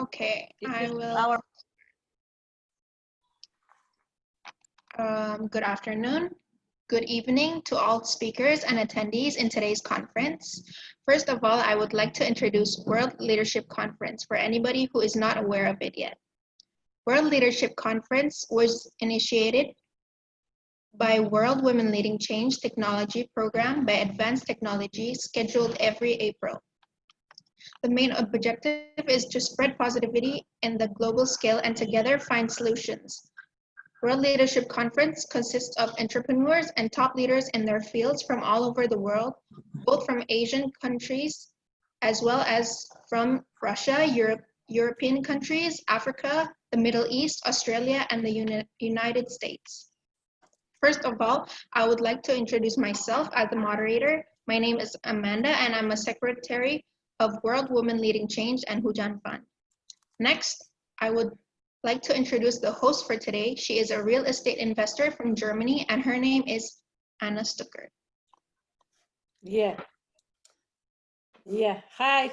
Okay, This I is will. our Good afternoon. Good evening to all speakers and attendees in today's conference. First of all, I would like to introduce World Leadership Conference for anybody who is not aware of it yet. World Leadership Conference was initiated by World Women Leading Change Technology Program by Advanced Technology, scheduled every April. The main objective is to spread positivity in the global scale and together find solutions. World Leadership Conference consists of entrepreneurs and top leaders in their fields from all over the world, both from Asian countries as well as from Russia, European countries, Africa, the Middle East, Australia, and the United States. First of all, I would like to introduce myself as the moderator. My name is Amanda, and I'm a secretary of World Women Leading Change and Hujan Fund. Next, I would like to introduce the host for today. She is a real estate investor from Germany, and her name is Anna Stucker. Yeah. Hi.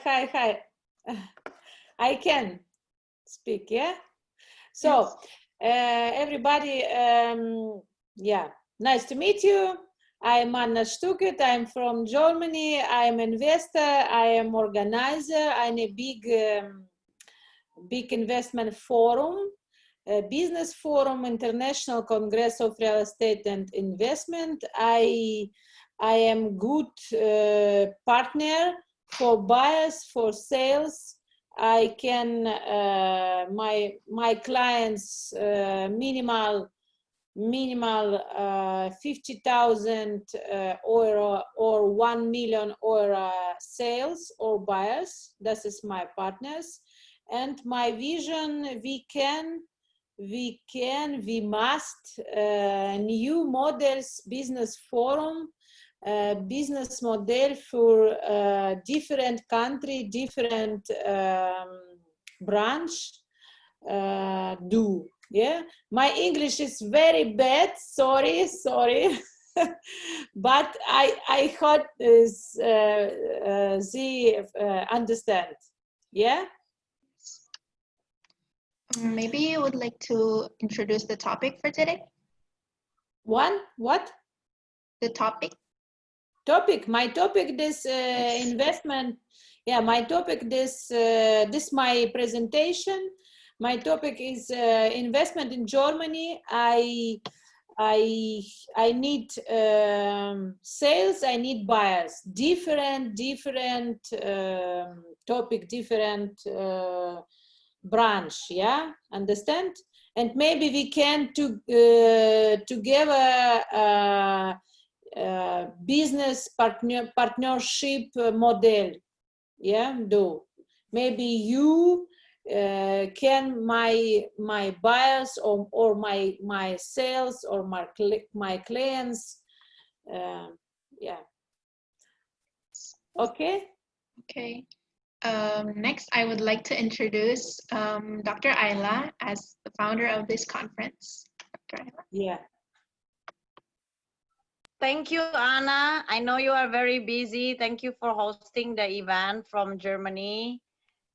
I can speak, yeah? So, everybody, yeah, nice to meet you. I'm Anna Stuckert. I'm from Germany. I'm investor. I am organizer. I'm a big investment forum, business forum, International Congress of Real Estate and Investment. I am good partner for buyers, for sales. I can my clients minimal 50,000 euro or 1 million euro sales or buyers. This is my partners, and my vision: we must new models, business forum, business model for different country, different branch do. Yeah, my English is very bad. Sorry, but I hope they understand. Yeah. Maybe you would like to introduce the topic for today? What? The topic? My topic this investment. Yeah, my topic this my presentation. My topic is investment in Germany. I need sales. I need buyers. Different topic, different branch. Yeah, understand? And maybe we can together business partnership model. Yeah, do maybe you can my buyers or my sales or my clients. Yeah. Okay. Next, I would like to introduce Dr. Ayla as the founder of this conference. Dr. Ayla. Yeah. Thank you, Anna. I know you are very busy. Thank you for hosting the event from Germany.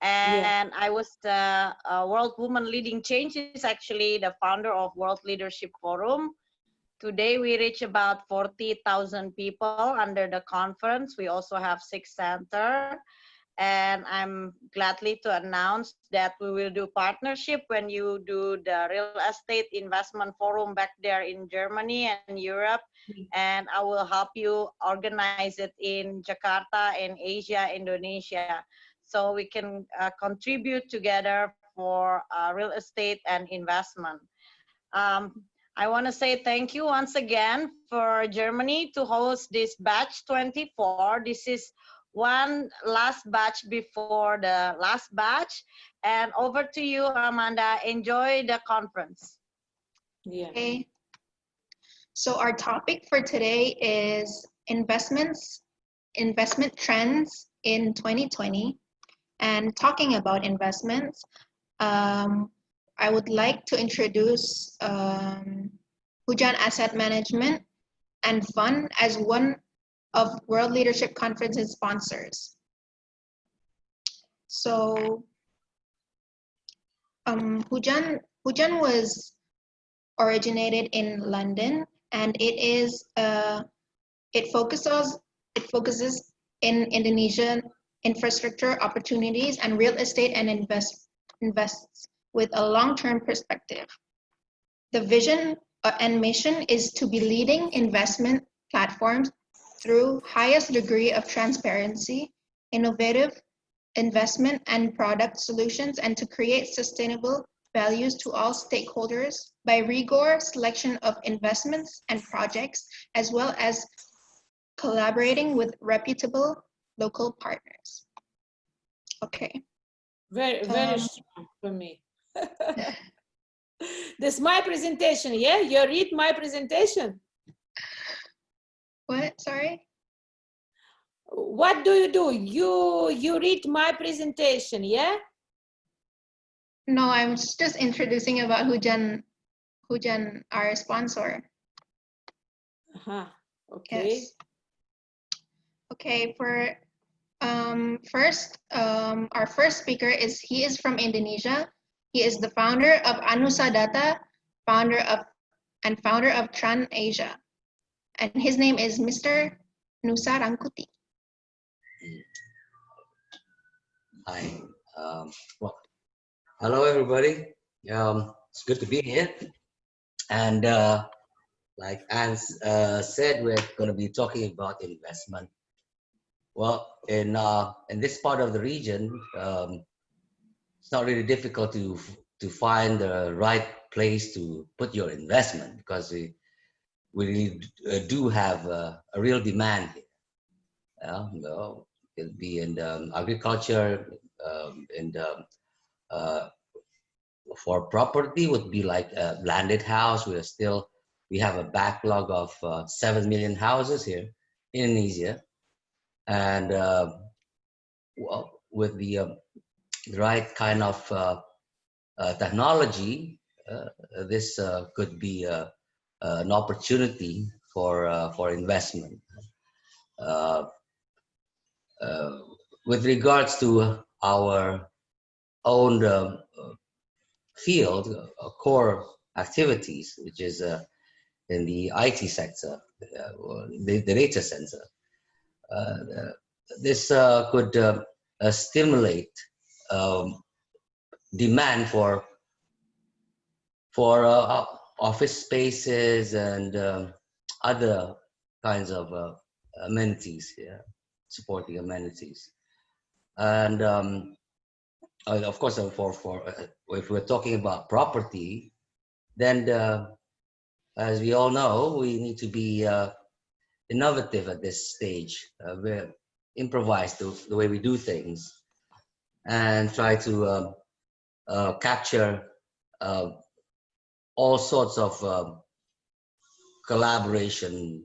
And I was the World Women Leading Change is actually the founder of World Leadership Forum. Today we reach about 40,000 people under the conference. We also have 6 centers. And I'm gladly to announce that we will do partnership when you do the real estate investment forum back there in Germany and Europe. And I will help you organize it in Jakarta and Asia, Indonesia. So we can contribute together for real estate and investment. I want to say thank you once again for Germany to host this batch 24. This is one last batch before the last batch. And over to you, Amanda. Enjoy the conference. Yeah. Okay. So our topic for today is investment trends in 2020. And talking about investments, I would like to introduce Hujan Asset Management and Fund as one of World Leadership Conference's sponsors. So Hujan was originated in London, and it focuses in Indonesian infrastructure opportunities and real estate and invests with a long-term perspective. The vision and mission is to be leading investment platforms through highest degree of transparency, innovative investment and product solutions, and to create sustainable values to all stakeholders by rigorous selection of investments and projects, as well as collaborating with reputable local partners. Okay. Very strong for me. This is my presentation, yeah? You read my presentation? What? Sorry? What do? You read my presentation, yeah? No, I'm just introducing about Hujan, our sponsor. Okay. Yes. Okay, for our first speaker he is from Indonesia. He is the founder of Anusa Data, founder of Tran Asia. And his name is Mr. Nusa Rangkuti. Hi. Well, hello, everybody. It's good to be here. And like Anne said, we're going to be talking about investment. Well, in this part of the region, it's not really difficult to find the right place to put your investment, because we really do have a real demand here. It'll be in agriculture, for property would be like a landed house. We have a backlog of 7 million houses here in Indonesia, and well, with the right kind of technology, this could be an opportunity for investment. With regards to our own field, core activities, which is in the IT sector, the data center, this could stimulate demand for office spaces and other kinds of amenities, supporting amenities. And of course, if we're talking about property, then as we all know, we need to be innovative at this stage. We're improvise the way we do things and try to capture all sorts of collaboration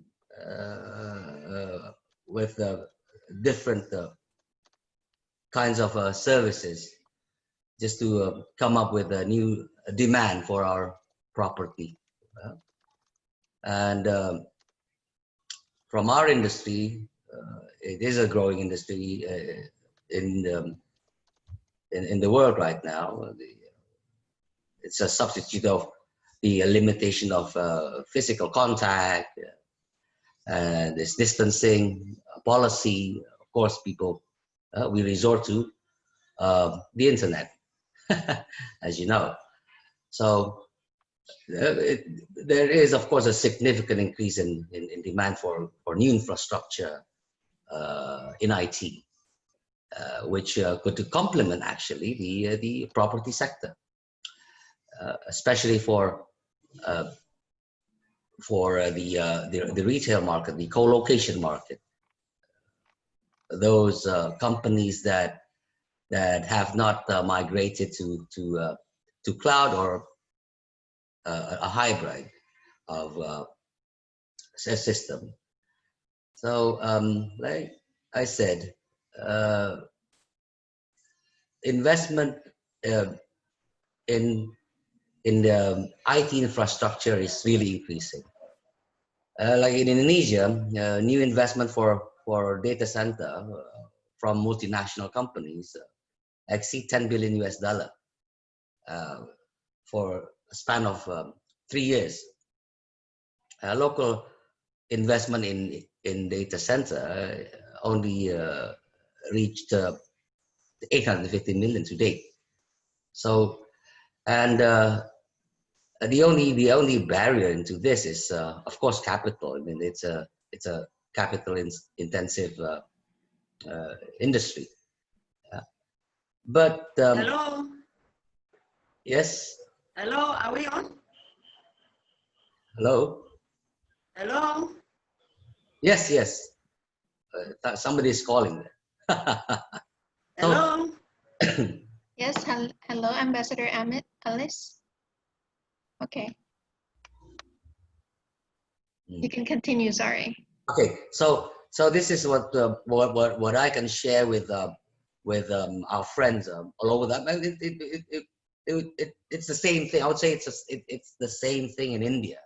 with different kinds of services, just to come up with a new demand for our property. And from our industry, it is a growing industry in the world right now. It's a substitute of the limitation of physical contact, and this distancing policy. Of course, people, we resort to the internet, as you know. So there is, of course, a significant increase in demand for new infrastructure in IT, which could complement actually the property sector, especially for the retail market, the co-location market. Those companies that have not migrated to cloud or a hybrid of system. So like I said, investment in the IT infrastructure is really increasing. Like in Indonesia, new investment for data center from multinational companies exceed $10 billion US. for a span of 3 years. Local investment in data center only reached 850 million to date. So, and the only barrier into this is, of course, capital. I mean, it's a capital intensive industry. But Hello. yes. Hello. Are we on? Hello. Hello. Yes. Yes. Somebody is calling. Hello. Yes, hello, Ambassador Alice. Okay. You can continue, sorry. Okay, so this is what I can share with our friends all over that. It's the same thing. I would say it's the same thing in India,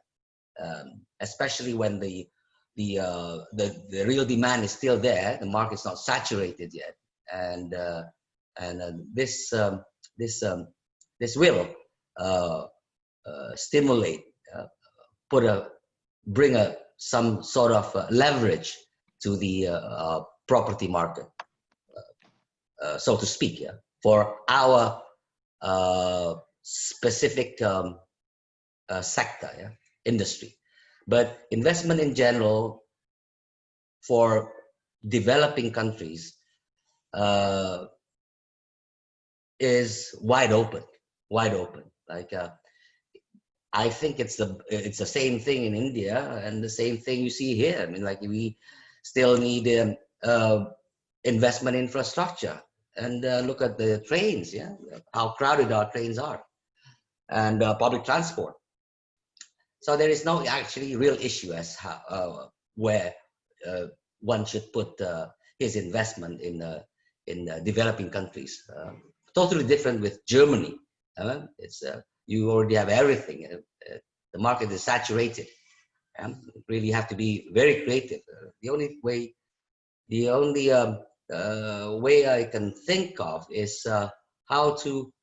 especially when the real demand is still there. The market's not saturated yet, and this will stimulate, bring some sort of leverage to the property market, so to speak, yeah, for our specific sector, yeah, industry. But investment in general for developing countries is wide open. Like I think it's the same thing in India and the same thing you see here. I mean, like we still need investment infrastructure, and look at the trains, yeah, how crowded our trains are, and public transport. So there is no actually real issue as how where one should put his investment in developing countries. Totally different with Germany. It's you already have everything. The market is saturated. Really have to be very creative. The only way I can think of is how to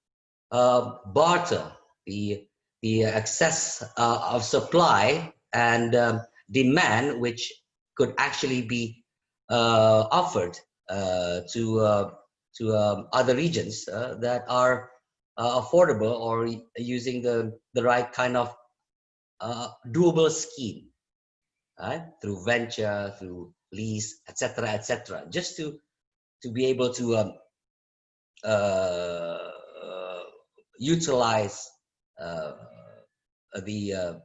barter the excess of supply and demand, which could actually be offered to other regions that are affordable or using the right kind of doable scheme, right? Through venture, through lease, etc., just to be able to utilize the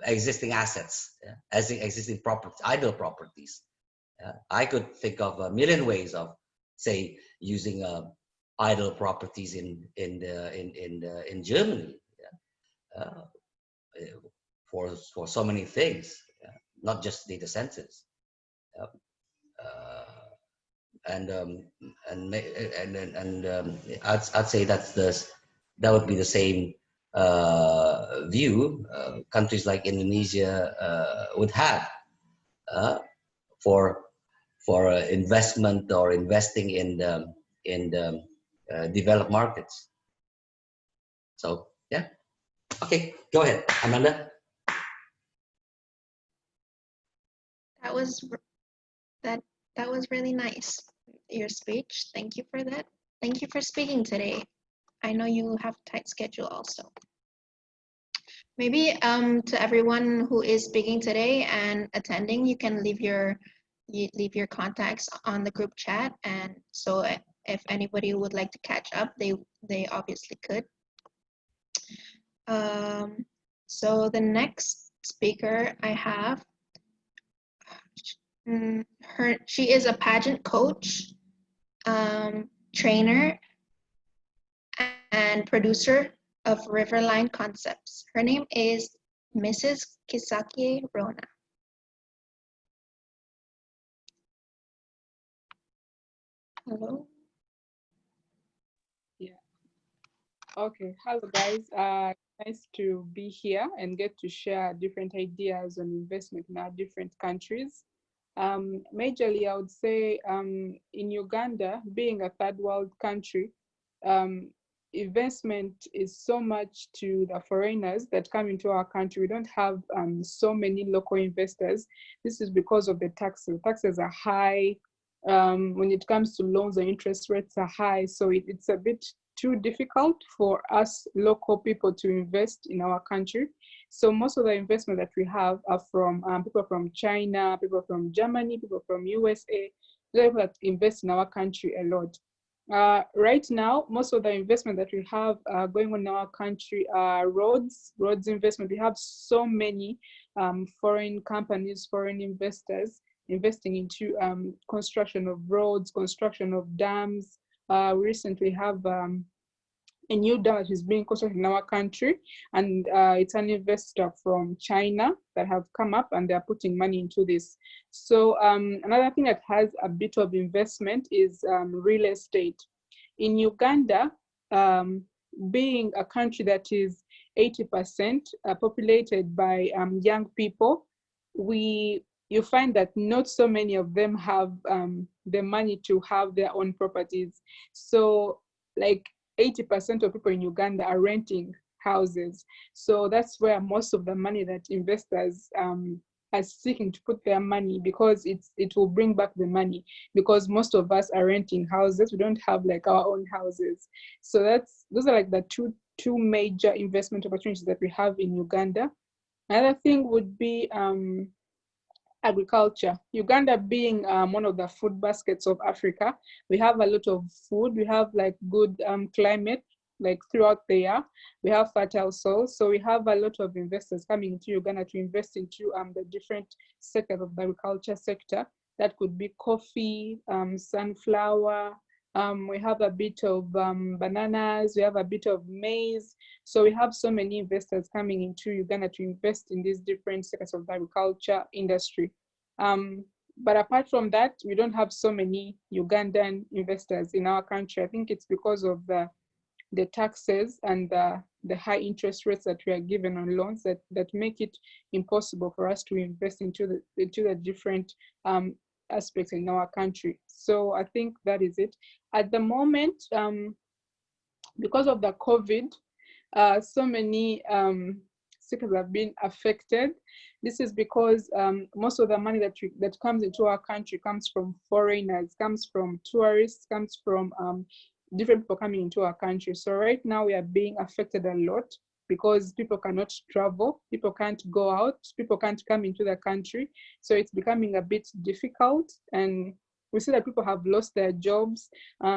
existing assets, yeah, as the existing property, idle properties. I could think of a million ways of, say, using idle properties in Germany, yeah, for so many things, yeah, not just data centers. I'd say that would be the same view countries like Indonesia would have for investment or investing in developed markets. So yeah, okay, go ahead, Amanda. That was really nice, your speech. Thank you for that. Thank you for speaking today. I know you have a tight schedule also. Maybe to everyone who is speaking today and attending, you can leave your contacts on the group chat, and so if anybody would like to catch up, they obviously could. So the next speaker I have, she is a pageant coach, trainer, and producer of Riverline Concepts. Her name is Mrs. Kisaki Rona. Hello. Yeah. Okay. Hello, guys. Nice to be here and get to share different ideas on investment in our different countries. Majorly, I would say in Uganda, being a third world country, investment is so much to the foreigners that come into our country. We don't have so many local investors. This is because of the taxes. Taxes are high. When it comes to loans, the interest rates are high. So it's a bit too difficult for us local people to invest in our country. So most of the investment that we have are from people from China, people from Germany, people from USA, people that invest in our country a lot. Right now, most of the investment that we have going on in our country are roads investment. We have so many foreign companies, foreign investors investing into construction of roads, construction of dams. We recently have a new dam that is being constructed in our country, and it's an investor from China that have come up and they're putting money into this. So another thing that has a bit of investment is real estate. In Uganda, being a country that is 80% populated by young people, you find that not so many of them have the money to have their own properties. So like 80% of people in Uganda are renting houses. So that's where most of the money that investors are seeking to put their money, because it will bring back the money, because most of us are renting houses. We don't have like our own houses. So those are like the two major investment opportunities that we have in Uganda. Another thing would be agriculture. Uganda being one of the food baskets of Africa, we have a lot of food. We have like good climate, like throughout the year. We have fertile soil. So we have a lot of investors coming into Uganda to invest into the different sectors of the agriculture sector. That could be coffee, sunflower. We have a bit of bananas. We have a bit of maize. So we have so many investors coming into Uganda to invest in these different sectors of the agriculture industry. But apart from that, we don't have so many Ugandan investors in our country. I think it's because of the taxes and the high interest rates that we are given on loans that make it impossible for us to invest into the different aspects in our country. So I think that is it. At the moment, because of the COVID, so many sectors have been affected. This is because most of the money that comes into our country comes from foreigners, comes from tourists, comes from different people coming into our country. So right now we are being affected a lot because people cannot travel, people can't go out, people can't come into the country. So it's becoming a bit difficult, and we see that people have lost their jobs.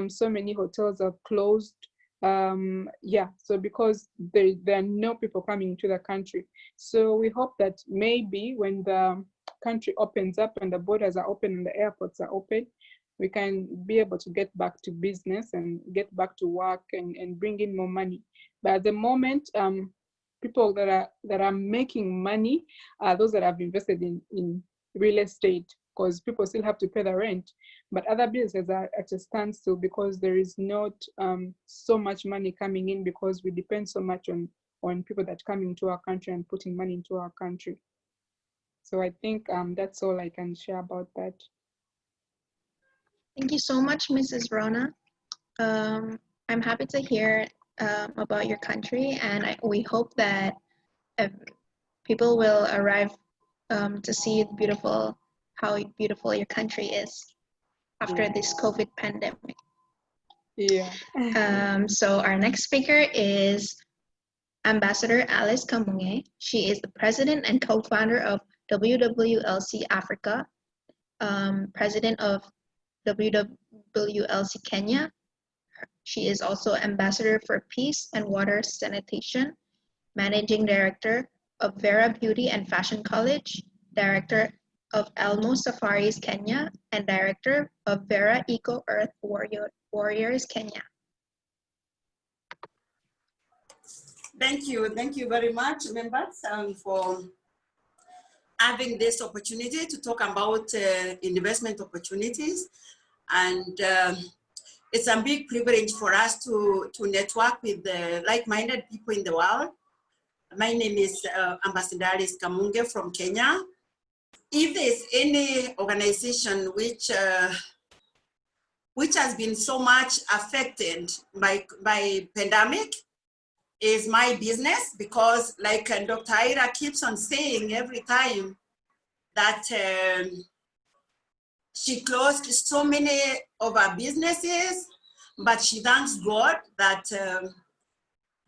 So many hotels have closed. So because there are no people coming into the country. So we hope that maybe when the country opens up and the borders are open and the airports are open, we can be able to get back to business and get back to work and bring in more money. But at the moment, people that are making money are those that have invested in real estate, because people still have to pay the rent. But other businesses are at a standstill because there is not so much money coming in, because we depend so much on people that come into our country and putting money into our country. So I think that's all I can share about that. Thank you so much, Mrs. Rona. I'm happy to hear about your country, and we hope that people will arrive to see how beautiful your country is after this COVID pandemic. Yeah. So our next speaker is Ambassador Alice Kamunge. She is the president and co-founder of WWLC Africa, president of WWLC Kenya. She is also ambassador for peace and water sanitation, managing director of Vera Beauty and Fashion College, director of Elmo Safaris Kenya, and director of Vera Eco Earth Warriors Kenya. Thank you very much, members, for having this opportunity to talk about investment opportunities. And it's a big privilege for us to network with the like-minded people in the world. My name is Ambassador Alice Kamunge from Kenya. If there's any organization which which has been so much affected by pandemic, is my business, because like Dr. Ayla keeps on saying every time that she closed so many of her businesses, but she thanks God that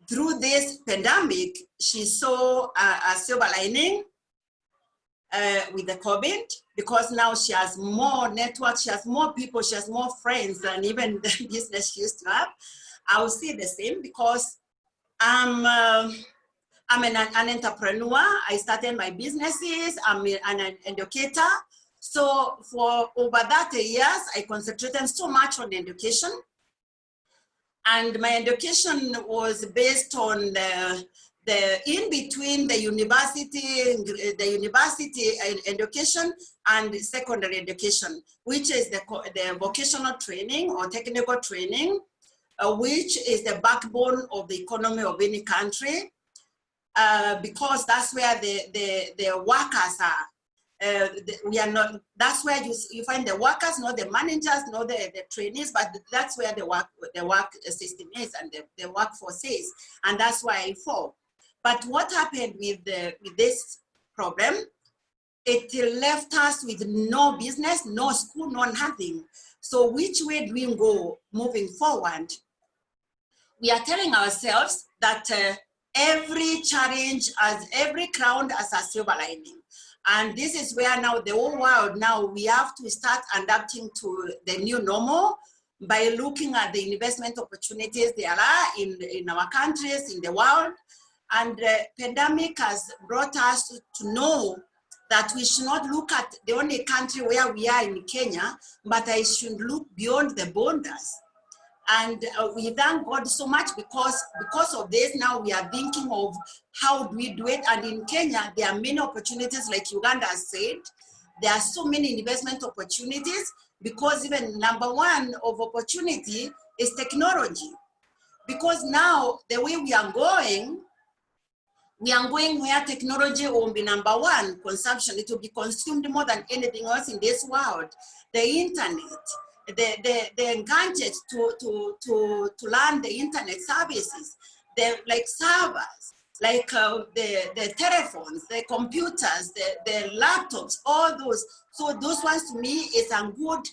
through this pandemic, she saw a silver lining with the COVID, because now she has more networks, she has more people, she has more friends than even the business she used to have. I will say the same, because I'm an entrepreneur. I started my businesses. I'm an educator. So for over 30 years, I concentrated so much on education. And my education was based on the in between the university education and secondary education, which is the vocational training or technical training, which is the backbone of the economy of any country, because that's where the workers are. We are not, that's where you find the workers, not the managers, not the trainees, but that's where the work system is and the workforce is. And that's why I fall. But what happened with this problem, it left us with no business, no school, no nothing. So which way do we go moving forward? We are telling ourselves that every challenge, as every cloud has a silver lining. And this is where now the whole world, now we have to start adapting to the new normal by looking at the investment opportunities there are in our countries, in the world. And the pandemic has brought us to know that we should not look at the only country where we are in Kenya, but I should look beyond the borders. And we thank God so much, because of this, now we are thinking of how do we do it. And in Kenya, there are many opportunities, like Uganda has said. There are so many investment opportunities, because even number one of opportunity is technology. Because now the way we are going where technology will be number one consumption. It will be consumed more than anything else in this world. The internet, the gadgets to learn the internet services, like servers, like the telephones, the computers, the laptops, all those. So those ones to me is a good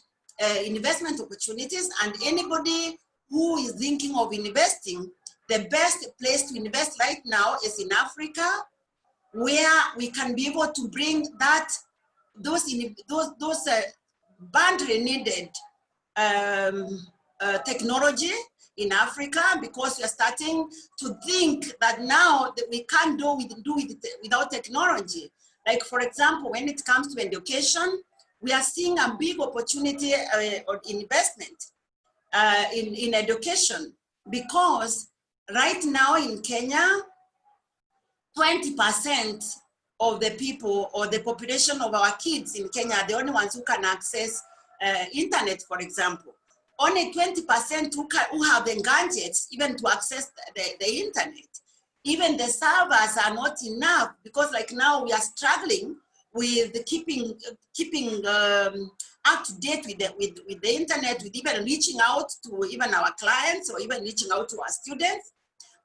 investment opportunities, and anybody who is thinking of investing, the best place to invest right now is in Africa, where we can be able to bring those badly needed technology in Africa, because we are starting to think that now that we can't do it without technology. Like for example, when it comes to education, we are seeing a big opportunity of investment in education, because right now in Kenya, 20% of the people or the population of our kids in Kenya are the only ones who can access internet, for example. Only 20% who have the gadgets even to access the internet. Even the servers are not enough, because like now we are struggling with keeping up to date with the internet, with even reaching out to even our clients or even reaching out to our students.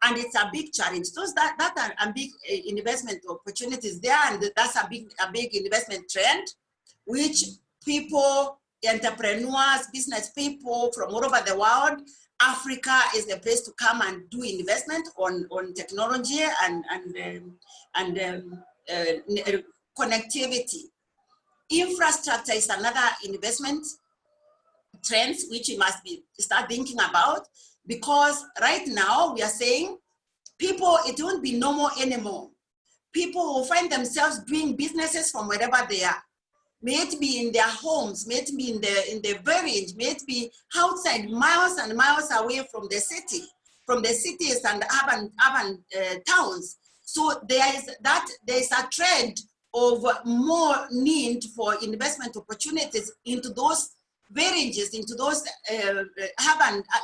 And it's a big challenge. So that are a big investment opportunities there, and that's a big investment trend, which people, entrepreneurs, business people from all over the world, Africa is the place to come and do investment on technology and connectivity. Infrastructure is another investment trend which we must start thinking about, because right now we are saying people, it won't be normal anymore. People will find themselves doing businesses from wherever they are. May it be in their homes, may it be in the village, may it be outside, miles and miles away from the city, from the cities and urban towns. So there is a trend of more need for investment opportunities into those villages, into those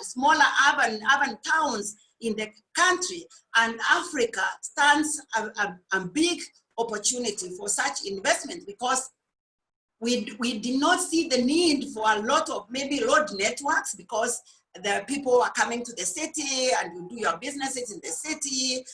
smaller urban towns in the country. And Africa stands a big opportunity for such investment, because we did not see the need for a lot of maybe road networks, because the people are coming to the city and you do your businesses in the city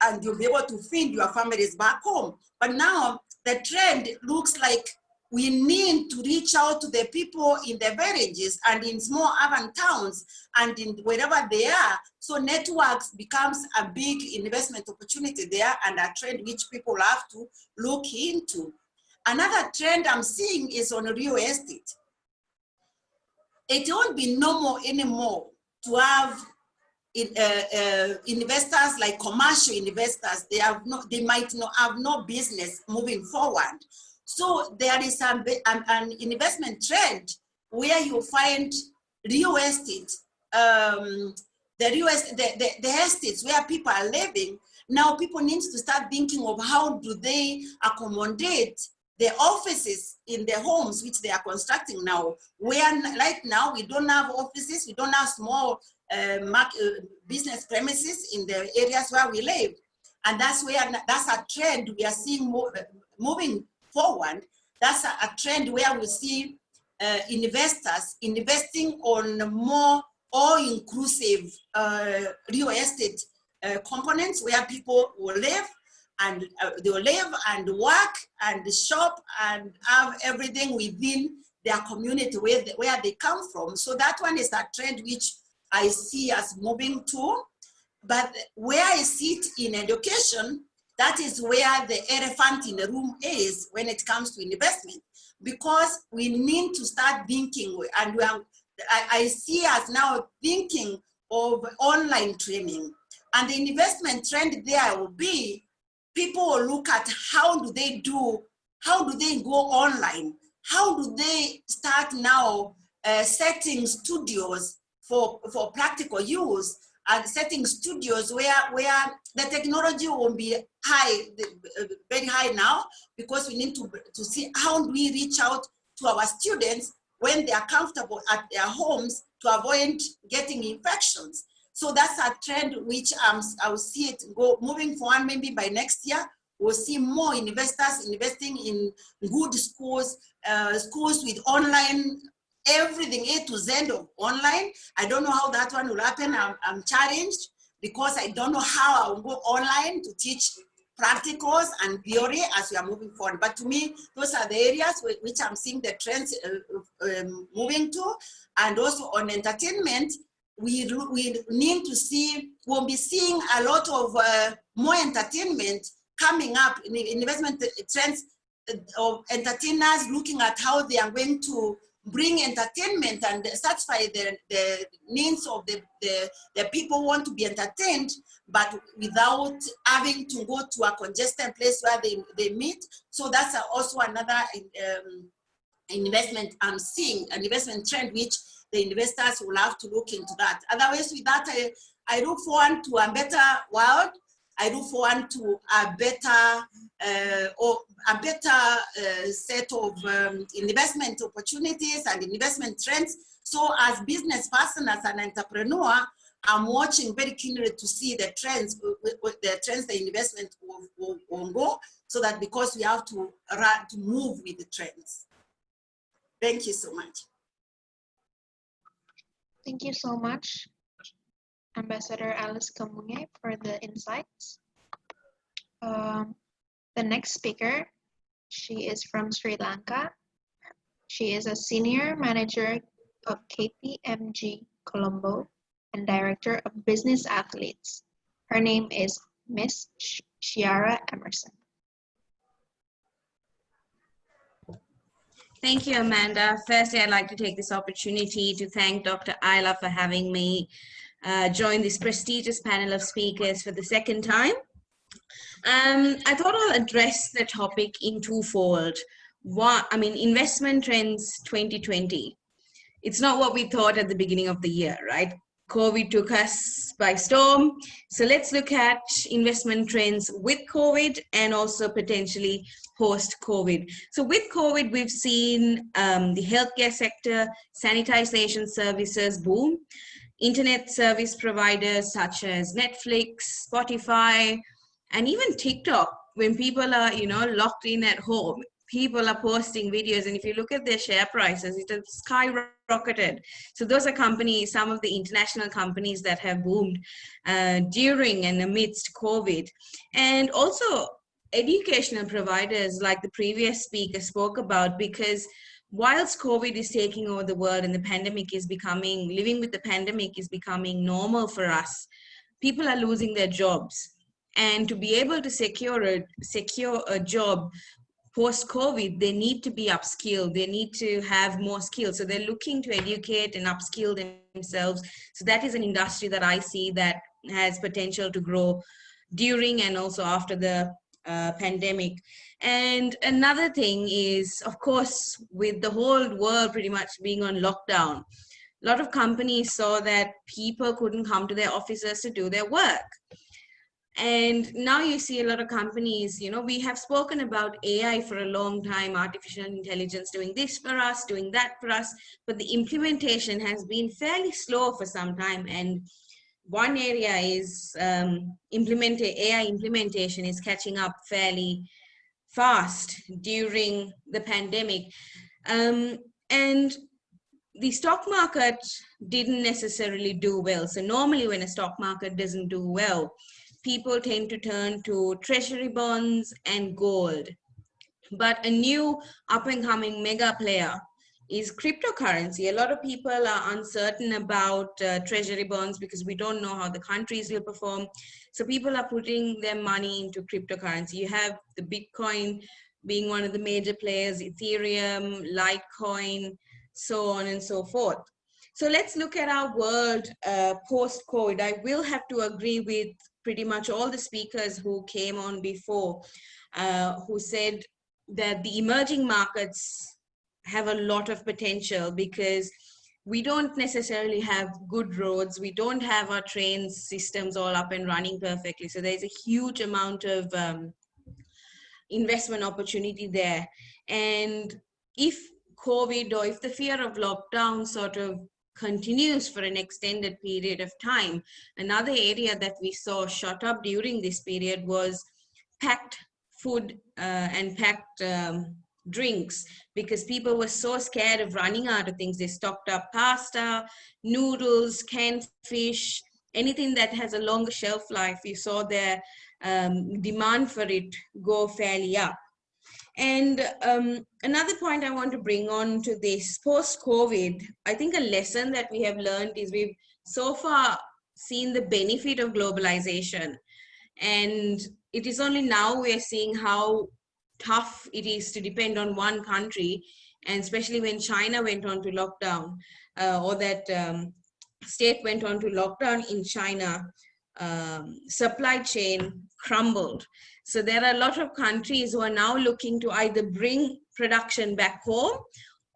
and you'll be able to feed your families back home. But now the trend looks like we need to reach out to the people in the villages and in small urban towns and in wherever they are. So networks becomes a big investment opportunity there, and a trend which people have to look into. Another trend I'm seeing is on real estate. It won't be normal anymore to have investors like commercial investors. They might not have no business moving forward. So there is an investment trend where you find real estate, the estates where people are living. Now people need to start thinking of how do they accommodate the offices in the homes which they are constructing now, where right now we don't have offices, we don't have small business premises in the areas where we live. And that's a trend we are seeing moving forward. That's a trend where we see investors investing on more all-inclusive real estate components where people will live, and they will live and work and shop and have everything within their community where they come from. So that one is a trend which I see as moving to. But where I sit in education, that is where the elephant in the room is when it comes to investment, because we need to start thinking, and I see us now thinking of online training. And the investment trend there will be, people will look at how do they go online? How do they start now setting studios for practical use, and setting studios where the technology won't be high, very high now, because we need to see how do we reach out to our students when they are comfortable at their homes to avoid getting infections. So that's a trend which I will see it moving forward. Maybe by next year, we'll see more investors investing in good schools, schools with online, everything A to Z of online. I don't know how that one will happen. I'm challenged because I don't know how I will go online to teach practicals and theory as we are moving forward. But to me, those are the areas which I'm seeing the trends moving to. And also on entertainment, we need to see, we'll be seeing a lot of more entertainment coming up in the investment trends of entertainers looking at how they are going to bring entertainment and satisfy the needs of the people who want to be entertained, but without having to go to a congested place where they meet. So that's also another investment I'm seeing, an investment trend which the investors will have to look into that. Otherwise, with that, I look forward to a better world. I look forward to a better set of investment opportunities and investment trends. So as business person, as an entrepreneur, I'm watching very keenly to see the trends, the investment will go, so that because we have to move with the trends. Thank you so much. Thank you so much, Ambassador Alice Kamunge, for the insights. The next speaker, she is from Sri Lanka. She is a senior manager of KPMG Colombo and director of business athletes. Her name is Miss Shiara Emerson. Thank you, Amanda. Firstly, I'd like to take this opportunity to thank Dr. Ayla for having me join this prestigious panel of speakers for the second time. I thought I'll address the topic in twofold. Investment trends 2020. It's not what we thought at the beginning of the year, right? COVID took us by storm. So let's look at investment trends with COVID and also potentially post-COVID. So with COVID, we've seen the healthcare sector, sanitization services boom, internet service providers such as Netflix, Spotify, and even TikTok. When people are, locked in at home, people are posting videos, and if you look at their share prices, it has skyrocketed. So those are companies, some of the international companies that have boomed during and amidst COVID. And also educational providers, like the previous speaker spoke about, because whilst COVID is taking over the world and the pandemic is becoming, living with the pandemic is becoming normal for us, people are losing their jobs. And to be able to secure a job post-COVID, they need to be upskilled. They need to have more skills. So they're looking to educate and upskill themselves. So that is an industry that I see that has potential to grow during and also after the pandemic. And another thing is, of course, with the whole world pretty much being on lockdown, a lot of companies saw that people couldn't come to their offices to do their work. And now you see a lot of companies, you know, we have spoken about AI for a long time, artificial intelligence doing this for us, doing that for us, but the implementation has been fairly slow for some time. And one area is AI implementation is catching up fairly fast during the pandemic. And the stock market didn't necessarily do well. So normally when a stock market doesn't do well, people tend to turn to treasury bonds and gold. But a new up and coming mega player is cryptocurrency. A lot of people are uncertain about treasury bonds because we don't know how the countries will perform. So people are putting their money into cryptocurrency. You have the Bitcoin being one of the major players, Ethereum, Litecoin, so on and so forth. So let's look at our world post-COVID. I will have to agree with pretty much all the speakers who came on before, who said that the emerging markets have a lot of potential because we don't necessarily have good roads. We don't have our train systems all up and running perfectly. So there's a huge amount of investment opportunity there. And if COVID or if the fear of lockdown sort of continues for an extended period of time, another area that we saw shot up during this period was packed food and packed drinks, because people were so scared of running out of things. They stocked up pasta, noodles, canned fish, anything that has a longer shelf life. You saw their demand for it go fairly up. And another point I want to bring on to this post-COVID, I think a lesson that we have learned is we've so far seen the benefit of globalization. And it is only now we're seeing how tough it is to depend on one country, and especially when China went on to lockdown, or that state went on to lockdown in China, supply chain crumbled. So there are a lot of countries who are now looking to either bring production back home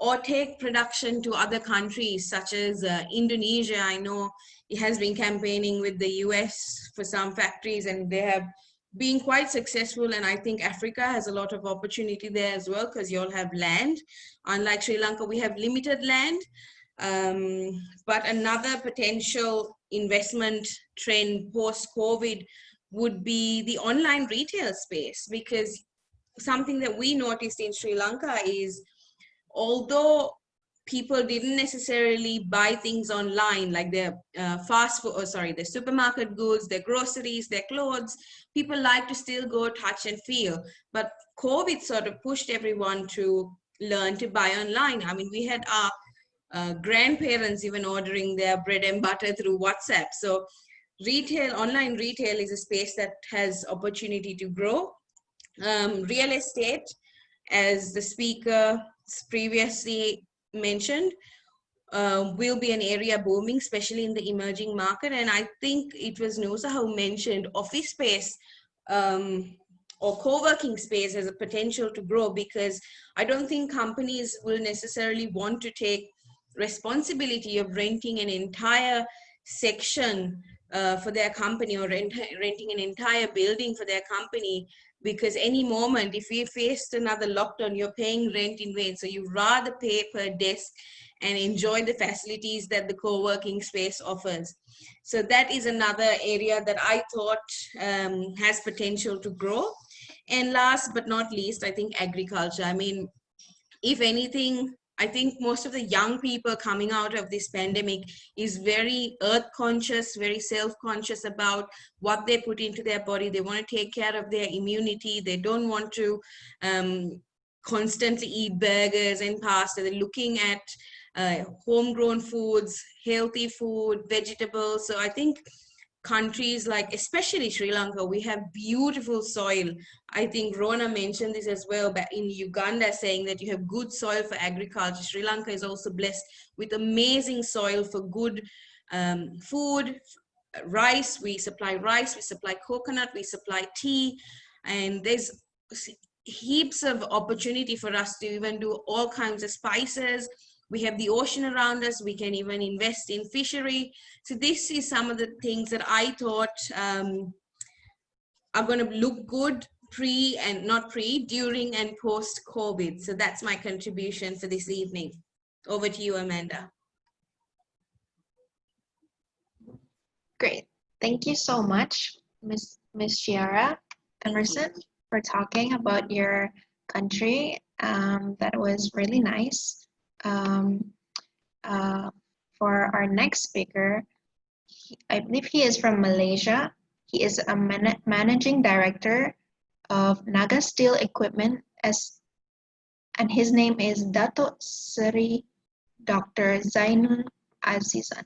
or take production to other countries such as Indonesia. I know it has been campaigning with the US for some factories, and they have been quite successful. And I think Africa has a lot of opportunity there as well, because you all have land. Unlike Sri Lanka, we have limited land. But another potential investment trend post-COVID would be the online retail space, because something that we noticed in Sri Lanka is, although people didn't necessarily buy things online, like their their supermarket goods, their groceries, their clothes, people like to still go touch and feel. But COVID sort of pushed everyone to learn to buy online. I mean, we had our grandparents even ordering their bread and butter through WhatsApp. So online retail is a space that has opportunity to grow. Real estate, as the speaker previously mentioned, will be an area booming, especially in the emerging market. And I think it was Nusa who mentioned office space or co-working space has a potential to grow, because I don't think companies will necessarily want to take responsibility of renting an entire section for their company, or renting an entire building for their company, because any moment, if we faced another lockdown, you're paying rent in vain. So you rather pay per desk and enjoy the facilities that the co-working space offers. So that is another area that I thought has potential to grow. And last but not least, I think agriculture. I mean, if anything, I think most of the young people coming out of this pandemic is very earth conscious, very self-conscious about what they put into their body. They want to take care of their immunity. They don't want to constantly eat burgers and pasta. They're looking at homegrown foods, healthy food, vegetables. So I think countries like, especially Sri Lanka, we have beautiful soil. I think Rona mentioned this as well, but in Uganda, saying that you have good soil for agriculture. Sri Lanka is also blessed with amazing soil for good food, rice. We supply coconut, we supply tea, and there's heaps of opportunity for us to even do all kinds of spices. We have the ocean around us. We can even invest in fishery. So this is some of the things that I thought are going to look good during and post COVID. So that's my contribution for this evening. Over to you, Amanda. Great. Thank you so much, Miss Chiara Emerson, for talking about your country. That was really nice. For our next speaker, I believe he is from Malaysia. He is a managing director of Naga Steel Equipment, and his name is Dato Seri Dr. Zainul Azizan.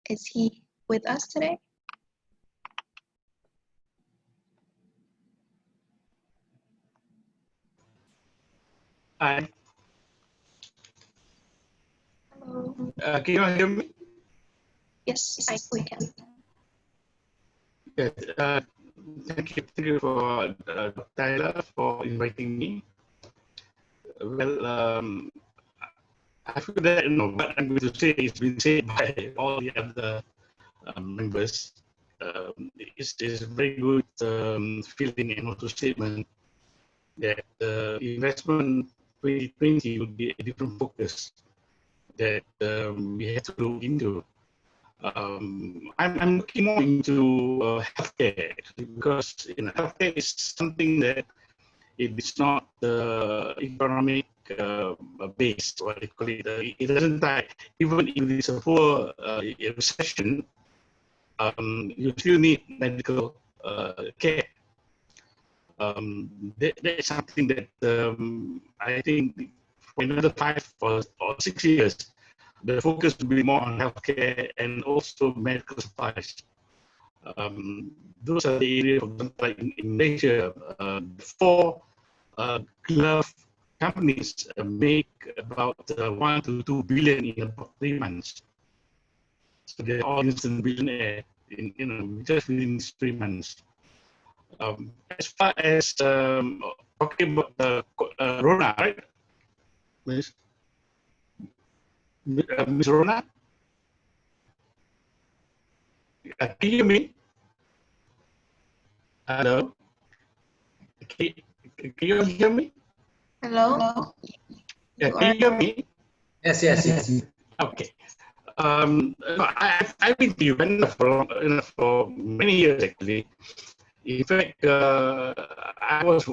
Is he with us today? Hi. Hello. Can you hear me? Yes, we can. Yes. Thank you for Tyler for inviting me. Well, I feel that what I'm going to say has been said by all the other members. It's a very good feeling and also statement that investment 2020 would be a different focus that we have to look into. I'm looking more into healthcare because healthcare is something that it is not economic based, what they call it. It doesn't die. Even if it's a poor recession, you still need medical care. That is something that I think for another 5 or 6 years, the focus will be more on healthcare and also medical supplies. Those are the areas, like in Malaysia, 4 glove companies make about 1 to 2 billion in about 3 months. So they're all instant billionaire in just within 3 months. As far as talking about Rona, right? Miss Rona? Can you hear me? Hello? Can you hear me? Hello? Yeah, can you hear me? Yes. Okay. I've been to Uganda for many years actually. In fact, I was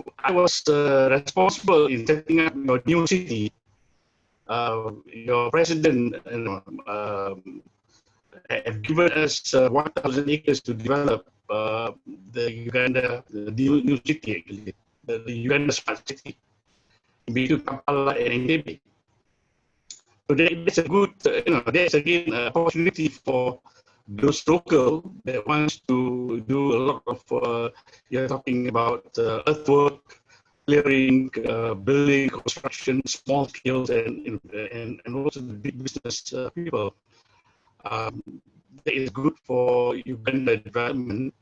responsible in setting up your new city. Your president had given us 1,000 acres to develop the new city actually, the Uganda smart city between Kampala and Entebbe. So that's a good, that's again an opportunity for those local that wants to do a lot of, you're talking about earthwork, clearing, building, construction, small scales, and also the big business people. That is good for Uganda development.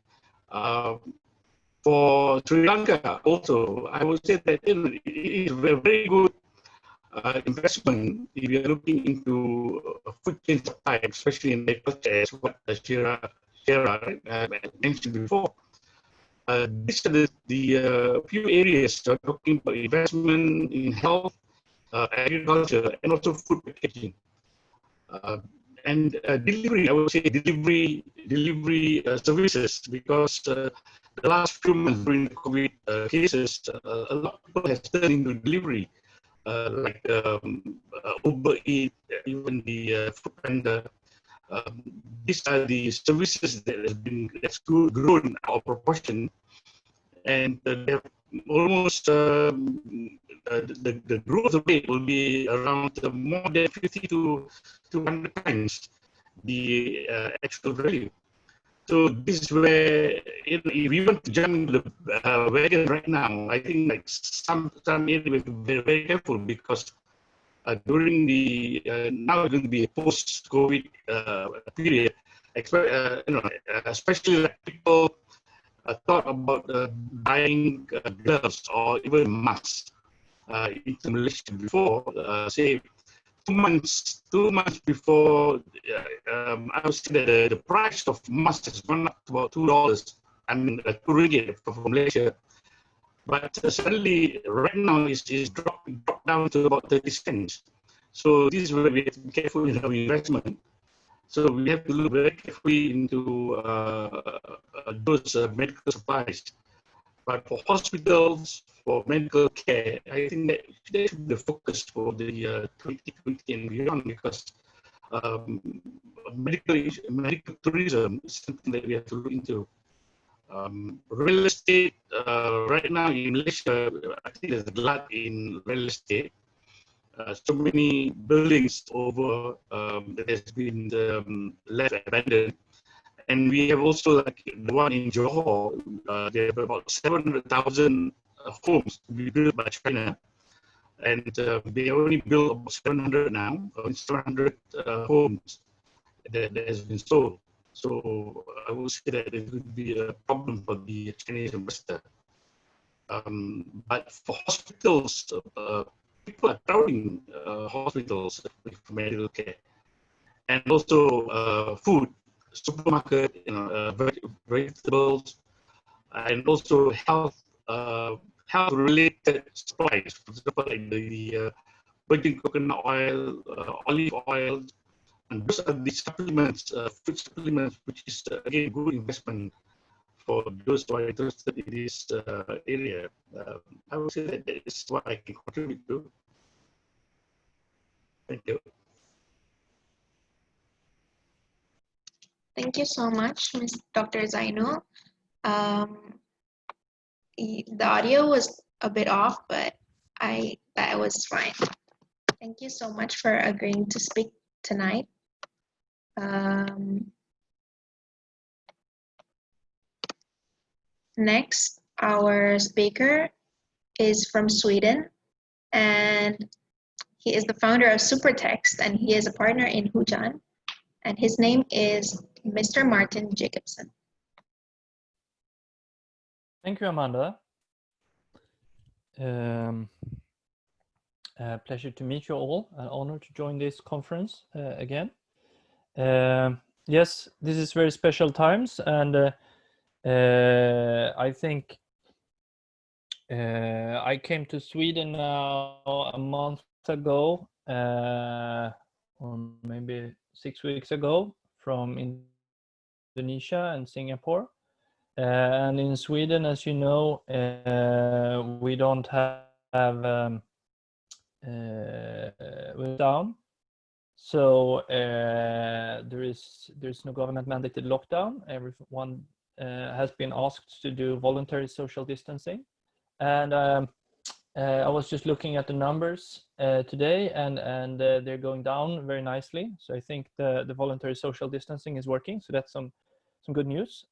For Sri Lanka also, I would say that it is a very good investment if you're looking into food chain supply, especially in agriculture, as what Shira mentioned before. These are the few areas talking about investment in health, agriculture, and also food packaging. And delivery, I would say delivery services, because the last few months during the COVID cases, a lot of people have turned into delivery, like Uber Eats, even the Foodpanda. These are the services that that's grown out of proportion, and they have almost the growth rate will be around more than 50 to 200 times the actual value. So this is where, if you want to jump into the wagon right now, I think like some areas we have to be very, very careful, because during the now going to be a post-COVID period, especially like people thought about buying gloves or even masks into Malaysia before, say 2 months before, I would say that the price of masks has gone up to about $2. I mean, ringgit from Malaysia. But suddenly, right now, it's dropped down to about 30 cents. So this is where we have to be careful in our investment. So we have to look very carefully into those medical supplies. But for hospitals, for medical care, I think that should be the focus for the 2020 and beyond, because medical tourism is something that we have to look into. Real estate, right now in Malaysia, I think there's a glut in real estate. So many buildings over that has been left abandoned. And we have also, like the one in Johor, there are about 700,000 homes to be built by China. And they only built about 700 now, 700 homes that has been sold. So I would say that it would be a problem for the Chinese investor. But for hospitals, people are crowding hospitals with medical care. And also food, supermarket, vegetables, and also health-related supplies. For example, like the virgin coconut oil, olive oil, and those are the supplements, food supplements, which is again good investment for those who are interested in this area. I would say that is what I can contribute to. Thank you. Thank you so much, Ms. Dr. Zainul. The audio was a bit off, but that was fine. Thank you so much for agreeing to speak tonight. Next, our speaker is from Sweden, and he is the founder of Supertext, and he is a partner in Hujan, and his name is Mr. Martin Jacobson. Thank you, Amanda. Pleasure to meet you all. An honor to join this conference again. Yes, this is very special times, and I think I came to Sweden now a month ago, or maybe 6 weeks ago, from Indonesia and Singapore. And in Sweden, as you know, we don't have lockdown, so there's no government mandated lockdown. Everyone has been asked to do voluntary social distancing, and I was just looking at the numbers today, and they're going down very nicely. So I think the voluntary social distancing is working. So that's some good news.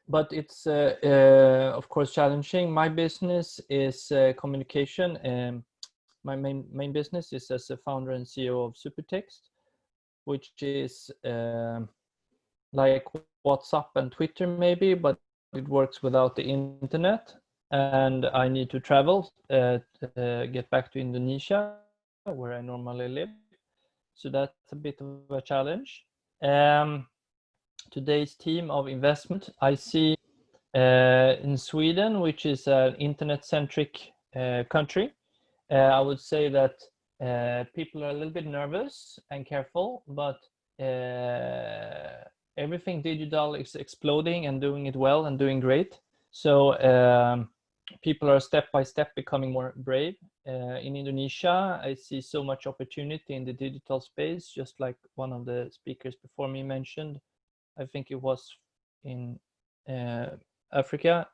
But it's of course challenging. My business is communication, and my main business is as a founder and CEO of Supertext, which is like WhatsApp and Twitter maybe, but it works without the internet. And I need to travel to get back to Indonesia, where I normally live. So that's a bit of a challenge. Today's theme of investment, I see in Sweden, which is an internet-centric country. I would say that people are a little bit nervous and careful, but everything digital is exploding and doing it well and doing great. So people are step by step becoming more brave. In Indonesia, I see so much opportunity in the digital space, just like one of the speakers before me mentioned. I think it was in Africa.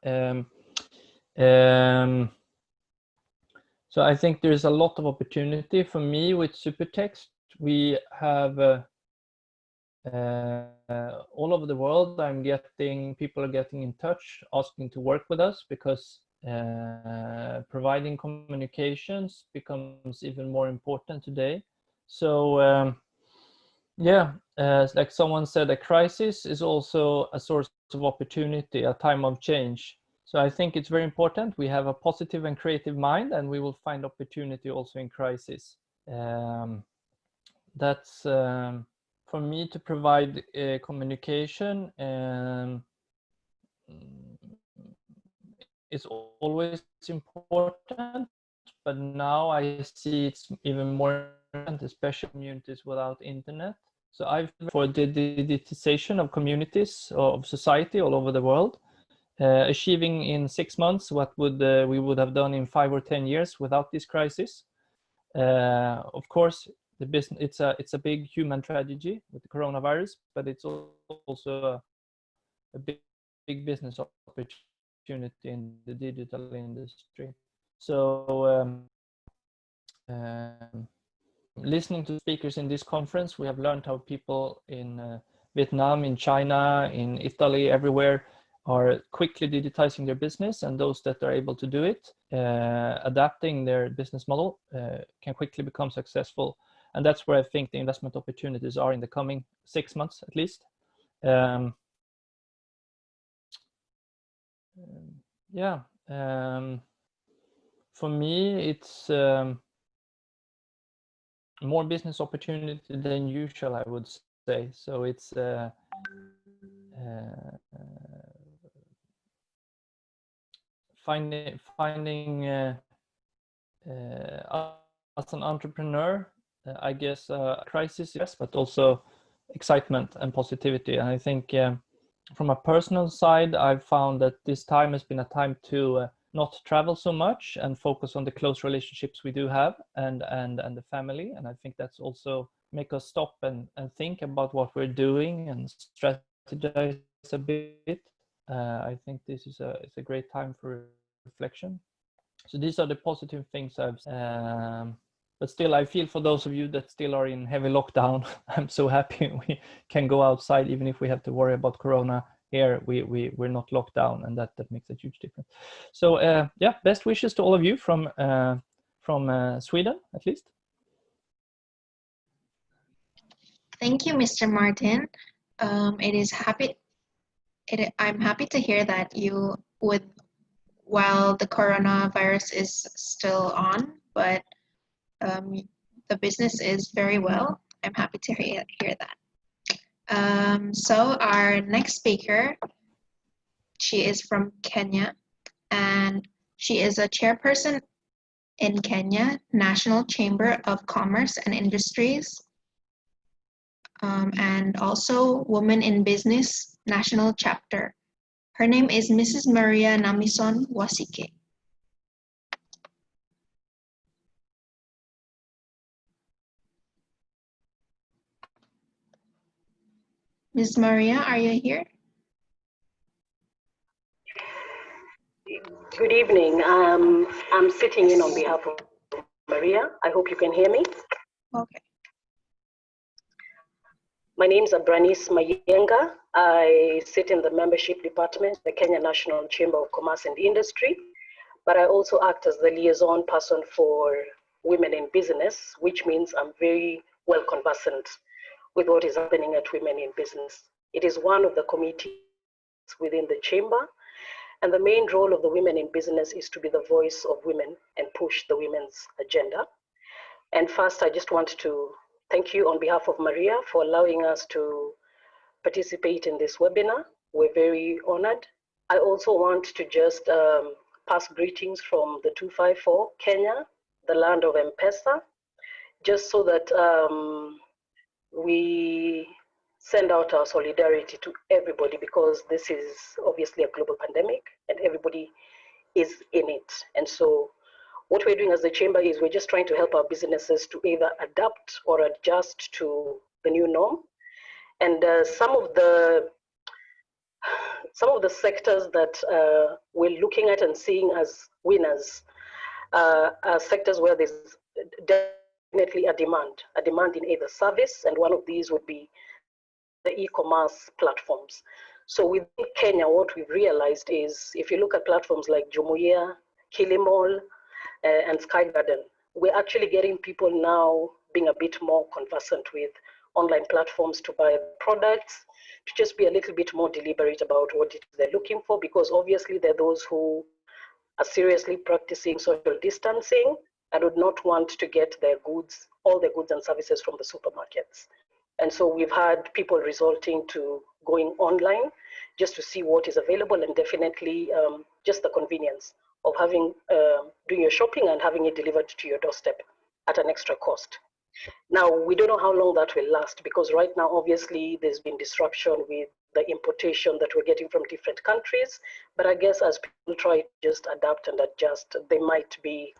So I think there's a lot of opportunity for me with Supertext. We have all over the world, people are getting in touch, asking to work with us because providing communications becomes even more important today. So yeah, like someone said, a crisis is also a source of opportunity, a time of change. So I think it's very important we have a positive and creative mind, and we will find opportunity also in crisis. That's for me to provide communication. It's always important, but now I see it's even more important, especially communities without internet. So I've for the digitization of communities of society all over the world, achieving in 6 months what we would have done in 5 or 10 years without this crisis. Of course, the business it's a big human tragedy with the coronavirus, but it's also a big business opportunity in the digital industry. So listening to speakers in this conference, we have learned how people in Vietnam, in China, in Italy, everywhere are quickly digitizing their business, and those that are able to do it, adapting their business model, can quickly become successful. And that's where I think the investment opportunities are in the coming 6 months at least. Yeah, for me, it's more business opportunity than usual, I would say. So it's finding as an entrepreneur, I guess crisis, yes, but also excitement and positivity. And I think from a personal side, I've found that this time has been a time to not travel so much and focus on the close relationships we do have and the family. And I think that's also make us stop and think about what we're doing and strategize a bit. I think this is it's a great time for reflection. So these are the positive things I've but still I feel for those of you that still are in heavy lockdown. I'm so happy we can go outside even if we have to worry about corona. Here we're not locked down, and that makes a huge difference. So yeah, best wishes to all of you from Sweden at least. Thank you, Mr. Martin. I'm happy to hear that while the coronavirus is still on, but the business is very well. I'm happy to hear that. So our next speaker, she is from Kenya, and she is a chairperson in Kenya National Chamber of Commerce and Industries, and also Women in Business National Chapter. Her name is Mrs. Maria Namison Wasike. Ms. Maria, are you here? Good evening. I'm sitting in on behalf of Maria. I hope you can hear me. Okay. My name is Abranis Mayenga. I sit in the membership department, the Kenya National Chamber of Commerce and Industry, but I also act as the liaison person for women in business, which means I'm very well conversant with what is happening at Women in Business. It is one of the committees within the chamber, and the main role of the Women in Business is to be the voice of women and push the women's agenda. And first, I just want to thank you on behalf of Maria for allowing us to participate in this webinar. We're very honored. I also want to just pass greetings from the 254 Kenya, the land of M-Pesa, just so that we send out our solidarity to everybody, because this is obviously a global pandemic and everybody is in it. And so what we're doing as the chamber is we're just trying to help our businesses to either adapt or adjust to the new norm. And some of the sectors that we're looking at and seeing as winners are sectors where there's definitely a demand in either service, and one of these would be the e-commerce platforms. So within Kenya, what we've realized is if you look at platforms like Jumuia, Kilimall, and Sky Garden, we're actually getting people now being a bit more conversant with online platforms to buy products, to just be a little bit more deliberate about what it is they're looking for, because obviously there are those who are seriously practicing social distancing and would not want to get their goods, all their goods and services from the supermarkets. And so we've had people resorting to going online just to see what is available, and definitely just the convenience of having doing your shopping and having it delivered to your doorstep at an extra cost. Now, we don't know how long that will last, because right now, obviously, there's been disruption with the importation that we're getting from different countries. But I guess as people try to just adapt and adjust, they might be,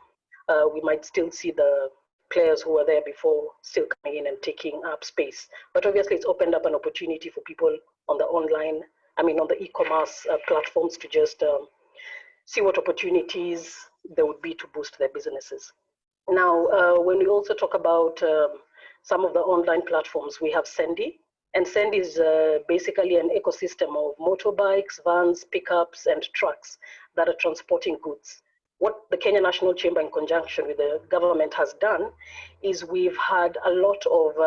we might still see the players who were there before still coming in and taking up space. But obviously, it's opened up an opportunity for people on the online, on the e-commerce platforms to just see what opportunities there would be to boost their businesses. Now, when we also talk about some of the online platforms, we have Sendi. And Sendi is basically an ecosystem of motorbikes, vans, pickups, and trucks that are transporting goods. What the Kenya National Chamber, in conjunction with the government, has done is we've had a lot of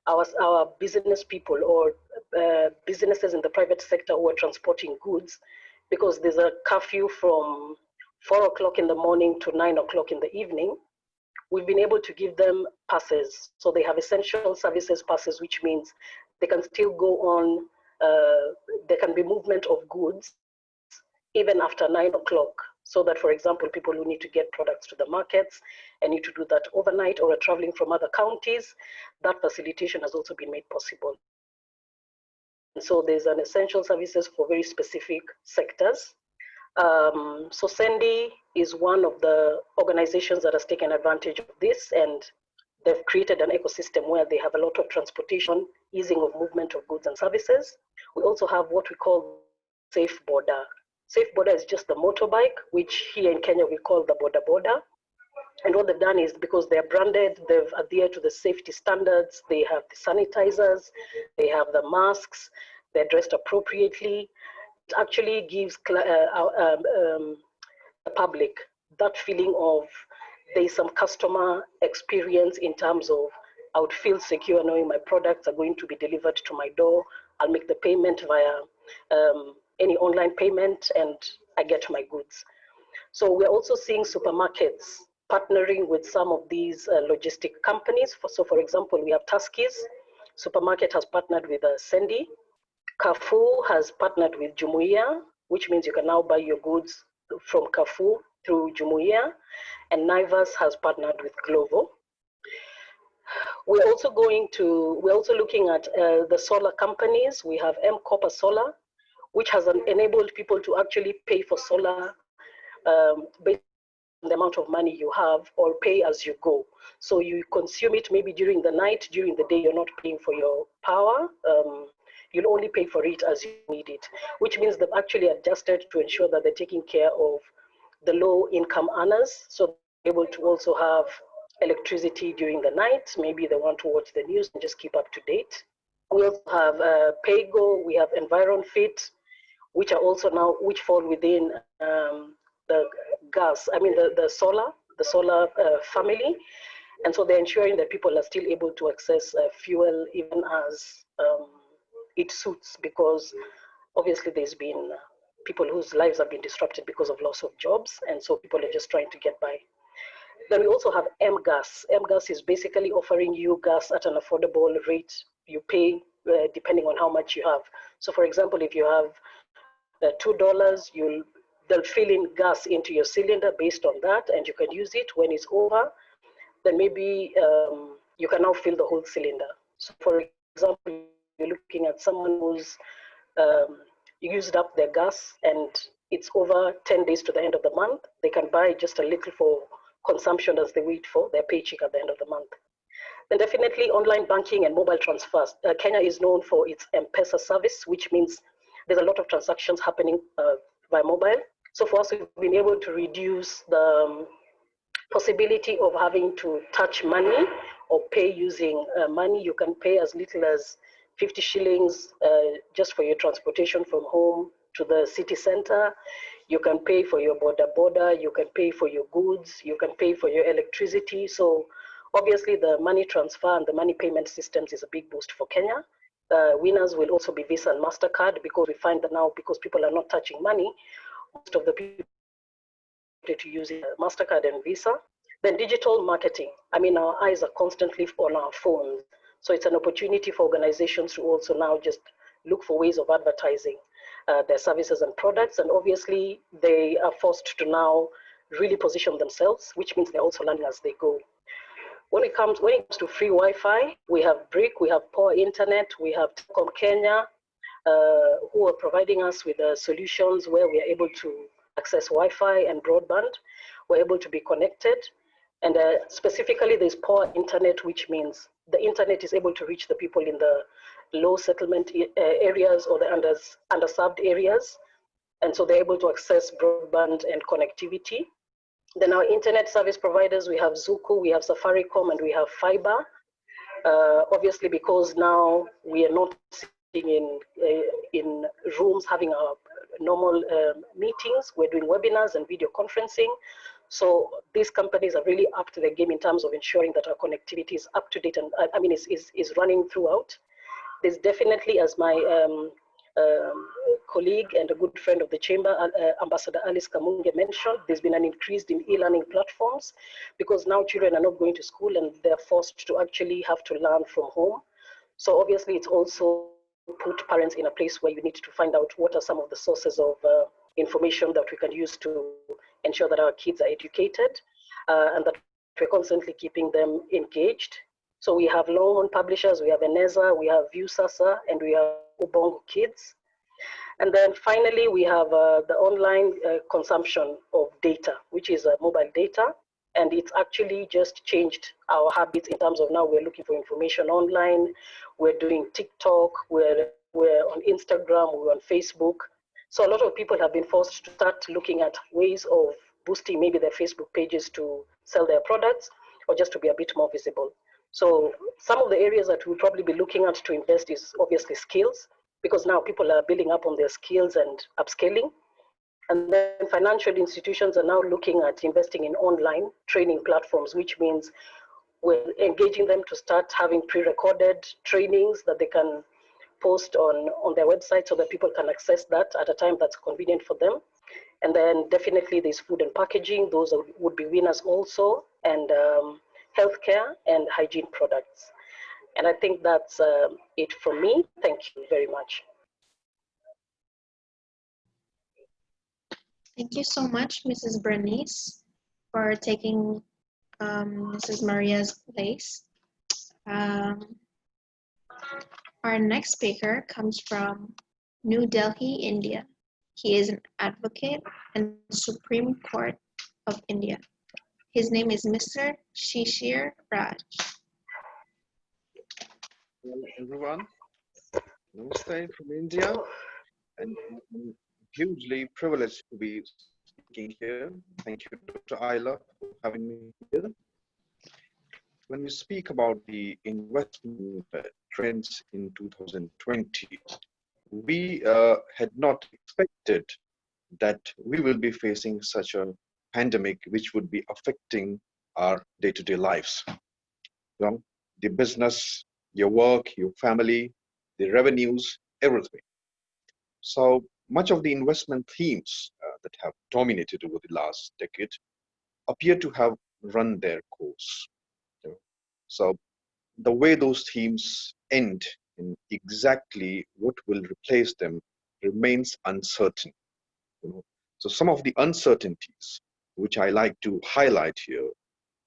our business people or businesses in the private sector who are transporting goods, because there's a curfew from 4 o'clock in the morning to 9 o'clock in the evening. We've been able to give them passes. So they have essential services passes, which means they can still go on, there can be movement of goods even after 9 o'clock. So that, for example, people who need to get products to the markets and need to do that overnight or are traveling from other counties, that facilitation has also been made possible. And so there's an essential services for very specific sectors. So Sendi is one of the organizations that has taken advantage of this, and they've created an ecosystem where they have a lot of transportation, easing of movement of goods and services. We also have what we call Safe Border. Safe Border is just the motorbike, which here in Kenya we call the Boda Boda. And what they've done is, because they're branded, they've adhered to the safety standards, they have the sanitizers, they have the masks, they're dressed appropriately. It actually gives the public that feeling of there's some customer experience in terms of, I would feel secure knowing my products are going to be delivered to my door. I'll make the payment via any online payment and I get my goods. So we're also seeing supermarkets partnering with some of these logistic companies. So for example, we have Tuskys. Supermarket has partnered with Sendi. Carrefour has partnered with Jumuia, which means you can now buy your goods from Carrefour through Jumuia. And Naivas has partnered with Glovo. We're also looking at the solar companies. We have M-Copper Solar, which has enabled people to actually pay for solar based on the amount of money you have, or pay as you go. So you consume it maybe during the night, during the day you're not paying for your power. You'll only pay for it as you need it, which means they've actually adjusted to ensure that they're taking care of the low income earners, so they're able to also have electricity during the night. Maybe they want to watch the news and just keep up to date. We also have PayGo, we have EnvironFit, which are also now, which fall within the gas, the solar family. And so they're ensuring that people are still able to access fuel even as it suits, because obviously there's been people whose lives have been disrupted because of loss of jobs. And so people are just trying to get by. Then we also have M-Gas. M-Gas is basically offering you gas at an affordable rate. You pay depending on how much you have. So for example, if you have $2, they'll fill in gas into your cylinder based on that, and you can use it. When it's over, then maybe you can now fill the whole cylinder. So for example, you're looking at someone who's used up their gas and it's over 10 days to the end of the month. They can buy just a little for consumption as they wait for their paycheck at the end of the month. Then definitely online banking and mobile transfers. Kenya is known for its M-Pesa service, which means there's a lot of transactions happening by mobile. So for us, we've been able to reduce the possibility of having to touch money or pay using money. You can pay as little as 50 shillings just for your transportation from home to the city center. You can pay for your border, you can pay for your goods, you can pay for your electricity. So obviously the money transfer and the money payment systems is a big boost for Kenya. Winners will also be Visa and MasterCard, because we find that now, because people are not touching money, most of the people to use MasterCard and Visa. Then digital marketing. I mean, our eyes are constantly on our phones. So it's an opportunity for organizations to also now just look for ways of advertising their services and products. And obviously they are forced to now really position themselves, which means they're also learning as they go. When it comes to free Wi-Fi, we have BRIC, we have Power Internet, we have Telecom Kenya, who are providing us with solutions where we are able to access Wi-Fi and broadband. We're able to be connected. And specifically, there's Power Internet, which means the internet is able to reach the people in the low settlement areas or the underserved areas. And so they're able to access broadband and connectivity. Then our internet service providers, we have Zuku, we have Safaricom, and we have Fiber. Obviously, because now we are not sitting in rooms having our normal meetings, we're doing webinars and video conferencing. So these companies are really up to the game in terms of ensuring that our connectivity is up to date and is running throughout. There's definitely, as my colleague and a good friend of the chamber, Ambassador Alice Kamunge mentioned, there's been an increase in e-learning platforms, because now children are not going to school and they're forced to actually have to learn from home. So obviously it's also put parents in a place where you need to find out what are some of the sources of information that we can use to ensure that our kids are educated and that we're constantly keeping them engaged. So we have Longhorn publishers, we have Eneza, we have ViewSasa, and we have Ubongo Kids. And then finally, we have the online consumption of data, which is mobile data. And it's actually just changed our habits in terms of now we're looking for information online, we're doing TikTok, we're on Instagram, we're on Facebook. So a lot of people have been forced to start looking at ways of boosting maybe their Facebook pages to sell their products or just to be a bit more visible. So some of the areas that we'll probably be looking at to invest is obviously skills, because now people are building up on their skills and upscaling. And then financial institutions are now looking at investing in online training platforms, which means we're engaging them to start having pre-recorded trainings that they can post on their website so that people can access that at a time that's convenient for them. And then definitely there's food and packaging, those would be winners also, and healthcare and hygiene products. And I think that's it from me. Thank you very much. Thank you so much, Mrs. Bernice, for taking Mrs. Maria's place. Our next speaker comes from New Delhi, India. He is an advocate in the Supreme Court of India. His name is Mr. Shishir Raj. Hello everyone, namaste from India, and I'm hugely privileged to be speaking here. Thank you, Dr. Ayla, for having me here. When we speak about the investment trends in 2020, we had not expected that we will be facing such a pandemic which would be affecting our day-to-day lives. You know, the business, your work, your family, the revenues, everything. So much of the investment themes that have dominated over the last decade appear to have run their course. You know? So the way those themes end and exactly what will replace them remains uncertain. You know? So some of the uncertainties which I like to highlight here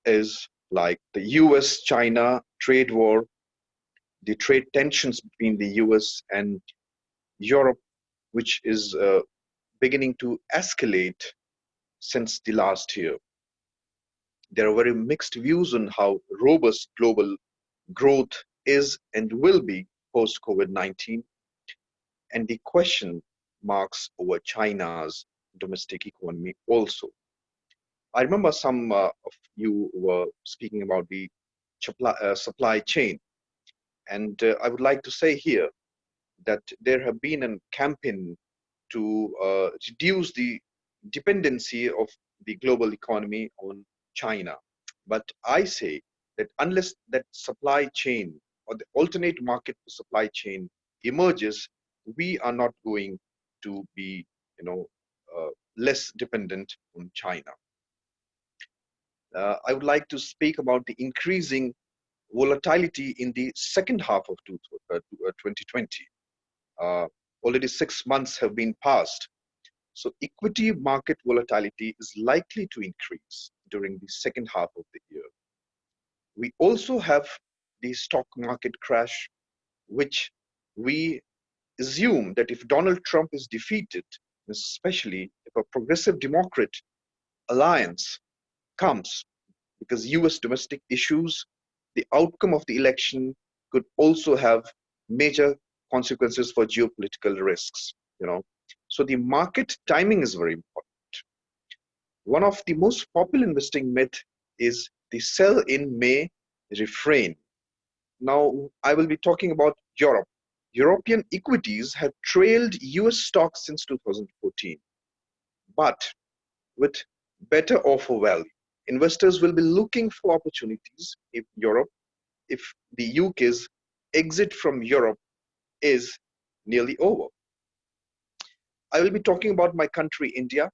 is like the US-China trade war, the trade tensions between the US and Europe, which is beginning to escalate since the last year. There are very mixed views on how robust global growth is and will be post COVID-19, and the question marks over China's domestic economy also. I remember some of you were speaking about the supply chain, and I would like to say here that there have been a campaign to reduce the dependency of the global economy on China. But I say that unless that supply chain or the alternate market for supply chain emerges, we are not going to be, less dependent on China. I would like to speak about the increasing volatility in the second half of 2020. Already 6 months have been passed. So equity market volatility is likely to increase during the second half of the year. We also have the stock market crash, which we assume that if Donald Trump is defeated, especially if a progressive Democrat alliance comes, because US domestic issues, the outcome of the election could also have major consequences for geopolitical risks, So the market timing is very important. One of the most popular investing myth is the sell in May refrain. Now, I will be talking about Europe. European equities have trailed US stocks since 2014, but with better offer value. Investors will be looking for opportunities if the UK's exit from Europe is nearly over. I will be talking about my country, India.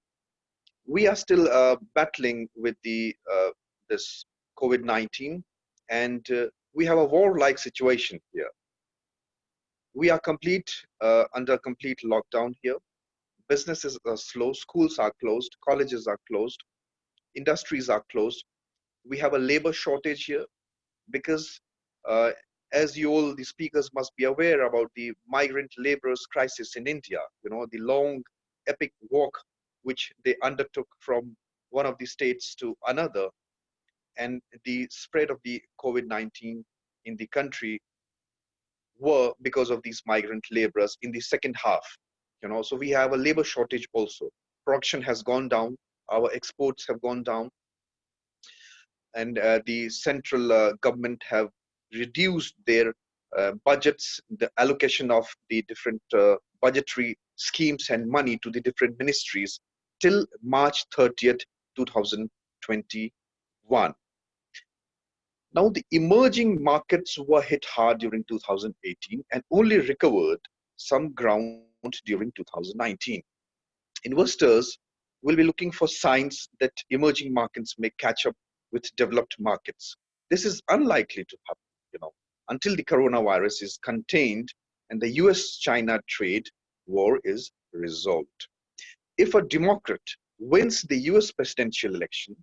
We are still battling with this COVID-19, and we have a war-like situation here. We are under complete lockdown here. Businesses are slow, schools are closed, colleges are closed, industries are closed. We have a labor shortage here because as the speakers must be aware about the migrant laborers crisis in India, the long epic walk which they undertook from one of the states to another, and the spread of the COVID-19 in the country were because of these migrant laborers in the second half. So we have a labor shortage also. Production has gone down, our exports have gone down, and the central government have reduced their budgets, the allocation of the different budgetary schemes and money to the different ministries till March 30th, 2021. Now, the emerging markets were hit hard during 2018 and only recovered some ground during 2019. Investors will be looking for signs that emerging markets may catch up with developed markets. This is unlikely to happen, until the coronavirus is contained and the US-China trade war is resolved. If a Democrat wins the US presidential election,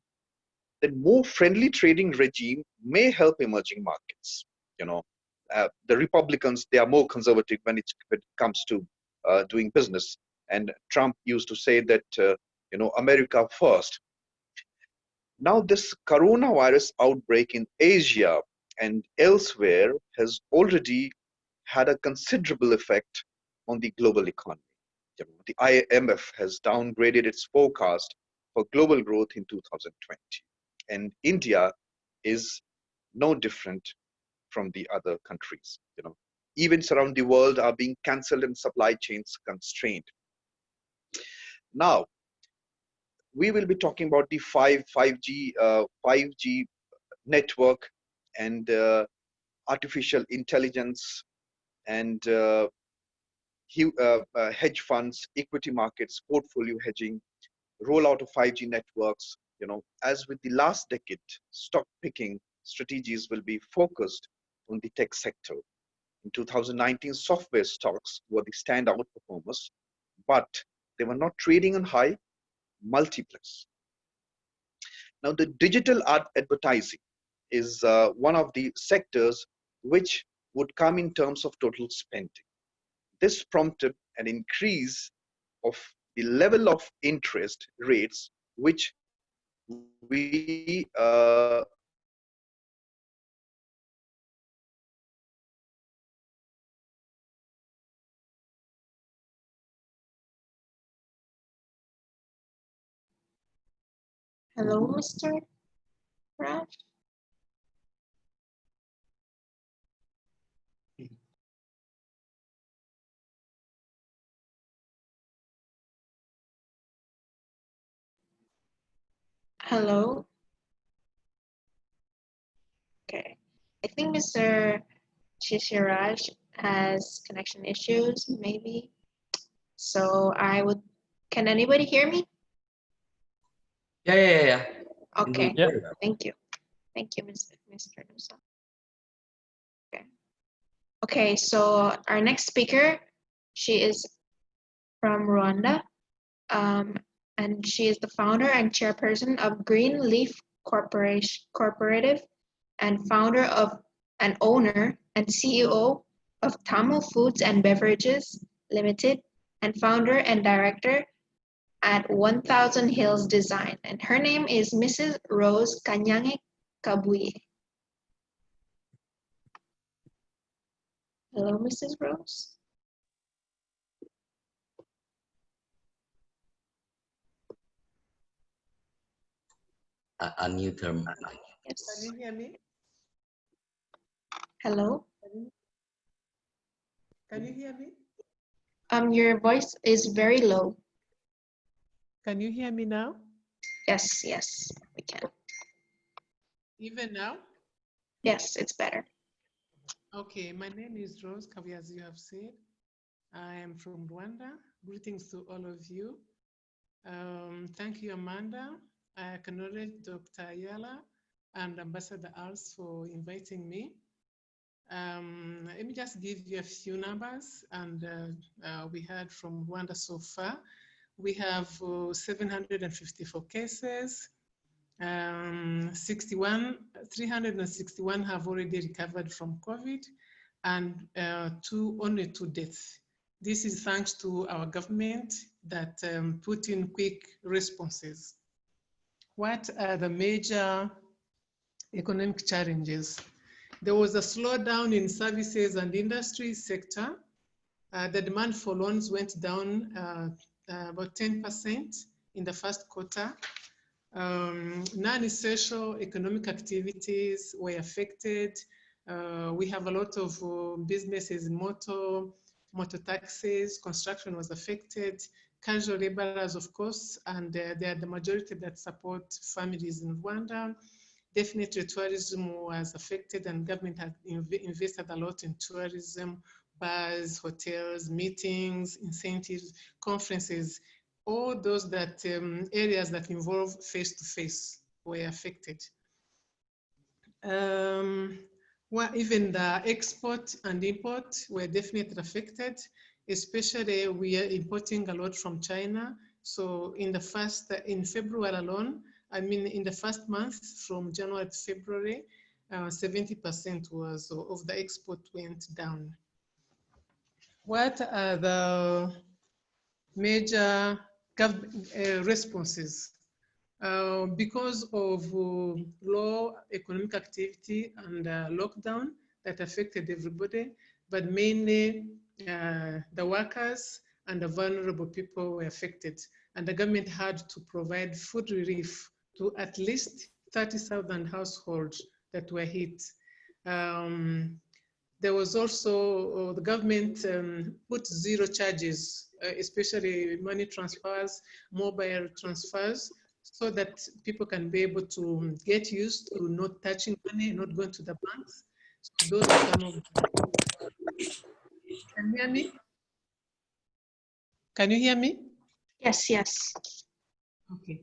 then more friendly trading regime may help emerging markets. The Republicans, they are more conservative when it comes to doing business. And Trump used to say that, America first. Now, this coronavirus outbreak in Asia and elsewhere has already had a considerable effect on the global economy. The IMF has downgraded its forecast for global growth in 2020. And India is no different from the other countries. Events around the world are being cancelled and supply chains constrained. Now, we will be talking about the 5G network and artificial intelligence and hedge funds, equity markets, portfolio hedging, rollout of 5G networks. As with the last decade, stock picking strategies will be focused on the tech sector. In 2019, software stocks were the standout performers, but they were not trading on high multiples. Now, the digital advertising is one of the sectors which would come in terms of total spending. This prompted an increase of the level of interest rates, which we Hello, Mr. Raj? Hello? Okay. I think Mr. Shishiraj has connection issues, maybe. So can anybody hear me? Yeah. Okay, Yeah. thank you. Thank you, Mr. Nusa. Okay. Okay, so our next speaker, she is from Rwanda, and she is the founder and chairperson of Green Leaf Cooperative, and founder of and owner and CEO of Tamil Foods and Beverages Limited, and founder and director at 1000 Hills Design. And her name is Mrs. Rose Kanyange Kabuye. Hello, Mrs. Rose. Unmute her mic. Yes. Can you hear me? Hello. Can you hear me? Your voice is very low. Can you hear me now? Yes, we can. Even now? Yes, it's better. Okay, my name is Rose Kabuye, as you have said. I am from Rwanda. Greetings to all of you. Thank you, Amanda. I acknowledge Dr. Ayala and Ambassador Als for inviting me. Let me just give you a few numbers, and we heard from Rwanda so far. We have 754 cases, 361 have already recovered from COVID, and only two deaths. This is thanks to our government that put in quick responses. What are the major economic challenges? There was a slowdown in services and industry sector. The demand for loans went down about 10% in the first quarter. Non-essential economic activities were affected. We have a lot of businesses, motor taxis, construction was affected, casual laborers, of course, and they are the majority that support families in Rwanda. Definitely tourism was affected, and government had invested a lot in tourism, bars, hotels, meetings, incentives, conferences. All those areas that involve face-to-face were affected. Even the export and import were definitely affected, especially we are importing a lot from China. So in February alone, in the first month from January to February, 70% of the export went down. What are the major responses? Because of low economic activity and lockdown that affected everybody, but mainly the workers and the vulnerable people were affected. And the government had to provide food relief to at least 30,000 households that were hit. There was also, the government put zero charges, especially money transfers, mobile transfers, so that people can be able to get used to not touching money, not going to the banks. So those are some of them. Can you hear me? Can you hear me? Yes, yes. Okay.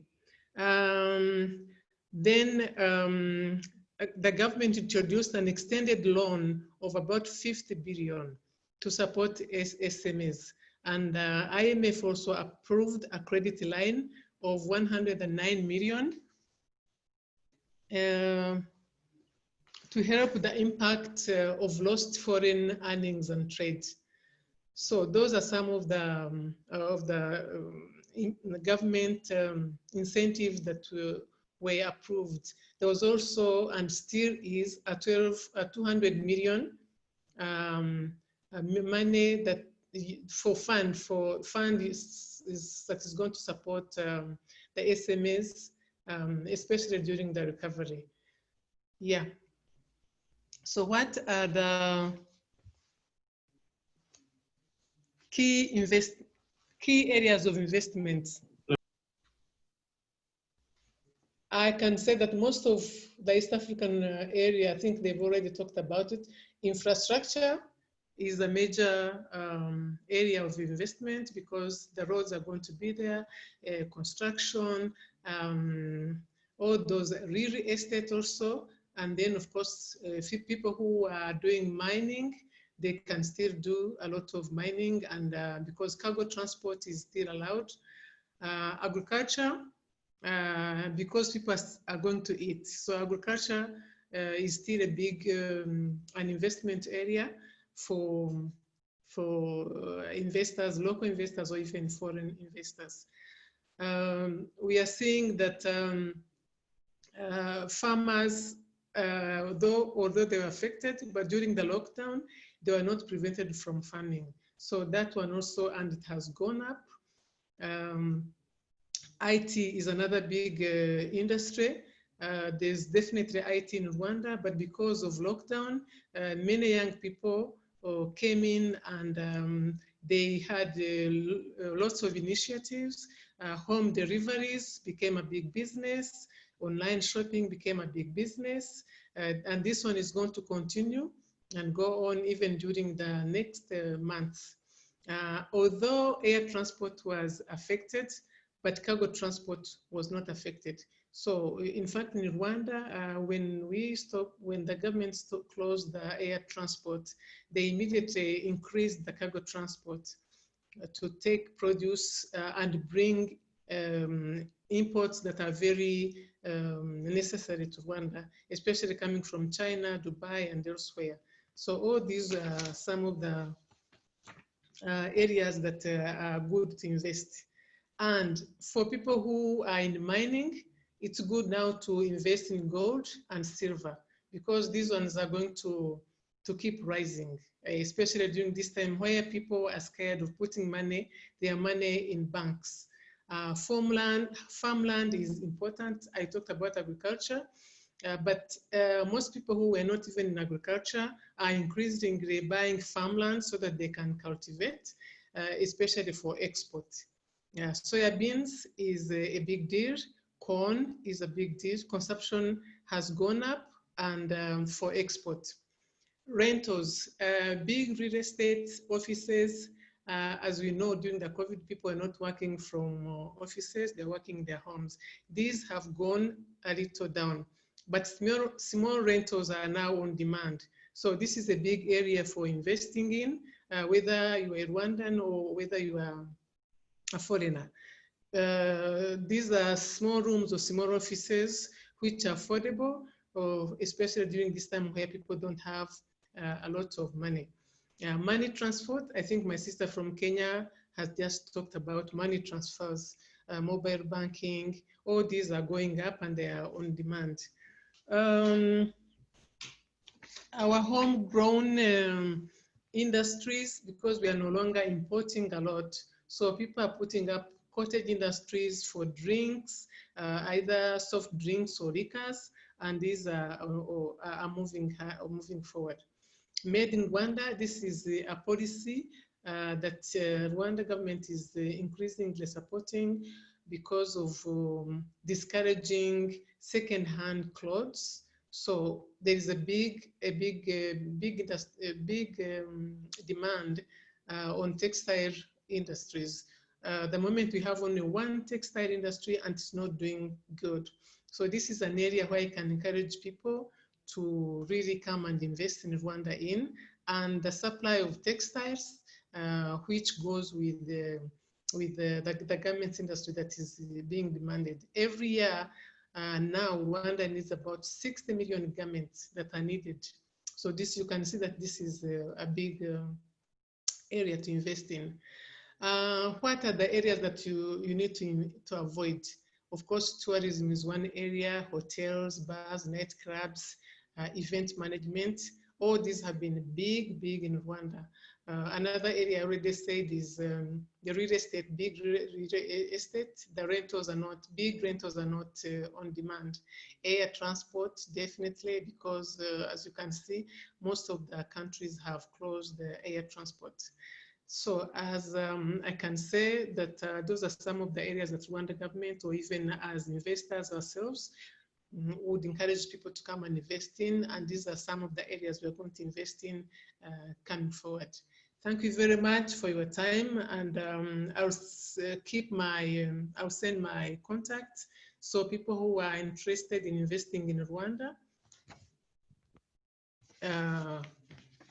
The government introduced an extended loan of about 50 billion to support SMEs. And IMF also approved a credit line of 109 million to help the impact of lost foreign earnings and trade. So those are some of the government incentives that were approved. There was also, and still is, a 200 million money that fund that is going to support the SMEs, especially during the recovery. Yeah. So what are the key areas of investment? I can say that most of the East African area, I think they've already talked about it. Infrastructure is a major area of investment because the roads are going to be there, construction, all those real estate also. And then of course, people who are doing mining, they can still do a lot of mining, and because cargo transport is still allowed. Agriculture, because people are going to eat. So agriculture is still a big an investment area for investors, local investors, or even foreign investors. We are seeing that farmers, although they were affected, but during the lockdown, they were not prevented from farming. So that one also, and it has gone up. IT is another big industry. There's definitely IT in Rwanda, but because of lockdown, many young people came in, and they had lots of initiatives. Home deliveries became a big business. Online shopping became a big business. And this one is going to continue and go on even during the next month. Although air transport was affected, but cargo transport was not affected. So in fact, in Rwanda, when the government closed the air transport, they immediately increased the cargo transport to take produce and bring imports that are very necessary to Rwanda, especially coming from China, Dubai, and elsewhere. So all these are some of the areas that are good to invest. And for people who are in mining, it's good now to invest in gold and silver, because these ones are going to keep rising, especially during this time where people are scared of putting their money in banks. Farmland is important. I talked about agriculture, but most people who were not even in agriculture are increasingly buying farmland so that they can cultivate, especially for export. Soybeans is a big deal. Corn is a big deal. Consumption has gone up, and for export. Rentals, big real estate offices. As we know, during the COVID, people are not working from offices, they're working in their homes. These have gone a little down, but small rentals are now on demand. So this is a big area for investing in, whether you are Rwandan or whether you are a foreigner. These are small rooms or small offices which are affordable, especially during this time where people don't have a lot of money. Money transport, I think my sister from Kenya has just talked about money transfers, mobile banking. All these are going up and they are on demand. Our homegrown industries, because we are no longer importing a lot, so people are putting up cottage industries for drinks, either soft drinks or liquors, and these are moving forward. Made in Rwanda, this is a policy that Rwanda government is increasingly supporting because of discouraging second-hand clothes. So there is a big demand on textile industries. The moment we have only one textile industry and it's not doing good. So this is an area where I can encourage people to really come and invest in Rwanda and the supply of textiles, which goes with the garments industry that is being demanded. Every year, Now Rwanda needs about 60 million garments that are needed. So this, you can see that this is a big area to invest in. What are the areas that you need to avoid? Of course, tourism is one area, hotels, bars, nightclubs, event management. All these have been big in Rwanda. Another area I already said is the real estate, big real estate. The rentals are not, big rentals are not on demand. Air transport, definitely, because as you can see, most of the countries have closed the air transport. So as I can say that those are some of the areas that Rwanda government, or even as investors ourselves, would encourage people to come and invest in, and these are some of the areas we're going to invest in coming forward. Thank you very much for your time, and I'll send my contact, so people who are interested in investing in Rwanda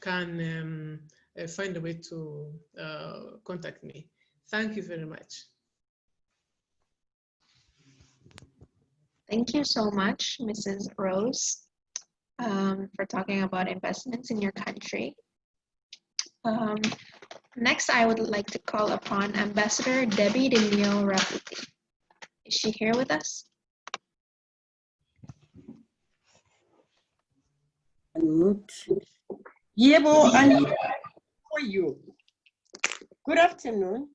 can find a way to contact me. Thank you very much. Thank you so much, Mrs. Rose, for talking about investments in your country. Next, I would like to call upon Ambassador Debbie Demio Raputi. Is she here with us? Yebo, and how are you? Good afternoon.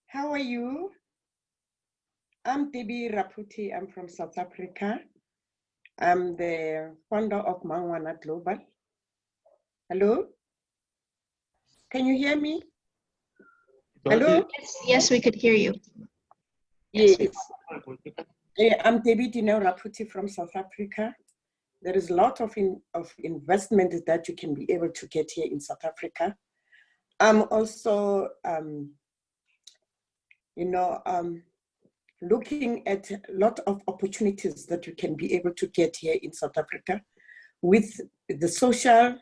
How are you? I'm Debbie Raputi. I'm from South Africa. I'm the founder of Mangwana Global. Hello? Can you hear me? Hello? Yes, we could hear you. Yes. I'm Debbie Demio Raputi from South Africa. There is a lot of investment that you can be able to get here in South Africa. I'm also, looking at a lot of opportunities that you can be able to get here in South Africa with the social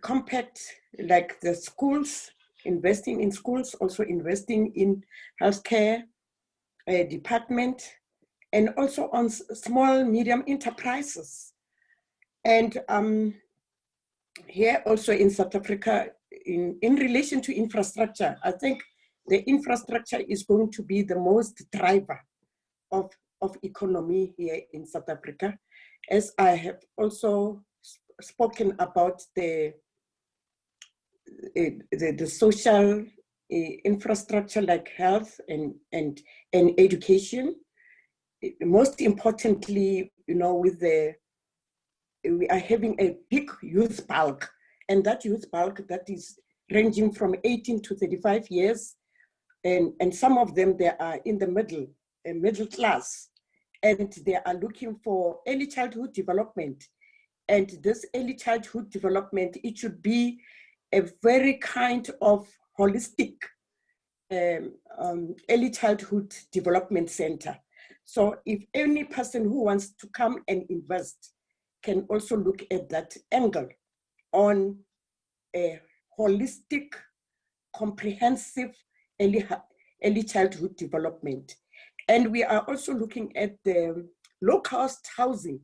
compact, like the schools, investing in schools, also investing in healthcare department, and also on small, medium enterprises. And here also in South Africa, in relation to infrastructure, I think the infrastructure is going to be the most driver of economy here in South Africa, as I have also spoken about the social infrastructure like health and education. Most importantly, we are having a big youth bulk, and that youth bulk that is ranging from 18 to 35 years, and some of them, they are in the middle class, and they are looking for early childhood development. And this early childhood development, it should be a very kind of holistic early childhood development center. So if any person who wants to come and invest can also look at that angle on a holistic, comprehensive early childhood development. And we are also looking at the low-cost housing.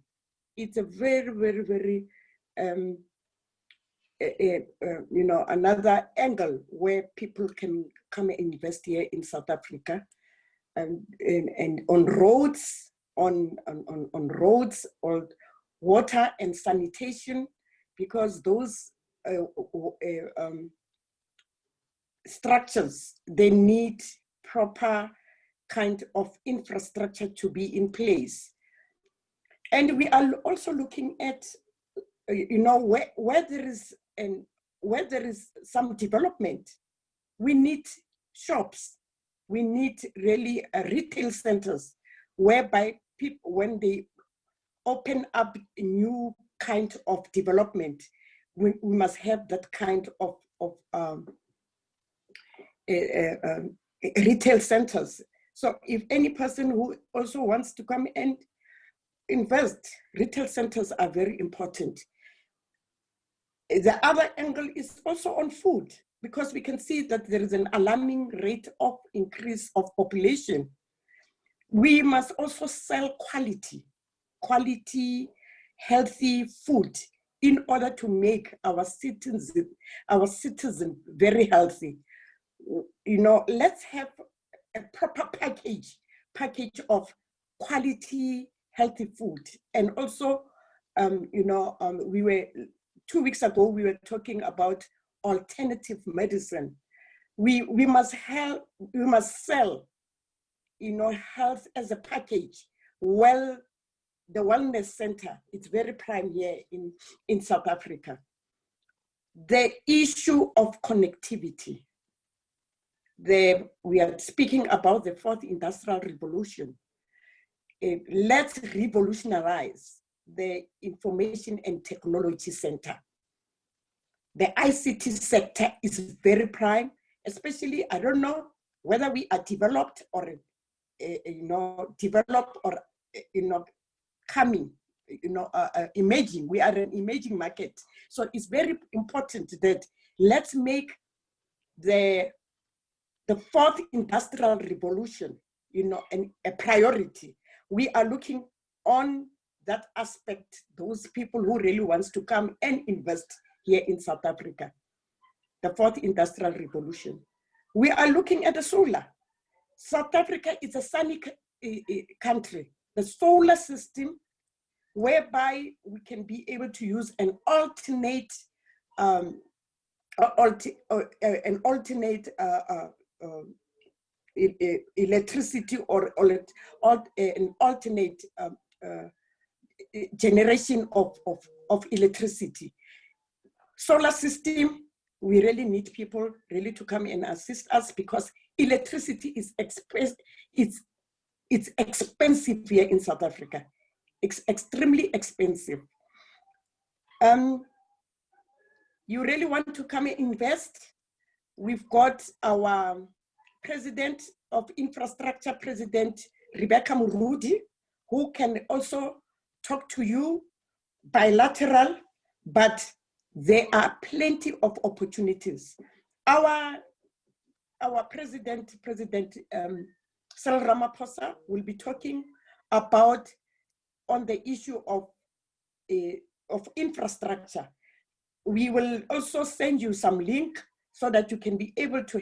It's a very, very, very, another angle where people can come and invest here in South Africa, and on roads, on roads, on water and sanitation, because those structures, they need proper kind of infrastructure to be in place. And we are also looking at, where there is some development, we need shops, we need really retail centers, whereby people, when they open up a new kind of development, we must have that kind of retail centers. So if any person who also wants to come and invest, retail centers are very important. The other angle is also on food, because we can see that there is an alarming rate of increase of population. We must also sell quality, healthy food in order to make our citizens very healthy. You know, let's have a proper package of quality, healthy food. And also, you know, 2 weeks ago, we were talking about alternative medicine. We must sell, you know, health as a package. Well, the wellness center, it's very prime here in South Africa. The issue of connectivity. We are speaking about the fourth industrial revolution. Let's revolutionize the information and technology center. The ICT sector is very prime, especially, I don't know whether we are developed or, coming, emerging. We are an emerging market. So it's very important that let's make the fourth industrial revolution, you know, a priority. We are looking on that aspect, those people who really wants to come and invest here in South Africa, the fourth industrial revolution. We are looking at the solar. South Africa is a sunny country. The solar system, whereby we can be able to use an alternate electricity or an alternate generation of electricity. Solar system, we really need people really to come and assist us because electricity is it's expensive here in South Africa. It's extremely expensive. You really want to come and invest? We've got our President of Infrastructure, President Rebecca Murudi, who can also talk to you bilateral, but there are plenty of opportunities. Our President Cyril Ramaphosa will be talking about on the issue of infrastructure. We will also send you some link so that you can be able to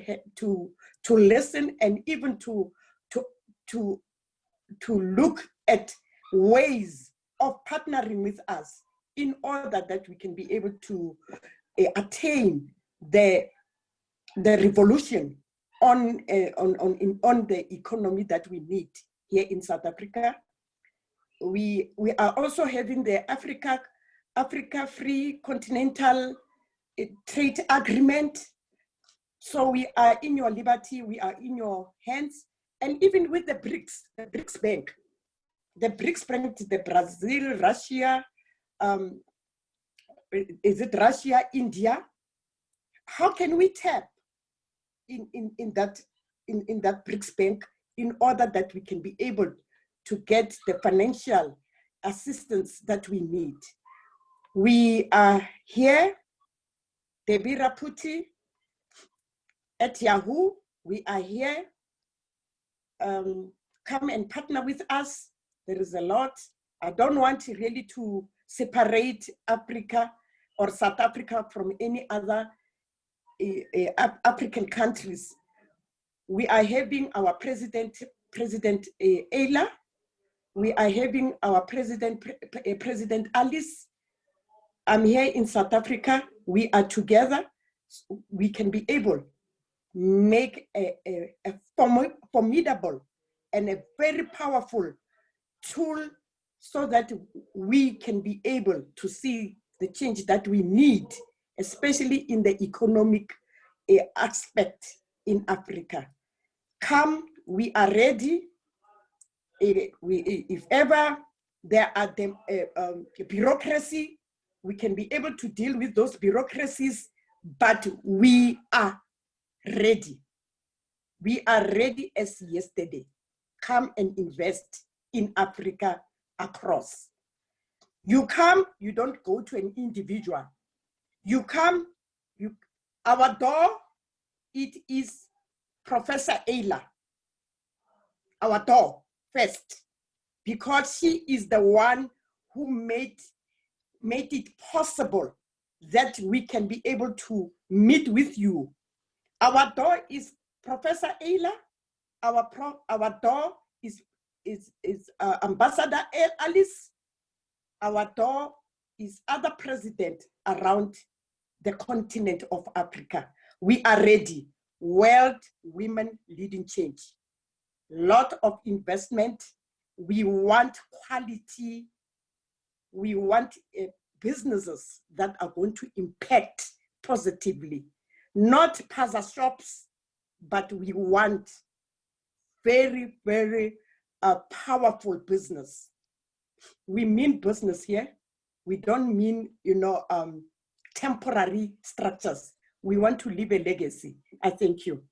listen and even to look at ways of partnering with us in order that we can be able to attain the revolution on the economy that we need here in South Africa. We are also having the Africa Free Continental Trade Agreement. So we are in your liberty, we are in your hands. And even with the BRICS Bank, the Brazil, Russia, is it Russia, India? How can we tap in that BRICS Bank in order that we can be able to get the financial assistance that we need? We are here, Debbie Raputi at Yahoo, we are here. Come and partner with us. There is a lot. I don't want really to separate Africa or South Africa from any other African countries. We are having our President Ayla. We are having our President Alice. I'm here in South Africa. We are together. We can be able to make a formidable and a very powerful tool so that we can be able to see the change that we need, especially in the economic aspect in Africa. Come, we are ready. If ever there are bureaucracy, we can be able to deal with those bureaucracies, but we are ready. We are ready as yesterday. Come and invest in Africa across. You come, you don't go to an individual. You come, our door, it is Professor Ayla. Our door first, because she is the one who made it possible that we can be able to meet with you. Our door is Professor Ayla. Our door is Ambassador Alice. Our door is other president around the continent of Africa. We are ready. World Women Leading Change. Lot of investment. We want quality. We want businesses that are going to impact positively. Not plaza shops, but we want very, very powerful business. We mean business here. We don't mean, temporary structures. We want to leave a legacy. I thank you.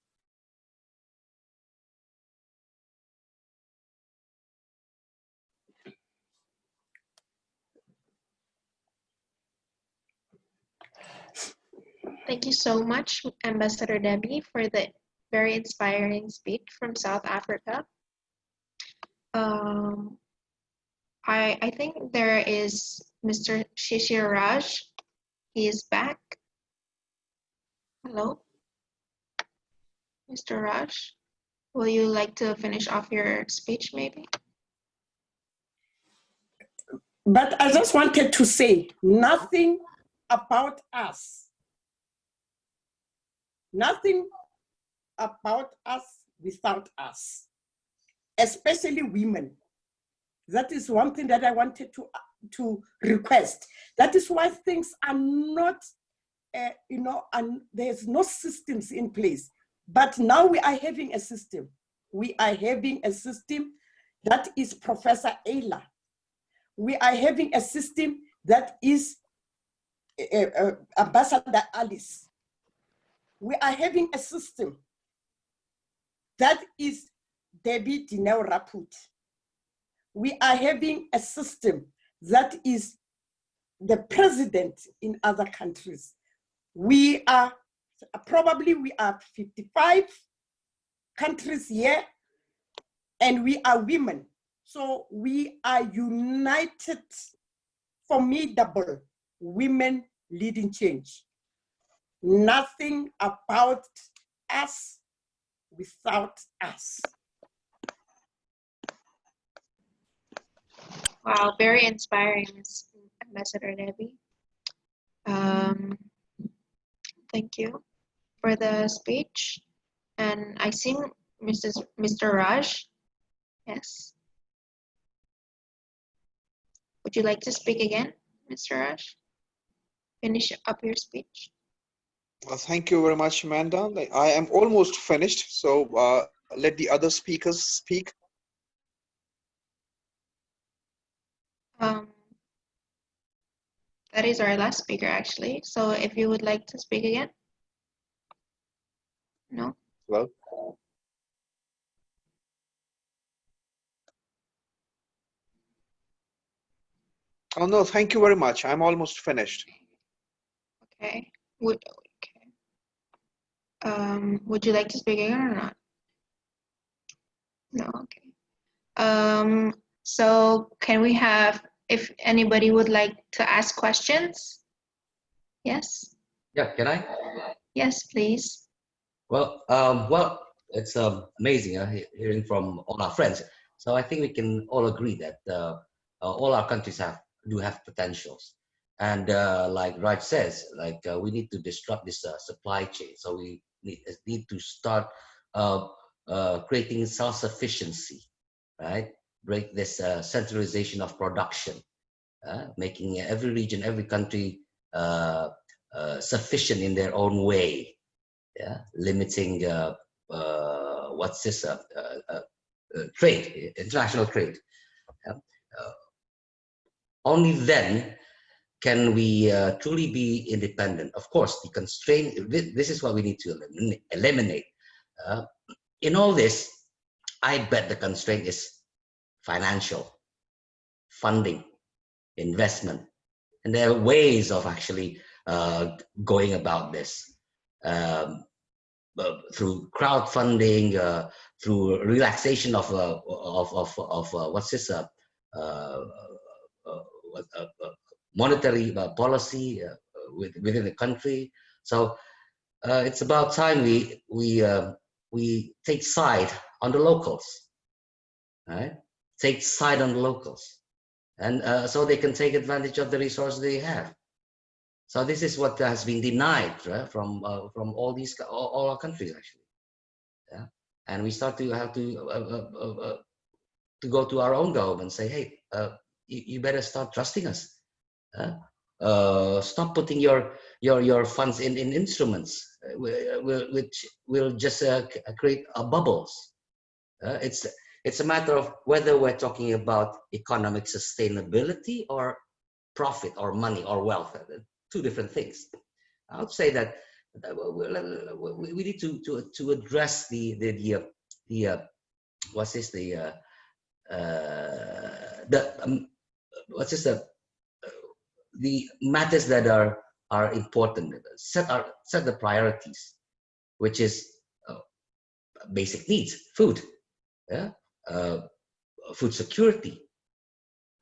Thank you so much, Ambassador Debbie, for the very inspiring speech from South Africa. I think there is Mr. Shishir Raj. He is back. Hello, Mr. Raj. Will you like to finish off your speech, maybe? But I just wanted to say nothing about us. Nothing about us without us, especially women. That is one thing that I wanted to request. That is why things are not, and there's no systems in place. But now we are having a system. We are having a system that is Professor Ayla. We are having a system that is Ambassador Alice. We are having a system that is Debbie Dineo Raput. We are having a system that is the president in other countries. We are 55 countries here, and we are women. So we are united, formidable women leading change. Nothing about us without us. Wow, very inspiring, Ms. Ambassador Debbie. Thank you for the speech. And I see Mr. Raj. Yes. Would you like to speak again, Mr. Raj? Finish up your speech. Well, thank you very much, Amanda. I am almost finished, so let the other speakers speak. That is our last speaker, actually. So if you would like to speak again. No? Well. Oh, no, thank you very much. I'm almost finished. Okay. Would you like to speak again or not? No, okay. So can we have, if anybody would like to ask questions? Yes? Yeah, can I? Yes, please. Well, it's amazing hearing from all our friends. So I think we can all agree that all our countries do have potentials. And like Raj says, we need to disrupt this supply chain. So we need to start creating self-sufficiency, right? Break this centralization of production, making every region, every country sufficient in their own way. Yeah, limiting what's this trade, international trade. Yeah? Only then can we truly be independent. Of course, the constraint, this is what we need to eliminate. In all this, I bet the constraint is financial, funding, investment. And there are ways of actually going about this. Through crowdfunding, through relaxation of what's this monetary policy within the country. So it's about time we take side on the locals, right? Take side on the locals, and so they can take advantage of the resources they have. So this is what has been denied, right, from all our countries actually. Yeah, and we start to have to go to our own government and say, hey, you better start trusting us. Stop putting your funds in instruments which will just create bubbles. It's a matter of whether we're talking about economic sustainability or profit or money or wealth. Two different things. I would say that we need to address the what's this what's this the matters that are important. Set the priorities, which is basic needs, food, yeah, food security,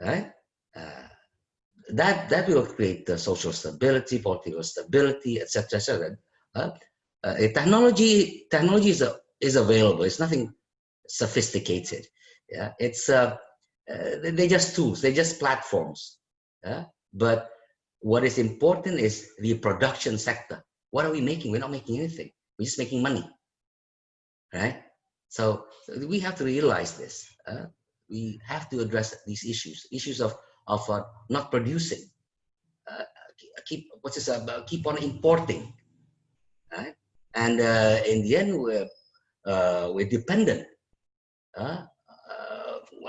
right? That will create social stability, political stability, etc., etc. Technology is available. It's nothing sophisticated. Yeah, it's they're just tools. They're just platforms. Yeah, but what is important is the production sector. What are we making? We're not making anything. We're just making money, right? So we have to realize this. We have to address these issues of not producing. Keep on importing, right? And in the end, we're dependent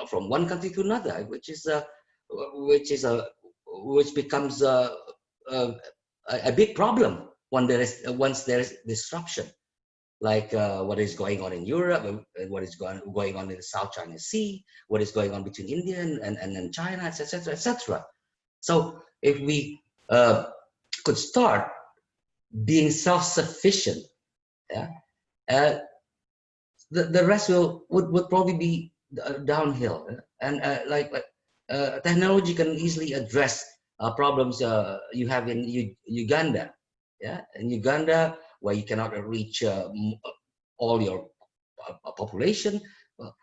from one country to another, which becomes a big problem once there is disruption, like what is going on in Europe, what is going on in the South China Sea, what is going on between India and China, etc., etc. So if we could start being self-sufficient, yeah, the rest would probably be downhill. And technology can easily address problems you have in Uganda. Yeah, in Uganda, where you cannot reach all your population. Well,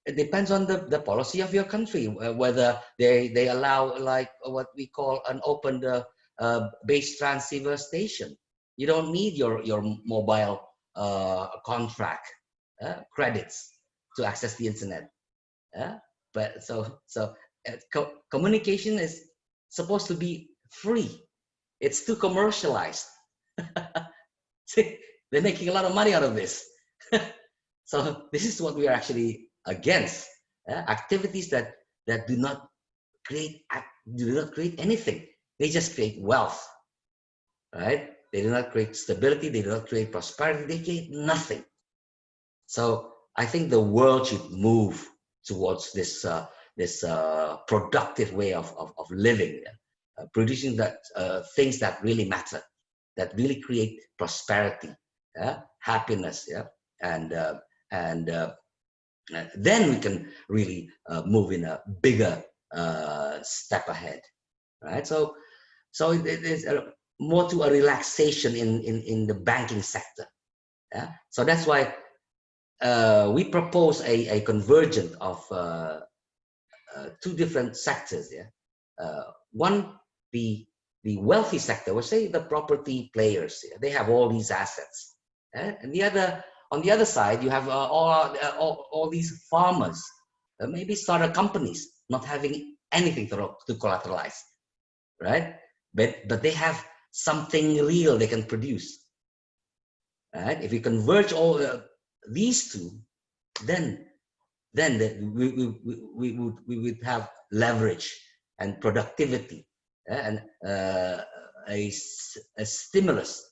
it depends on the policy of your country, whether they allow like what we call an open base transceiver station. You don't need your mobile contract credits to access the internet. But communication is supposed to be free. It's too commercialized. See, they're making a lot of money out of this. So this is what we are actually against. Activities that do not create anything. They just create wealth, right? They do not create stability. They do not create prosperity. They create nothing. So I think the world should move towards this productive way of living, producing things that really matter, that really create prosperity, happiness, and then we can really move in a bigger step ahead, right? So it is more to a relaxation in the banking sector. So that's why we propose a convergence of two different sectors. One, the wealthy sector, we'll say the property players. They have all these assets, and on the other side, you have all these farmers, maybe startup companies, not having anything to collateralize, right? But they have something real they can produce, right? If you converge all these two, then we would have leverage and productivity, and a stimulus,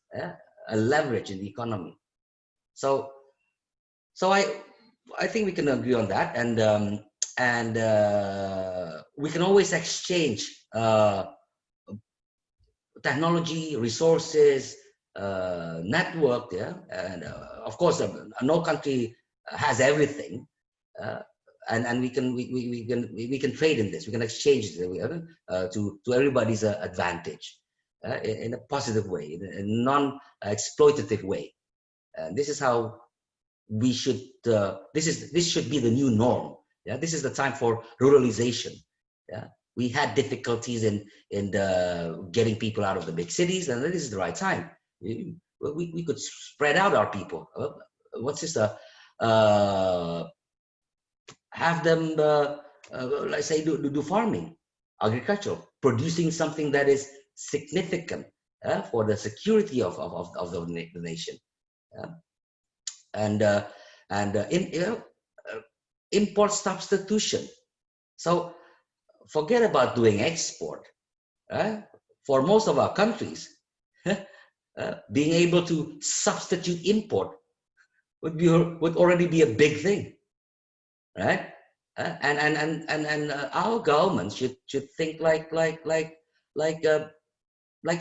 a leverage in the economy. So I think we can agree on that, and we can always exchange technology, resources, network, and of course, no country has everything, and we can trade in this. We can exchange to everybody's advantage in a positive way, in a non-exploitative way. And this is how we should. This should be the new norm. Yeah, this is the time for ruralization. Yeah, we had difficulties in getting people out of the big cities, and this is the right time. We could spread out our people. What's this? Have them, let's say, do farming, agriculture, producing something that is significant for the security of the nation. And import substitution. So forget about doing export. For most of our countries, being able to substitute import would already be a big thing, right? And our government should think like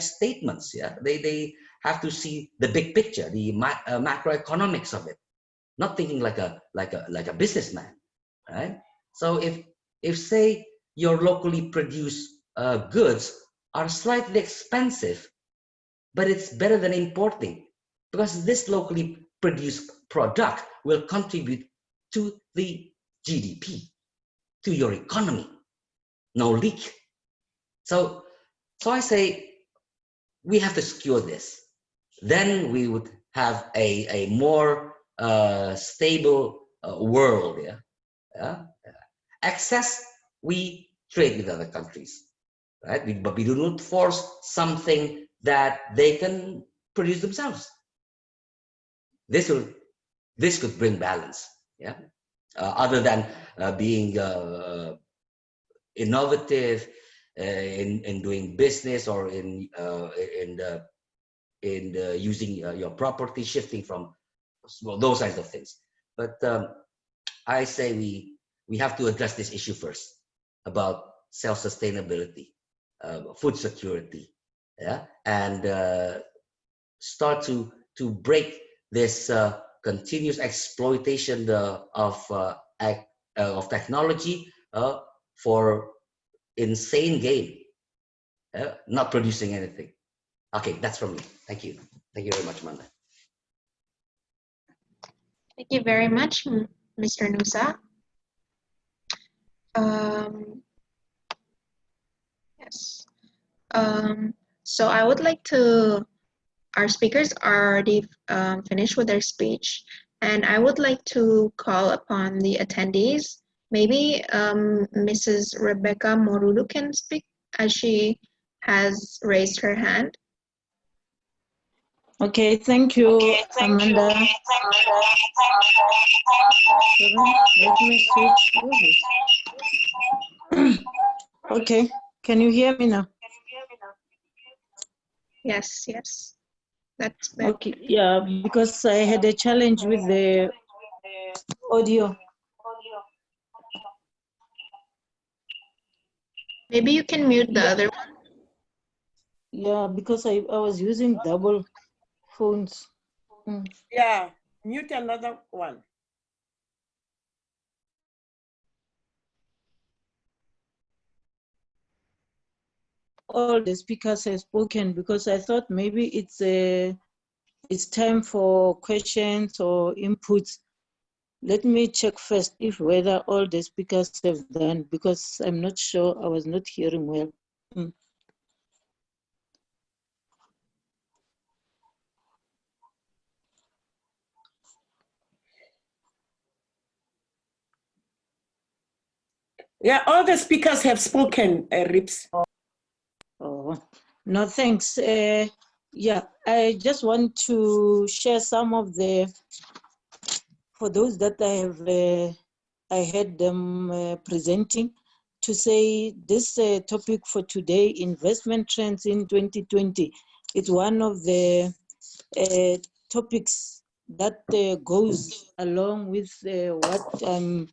statements. Yeah, they have to see the big picture, the macroeconomics of it, not thinking like a businessman, right? So if say your locally produced goods are slightly expensive, but it's better than importing, because this locally produced product will contribute to the GDP, to your economy, no leak. So I say we have to secure this. Then we would have a more stable world. Access, we trade with other countries, right? But we do not force something that they can produce themselves. This could bring balance. Yeah. Other than being innovative in doing business, or in using your property, shifting from those kinds of things. But I say we have to address this issue first about self-sustainability, food security, and start to break this continuous exploitation of technology for insane gain, not producing anything. Okay, that's from me. Thank you. Thank you very much, Manda. Thank you very much, Mr. Nusa. Yes. So I would like to, our speakers are already finished with their speech, and I would like to call upon the attendees. Maybe Mrs. Rebecca Morudu can speak, as she has raised her hand. Okay, thank you, Amanda. Let me switch. Okay, can you hear me now? Yes, that's better. Okay, yeah, because I had a challenge with the audio. Maybe you can mute the other one. Yeah, because I was using double phones. Yeah, mute another one. All the speakers have spoken, because I thought maybe it's time for questions or inputs. Let me check first if whether all the speakers have done, because I'm not sure, I was not hearing well. Yeah, all the speakers have spoken, Rips. Oh, no, thanks. Yeah, I just want to share some of the, for those that I had them presenting, to say this topic for today, investment trends in 2020, it's one of the topics that goes along with what I'm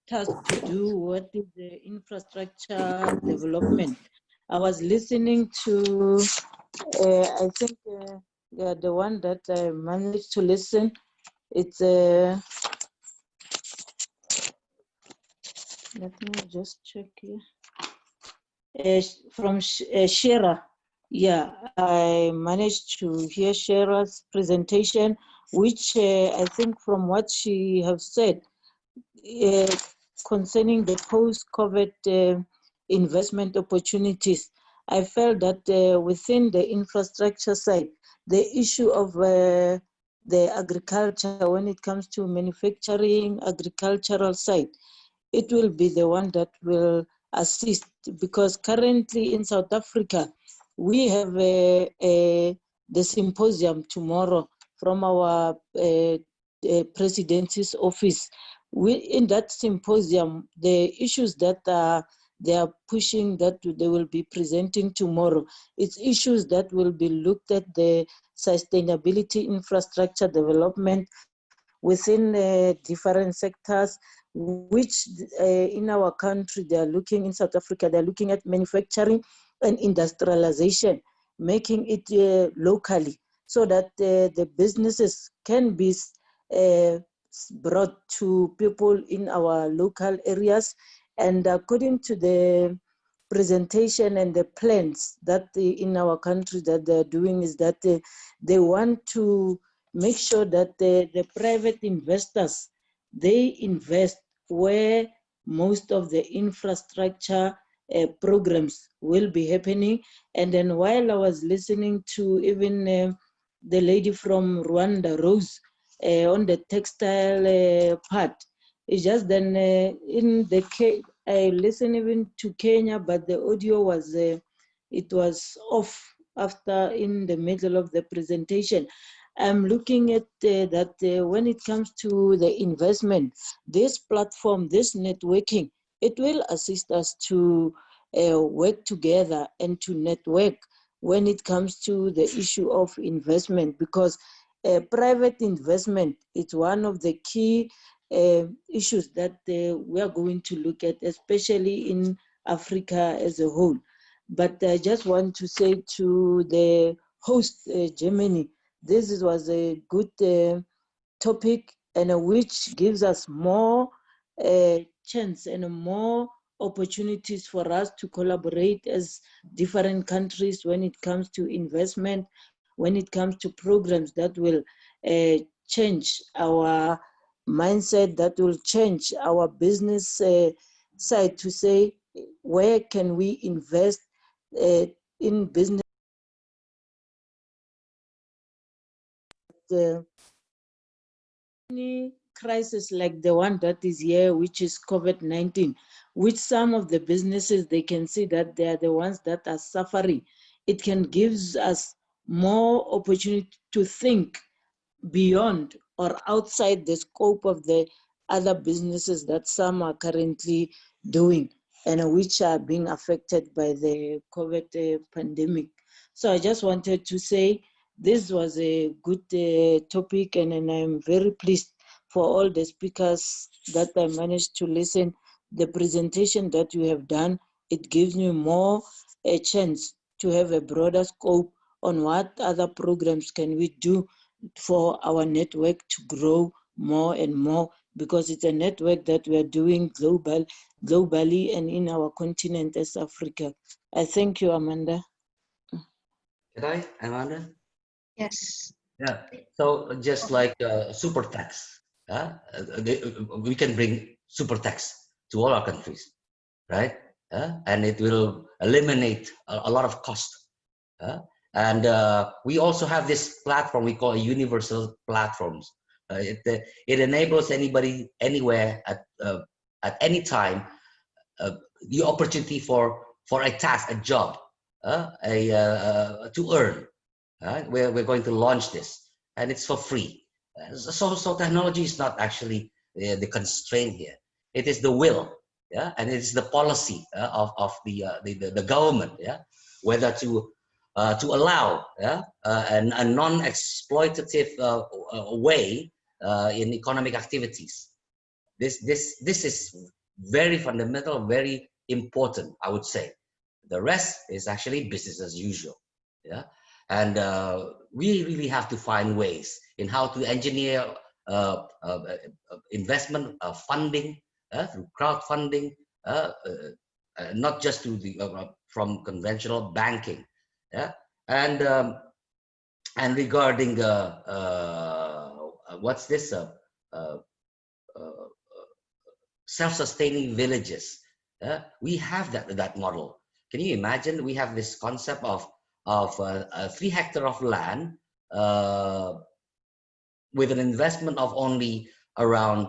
tasked to do, what is the infrastructure development. I was listening to, I think the one that I managed to listen, it's Let me just check here. From Shera. Yeah, I managed to hear Shera's presentation, which I think from what she have said concerning the post-COVID investment opportunities, I felt that within the infrastructure side, the issue of the agriculture, when it comes to manufacturing, agricultural side, it will be the one that will assist, because currently in South Africa, we have the symposium tomorrow from our presidency's office. In that symposium, the issues that they are pushing, that they will be presenting tomorrow, it's issues that will be looked at, the sustainability infrastructure development within different sectors, which in our country they are looking, in South Africa, they're looking at manufacturing and industrialization, making it locally, so that the businesses can be brought to people in our local areas. And according to the presentation and the plans that in our country that they're doing, is that they want to make sure that the private investors, they invest where most of the infrastructure programs will be happening. And then while I was listening to even the lady from Rwanda, Rose, on the textile part, it's just then in the case, I listened even to Kenya, but the audio was, it was off after in the middle of the presentation. I'm looking at that when it comes to the investment, this platform, this networking, it will assist us to work together and to network when it comes to the issue of investment, because private investment is one of the key issues that we are going to look at, especially in Africa as a whole. But I just want to say to the host, Germany, this was a good topic, and which gives us more chance and more opportunities for us to collaborate as different countries when it comes to investment, when it comes to programs that will change our mindset, that will change our business side, to say where can we invest in business. Any crisis like the one that is here, which is COVID-19, which some of the businesses, they can see that they are the ones that are suffering. It can give us more opportunity to think beyond or outside the scope of the other businesses that some are currently doing and which are being affected by the COVID pandemic. So I just wanted to say this was a good topic, and I'm very pleased for all the speakers that I managed to listen. The presentation that you have done, it gives me more a chance to have a broader scope on what other programs can we do for our network to grow more and more, because it's a network that we are doing globally and in our continent as Africa. I thank you, Amanda. Can I, Amanda? Yes. Yeah. So just like super tax, we can bring super tax to all our countries, right? And it will eliminate a lot of cost. And we also have this platform we call a universal platforms. It enables anybody, anywhere, at any time, the opportunity for a task, a job, to earn. We're going to launch this, and it's for free. So technology is not actually the constraint here. It is the will, yeah, and it is the policy of the government, yeah, whether to allow, yeah, a non-exploitative way in economic activities. This is very fundamental, very important, I would say. The rest is actually business as usual, yeah. And we really have to find ways in how to engineer investment funding through crowdfunding, not just to the from conventional banking. Yeah, and regarding what's this self-sustaining villages, we have that model. Can you imagine? We have this concept of 3 hectares of land with an investment of only around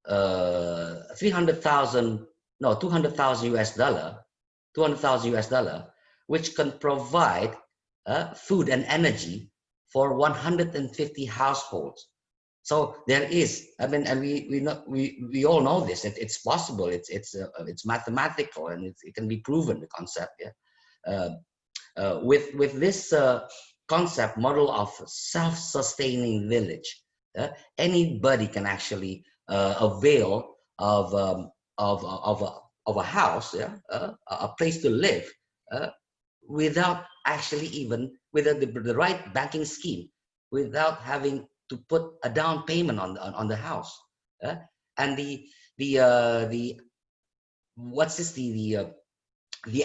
300,000, no, 200,000 US dollar, 200,000 US dollar, which can provide food and energy for 150 households. So there is, I mean, and we all know this. It's possible. It's mathematical, and it can be proven, the concept. Yeah, with this concept model of self-sustaining village, anybody can actually avail of a house, yeah, a place to live, without actually even with the right banking scheme, without having to put a down payment on the house. And the what's this the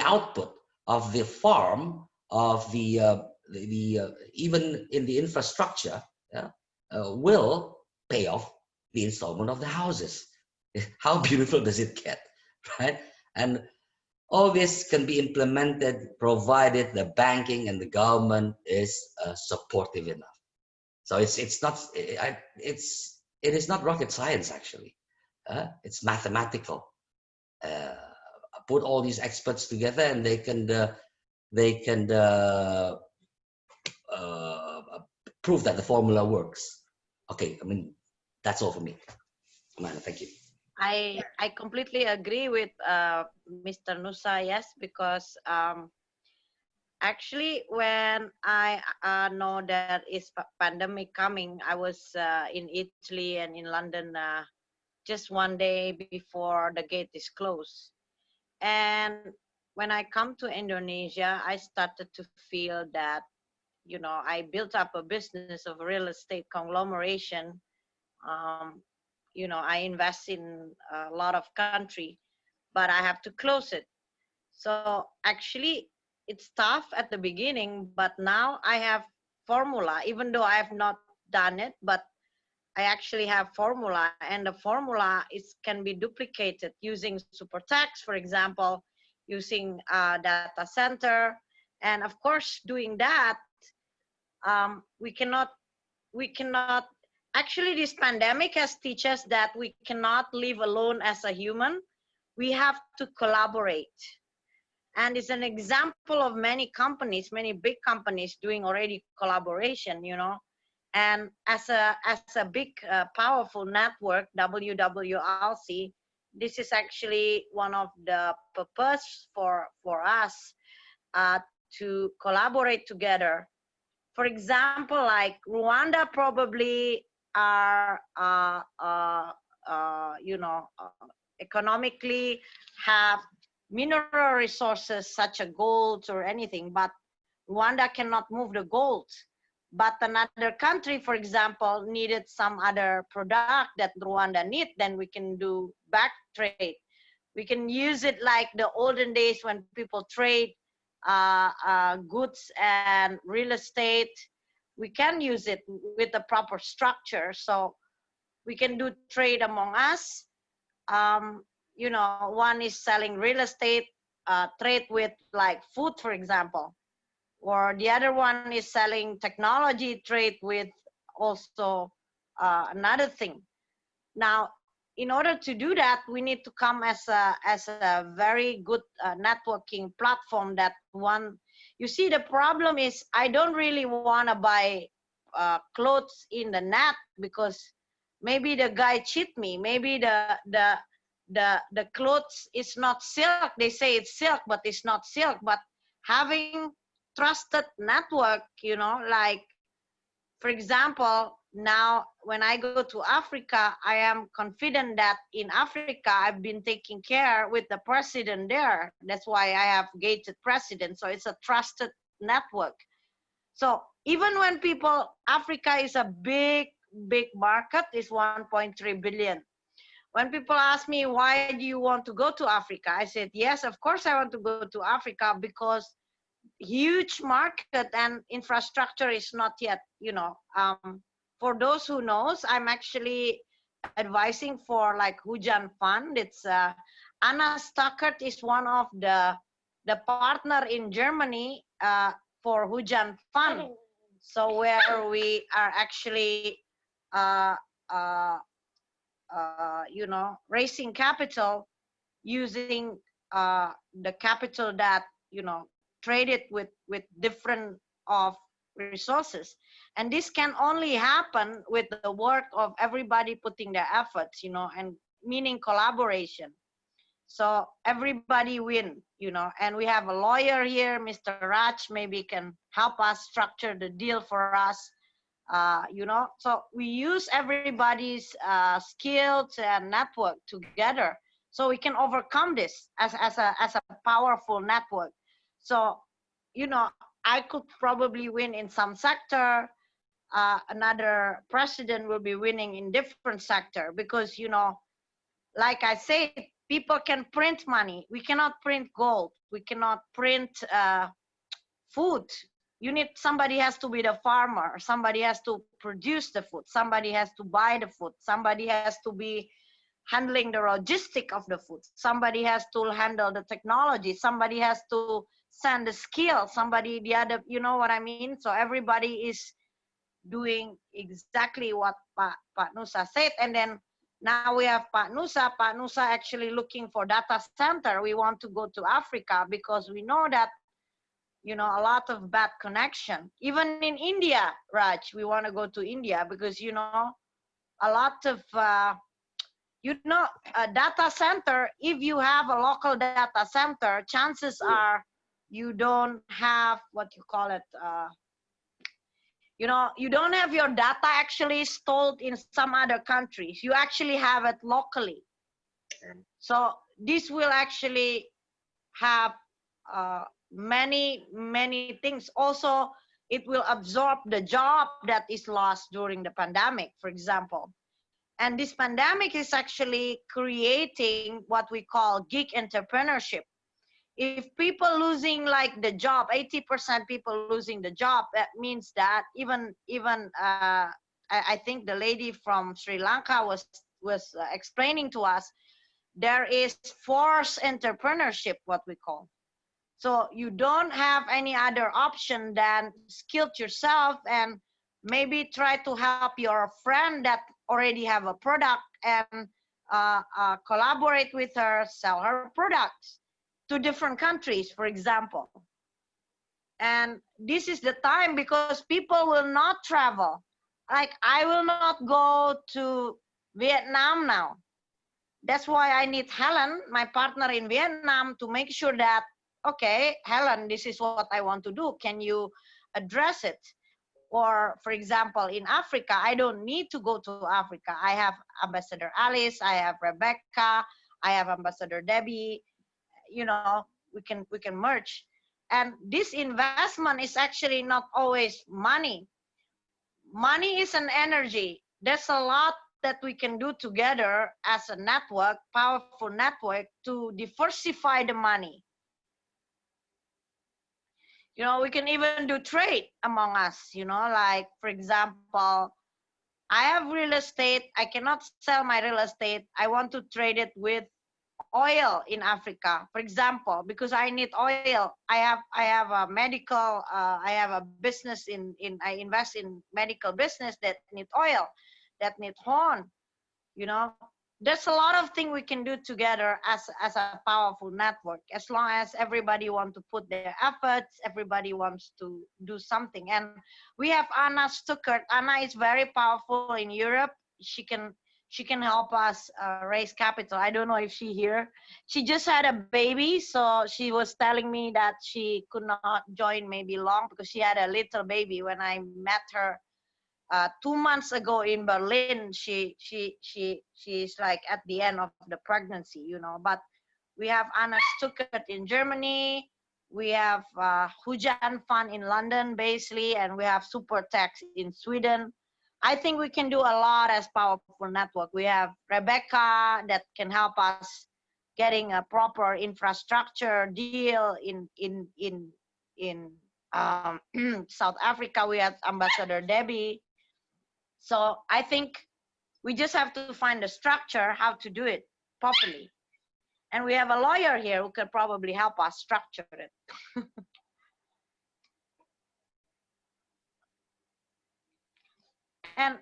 output of the farm, of the even in the infrastructure, yeah, will pay off the installment of the houses. How beautiful does it get, right? And all this can be implemented provided the banking and the government is supportive enough. So it is not rocket science, actually. It's mathematical. Put all these experts together, and they can prove that the formula works. Okay, I mean, that's all for me. Amanda, thank you. I completely agree with Mr. Nusa, yes, because actually when I know that is pandemic coming, I was in Italy and in London just one day before the gate is closed. And when I come to Indonesia, I started to feel that, you know, I built up a business of real estate conglomeration. You know, I invest in a lot of country, but I have to close it. So actually, it's tough at the beginning, but now I have formula, even though I have not done it, but I actually have formula, and the formula can be duplicated using super tax, for example, using data center. And of course, doing that, we cannot, actually this pandemic has taught us that we cannot live alone as a human. We have to collaborate. And it's an example of many companies, many big companies doing already collaboration, you know. And as a big, powerful network, WWLC, this is actually one of the purpose for us to collaborate together. For example, like Rwanda probably are, you know, economically have mineral resources such as gold or anything, but Rwanda cannot move the gold. But another country, for example, needed some other product that Rwanda need, then we can do back trade. We can use it like the olden days when people trade goods and real estate. We can use it with the proper structure. So we can do trade among us. You know, one is selling real estate, trade with like food, for example. Or the other one is selling technology, trade with also another thing. Now, in order to do that, we need to come as a very good networking platform. That one, you see, the problem is I don't really want to buy clothes in the net because maybe the guy cheat me. Maybe the clothes is not silk. They say it's silk, but it's not silk. But having trusted network, you know, like, for example, now when I go to Africa, I am confident that in Africa, I've been taking care with the president there. That's why I have gated president. So it's a trusted network. So even when people, Africa is a big market, is 1.3 billion. when people ask me, why do you want to go to Africa? I said, yes, of course I want to go to Africa because huge market and infrastructure is not yet, for those who knows, I'm actually advising for like Hujan Fund. It's Anna Stuckert is one of the partner in Germany for Hujan Fund. So where we are actually raising capital using the capital that traded with different of resources, and this can only happen with the work of everybody putting their efforts, and meaning collaboration. So everybody win, and we have a lawyer here, Mr. Raj, maybe can help us structure the deal for us. So we use everybody's skills and network together, so we can overcome this as a powerful network. So, I could probably win in some sector. Another president will be winning in different sector because, like I said, people can print money. We cannot print gold. We cannot print food. Somebody has to be the farmer. Somebody has to produce the food. Somebody has to buy the food. Somebody has to be handling the logistic of the food. Somebody has to handle the technology. Somebody has to send the skill. Somebody, the other, you know what I mean? So everybody is doing exactly what Pak Nusa said. And then now we have Pak Nusa. Pak Nusa actually looking for data center. We want to go to Africa because we know that, a lot of bad connection. Even in India, Raj, we want to go to India because, a lot of, a data center, if you have a local data center, chances are you don't have what you call it, you don't have your data actually stored in some other countries. You actually have it locally. So this will actually have many things. Also, it will absorb the job that is lost during the pandemic, for example. And this pandemic is actually creating what we call gig entrepreneurship. If people losing like the job, 80% people losing the job, that means that even I think the lady from Sri Lanka was explaining to us, there is forced entrepreneurship, what we call. So you don't have any other option than skill yourself and maybe try to help your friend that already have a product and collaborate with her, sell her products to different countries, for example. And this is the time because people will not travel. Like I will not go to Vietnam now. That's why I need Helen, my partner in Vietnam, to make sure that, okay, Helen, this is what I want to do. Can you address it? Or, for example, in Africa, I don't need to go to Africa. I have Ambassador Alice, I have Rebecca, I have Ambassador Debbie. We can merge. And this investment is actually not always money. Money is an energy. There's a lot that we can do together as a network, powerful network, to diversify the money. We can even do trade among us, like, for example, I have real estate. I cannot sell my real estate. I want to trade it with oil in Africa, for example, because I need oil. I have a medical, I have a business I invest in medical business that need oil, that need horn, There's a lot of things we can do together as a powerful network, as long as everybody wants to put their efforts, everybody wants to do something. And we have Anna Stuckert. Anna is very powerful in Europe. She can help us raise capital. I don't know if she here. She just had a baby, so she was telling me that she could not join maybe long because she had a little baby. When I met her 2 months ago in Berlin, she's like at the end of the pregnancy, But we have Anna Stuckert in Germany. We have Hujan Fund in London, basically, and we have Supertax in Sweden. I think we can do a lot as Powerful Network. We have Rebecca that can help us getting a proper infrastructure deal in South Africa. We have Ambassador Debbie. So I think we just have to find the structure, how to do it properly. And we have a lawyer here who could probably help us structure it. and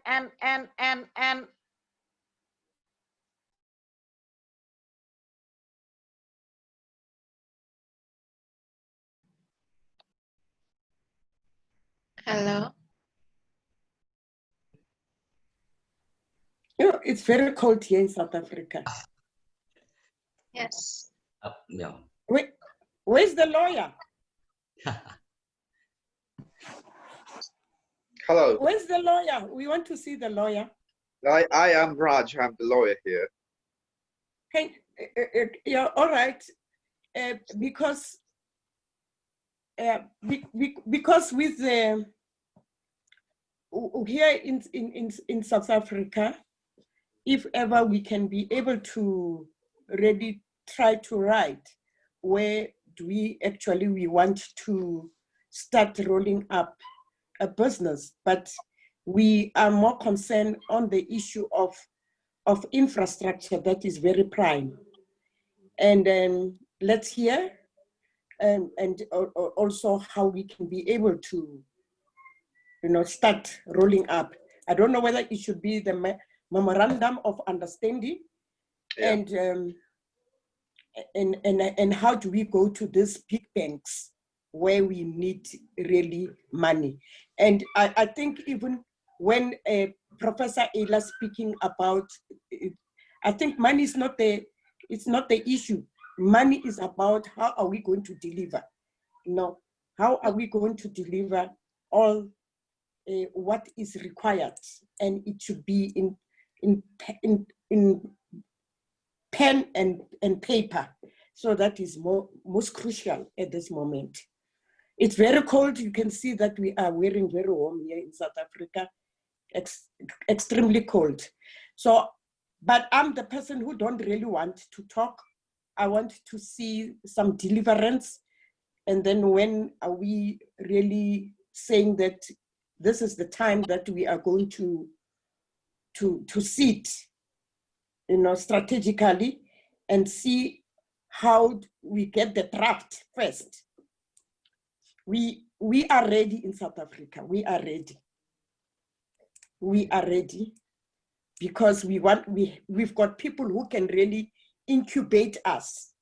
Hello. You know, it's very cold here in South Africa. Yes. Yeah. Wait, where's the lawyer? Hello. Where's the lawyer? We want to see the lawyer. I am Raj. I'm the lawyer here. Hey, yeah, all right. Because with the here in South Africa, if ever we can be able to really try to write where do we want to start rolling up a business, but we are more concerned on the issue of infrastructure that is very prime. And let's hear and also how we can be able to, start rolling up. I don't know whether it should be the memorandum of understanding, Yeah. and how do we go to these big banks where we need really money. And I think even when Professor Ayla speaking about, I think money is not the issue. Money is about how are we going to deliver. How are we going to deliver all what is required, and it should be in pen and paper. So that is most crucial at this moment. It's very cold. You can see that we are wearing very warm here in South Africa, extremely cold. So, but I'm the person who don't really want to talk. I want to see some deliverance. And then when are we really saying that this is the time that we are going to sit, strategically and see how we get the draft first. We are ready in South Africa. We are ready. We are ready because we've got people who can really incubate us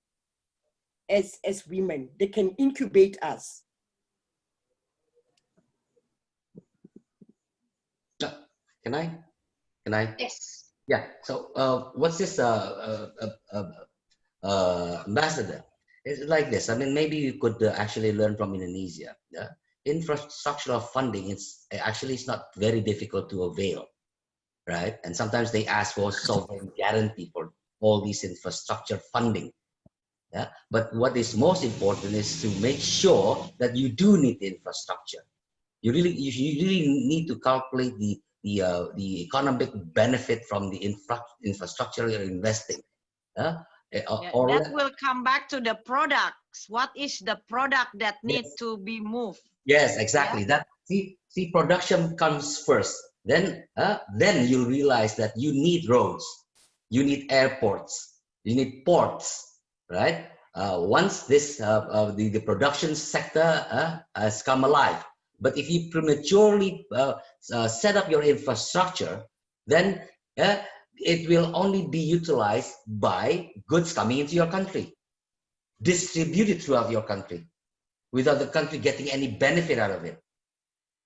as women. They can incubate us. Can I? Yes. Yeah. So what's this ambassador? It's like this. I mean, maybe you could actually learn from Indonesia. Yeah? Infrastructural funding it's not very difficult to avail, right? And sometimes they ask for sovereign guarantee for all these infrastructure funding. Yeah. But what is most important is to make sure that you do need the infrastructure. You really need to calculate the economic benefit from the infrastructure you're investing. That will come back to the products. What is the product that needs to be moved? Yes, exactly. Yeah? That see, production comes first. Then you'll realize that you need roads, you need airports, you need ports, right? Once this the production sector has come alive. But if you prematurely set up your infrastructure, then it will only be utilized by goods coming into your country, distributed throughout your country, without the country getting any benefit out of it.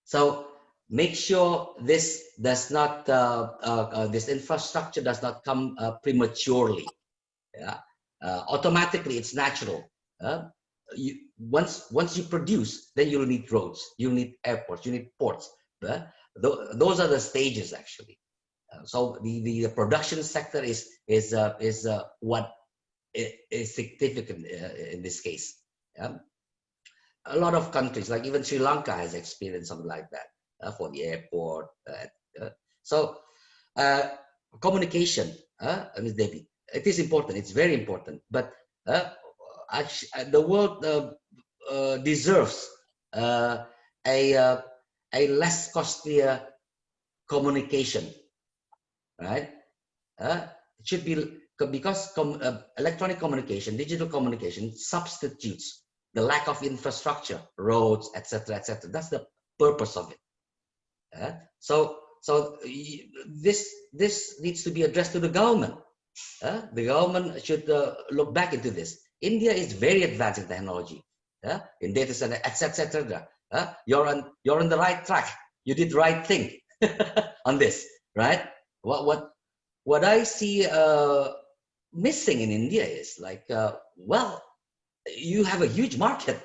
So make sure this does not, this infrastructure does not come prematurely. Yeah? Automatically, it's natural. Once you produce, then you'll need roads, you'll need airports, you need ports. Those are the stages actually. So the production sector is what is significant in this case. Yeah? A lot of countries, like even Sri Lanka, has experienced something like that for the airport. So communication, Ms. Debbie, it is important. It's very important. But actually, the world deserves a less costlier communication, right? It should be, because electronic communication, digital communication substitutes the lack of infrastructure, roads, etc., etc. That's the purpose of it. So this needs to be addressed to the government. The government should look back into this. India is very advanced in technology, in data center, etc., etc. You're on the right track. You did the right thing on this, right? What I see missing in India is like, well, you have a huge market.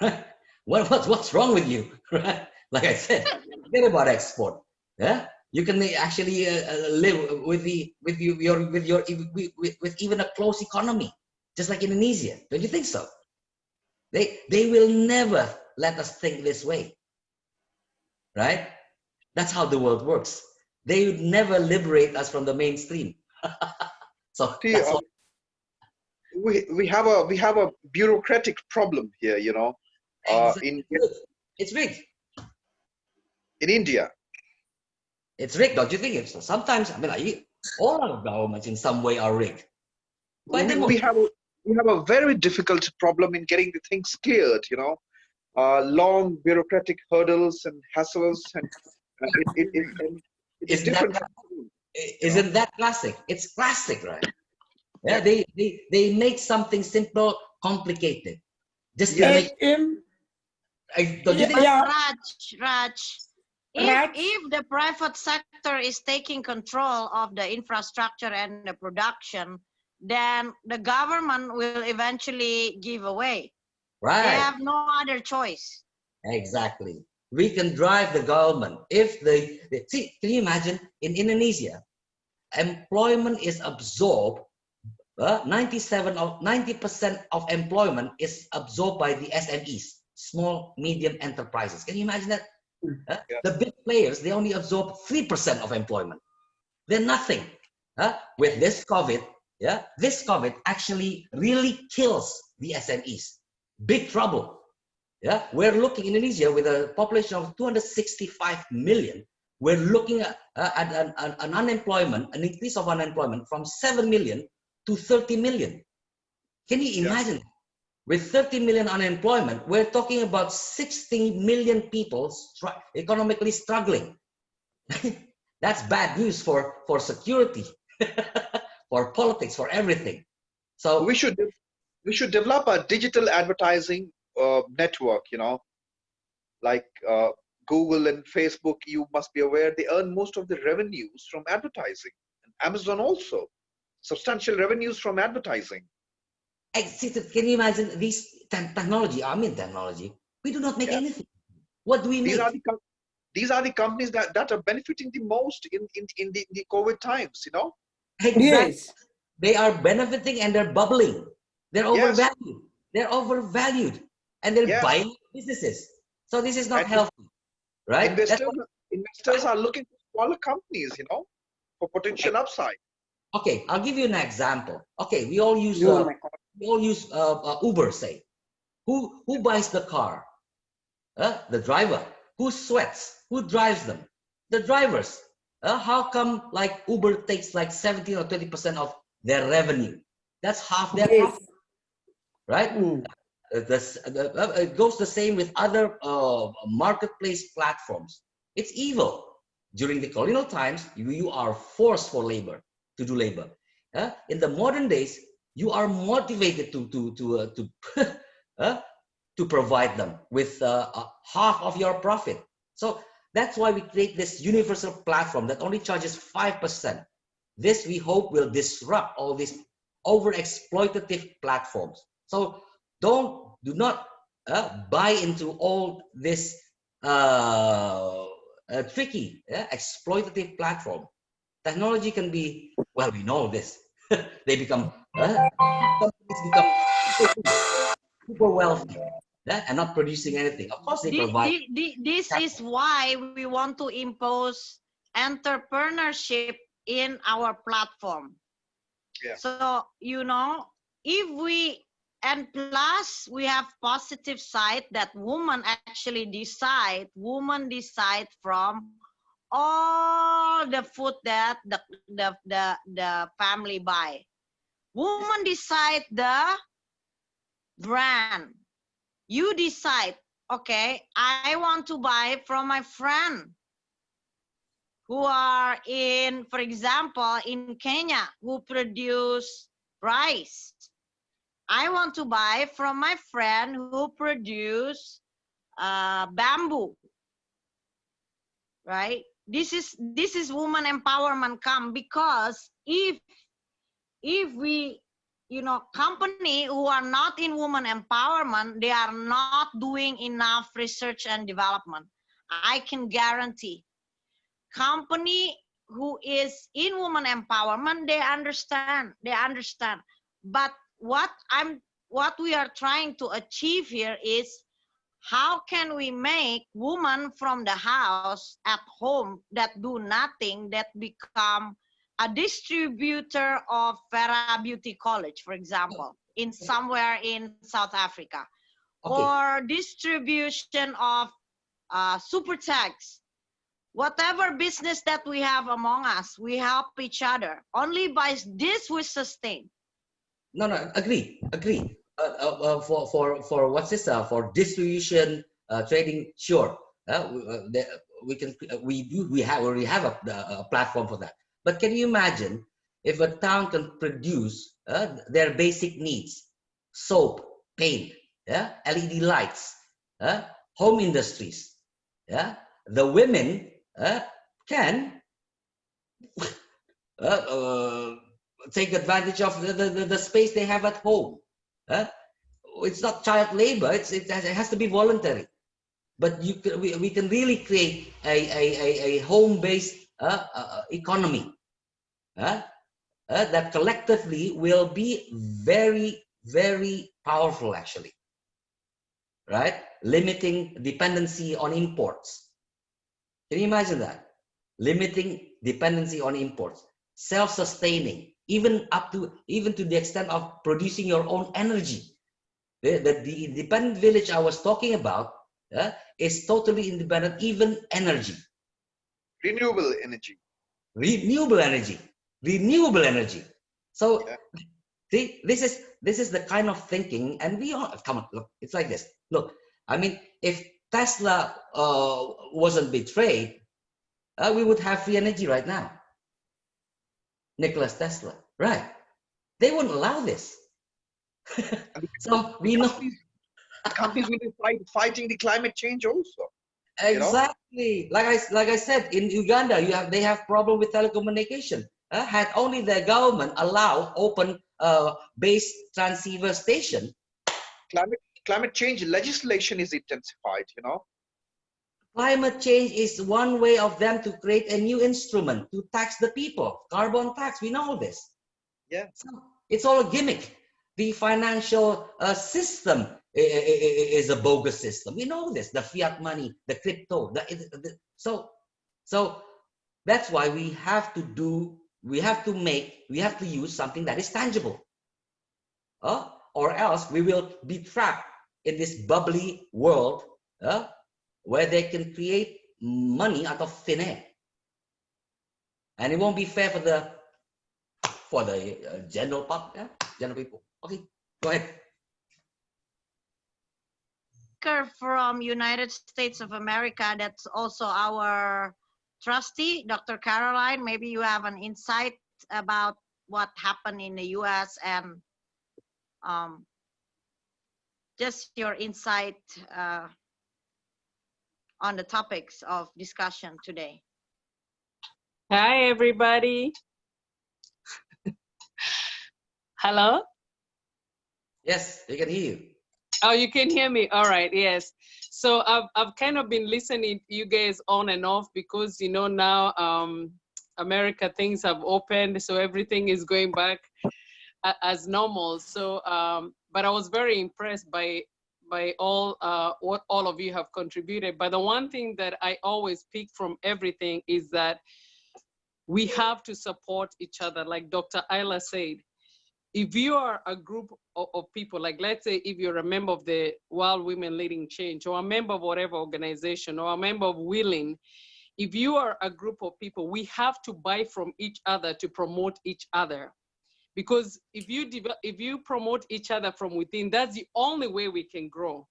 Right? What's wrong with you? Right? Like I said, forget about export. Yeah, you can actually live with even a close economy, just like Indonesia. Don't you think so? They will never let us think this way, right? That's how the world works. They would never liberate us from the mainstream. So See, that's what we have a bureaucratic problem here, you know, it's rigged. In India. It's rigged, don't you think? It's sometimes, I mean, like, all our governments in some way are rigged. We have a very difficult problem in getting the things cleared, you know, long bureaucratic hurdles and hassles, and it's different. Isn't that classic? It's classic, right? Yeah, they make something simple complicated. Just to make. Don't you think? Raj, if the private sector is taking control of the infrastructure and the production, then the government will eventually give away. Right. They have no other choice. Exactly. We can drive the government. If see, can you imagine in Indonesia, employment is absorbed. 90% of employment is absorbed by the SMEs, small medium enterprises. Can you imagine that? The big players, they only absorb 3% of employment. They're nothing. With this COVID, this COVID actually really kills the SMEs. Big trouble. We're looking, Indonesia, with a population of 265 million, we're looking at an unemployment, an increase of unemployment from 7 million to 30 million. Can you imagine? With 30 million unemployment, we're talking about 60 million people economically struggling. That's bad news for security, for politics, for everything. So we should develop a digital advertising network, you know, like Google and Facebook. You must be aware they earn most of the revenues from advertising, and Amazon also substantial revenues from advertising. Can you imagine these technology? I mean technology. We do not make anything. What do we make? These are the companies that are benefiting the most in the COVID times, you know. Exactly. Yes. They are benefiting and they're bubbling. They're overvalued. Yes. They're overvalued, and they're buying businesses. So this is not healthy, right? Investors are looking for smaller companies, you know, for potential upside. Okay, I'll give you an example. Okay, we all use Uber, say. Who buys the car? The driver. Who sweats? Who drives them? The drivers. How come like Uber takes like 17 or 20% of their revenue? That's half their profit, right? It goes the same with other marketplace platforms. It's evil. During the colonial times, you are forced for labor, to do labor. In the modern days, you are motivated to provide them with half of your profit. So that's why we create this universal platform that only charges 5%. This, we hope, will disrupt all these over-exploitative platforms. So do not buy into all this tricky, exploitative platform. Technology can be, well, we know this. They become super wealthy. And not producing anything. Of course, they provide. This is why we want to impose entrepreneurship in our platform. Yeah. So, you know, if we, and plus we have positive side that women decide from all the food that the family buy. Women decide the brand. You decide, okay, I want to buy from my friend who are in, for example, in Kenya, who produce rice. I want to buy from my friend who produce bamboo, right? This is woman empowerment come, because if we, you know, company who are not in woman empowerment, they are not doing enough research and development. I can guarantee company who is in woman empowerment, they understand. But what we are trying to achieve here is, how can we make women from the house at home that do nothing, that become a distributor of Farah Beauty College, for example, in somewhere in South Africa, or distribution of super tags. Whatever business that we have among us, we help each other. Only by this we sustain. No, agree. For what's this? For distribution, trading, sure. We already have a platform for that. But can you imagine if a town can produce their basic needs, soap, paint, LED lights, home industries, the women can take advantage of the space they have at home. It's not child labor. It has to be voluntary. But we can really create a home-based economy that collectively will be very, very powerful, actually. Right? Limiting dependency on imports. Can you imagine that? Limiting dependency on imports. Self-sustaining, even to the extent of producing your own energy. The independent village I was talking about is totally independent, even energy. Renewable energy. Renewable energy. Renewable energy. So see, this is the kind of thinking, and we all come on. Look, it's like this. Look, I mean, if Tesla wasn't betrayed, we would have free energy right now. Nicholas Tesla, right? They wouldn't allow this. So we know companies will be fighting the climate change also. Exactly. Like I said, in Uganda, they have problem with telecommunication. Had only the government allow open base transceiver station, climate change legislation is intensified. Climate change is one way of them to create a new instrument to tax the people. Carbon tax, we know this. Yeah. So it's all a gimmick. The financial system is a bogus system. We know this. The fiat money, the crypto. So that's why we have to use something that is tangible. Or else we will be trapped in this bubbly world where they can create money out of thin air, and it won't be fair for the general public, general people. Okay, go ahead. From United States of America, that's also our trustee, Dr. Caroline. Maybe you have an insight about what happened in the US, and just your insight on the topics of discussion today. Hi, everybody. Hello? Yes, we can hear you. Oh, you can hear me? All right, yes. So I've kind of been listening to you guys on and off because, now America, things have opened, so everything is going back as normal. So, but I was very impressed by by all what all of you have contributed. But the one thing that I always pick from everything is that we have to support each other. Like Dr. Ayla said, if you are a group of people, like let's say if you're a member of the World Women Leading Change, or a member of whatever organization, or a member of Willing, if you are a group of people, we have to buy from each other to promote each other. Because if you promote each other from within, that's the only way we can grow.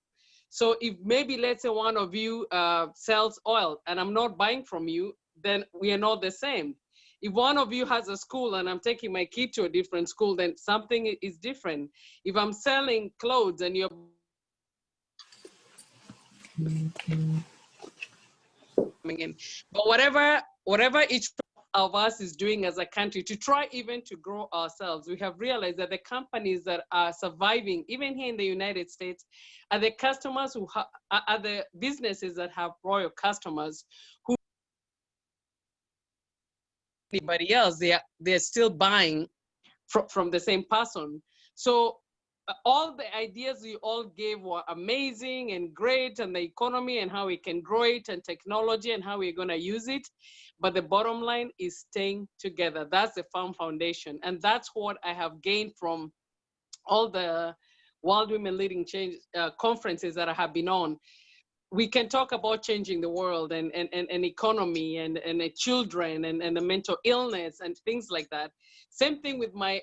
So if maybe let's say one of you sells oil and I'm not buying from you, then we are not the same. If one of you has a school and I'm taking my kid to a different school, then something is different. If I'm selling clothes and you're coming in, but whatever each of us is doing as a country to try even to grow ourselves, we have realized that the companies that are surviving, even here in the United States, are the customers who are the businesses that have loyal customers who anybody else, they're still buying from the same person. So all the ideas you all gave were amazing and great, and the economy and how we can grow it, and technology and how we're going to use it. But the bottom line is staying together. That's the firm foundation. And that's what I have gained from all the World Women Leading Change conferences that I have been on. We can talk about changing the world and economy and children and the mental illness and things like that. Same thing with my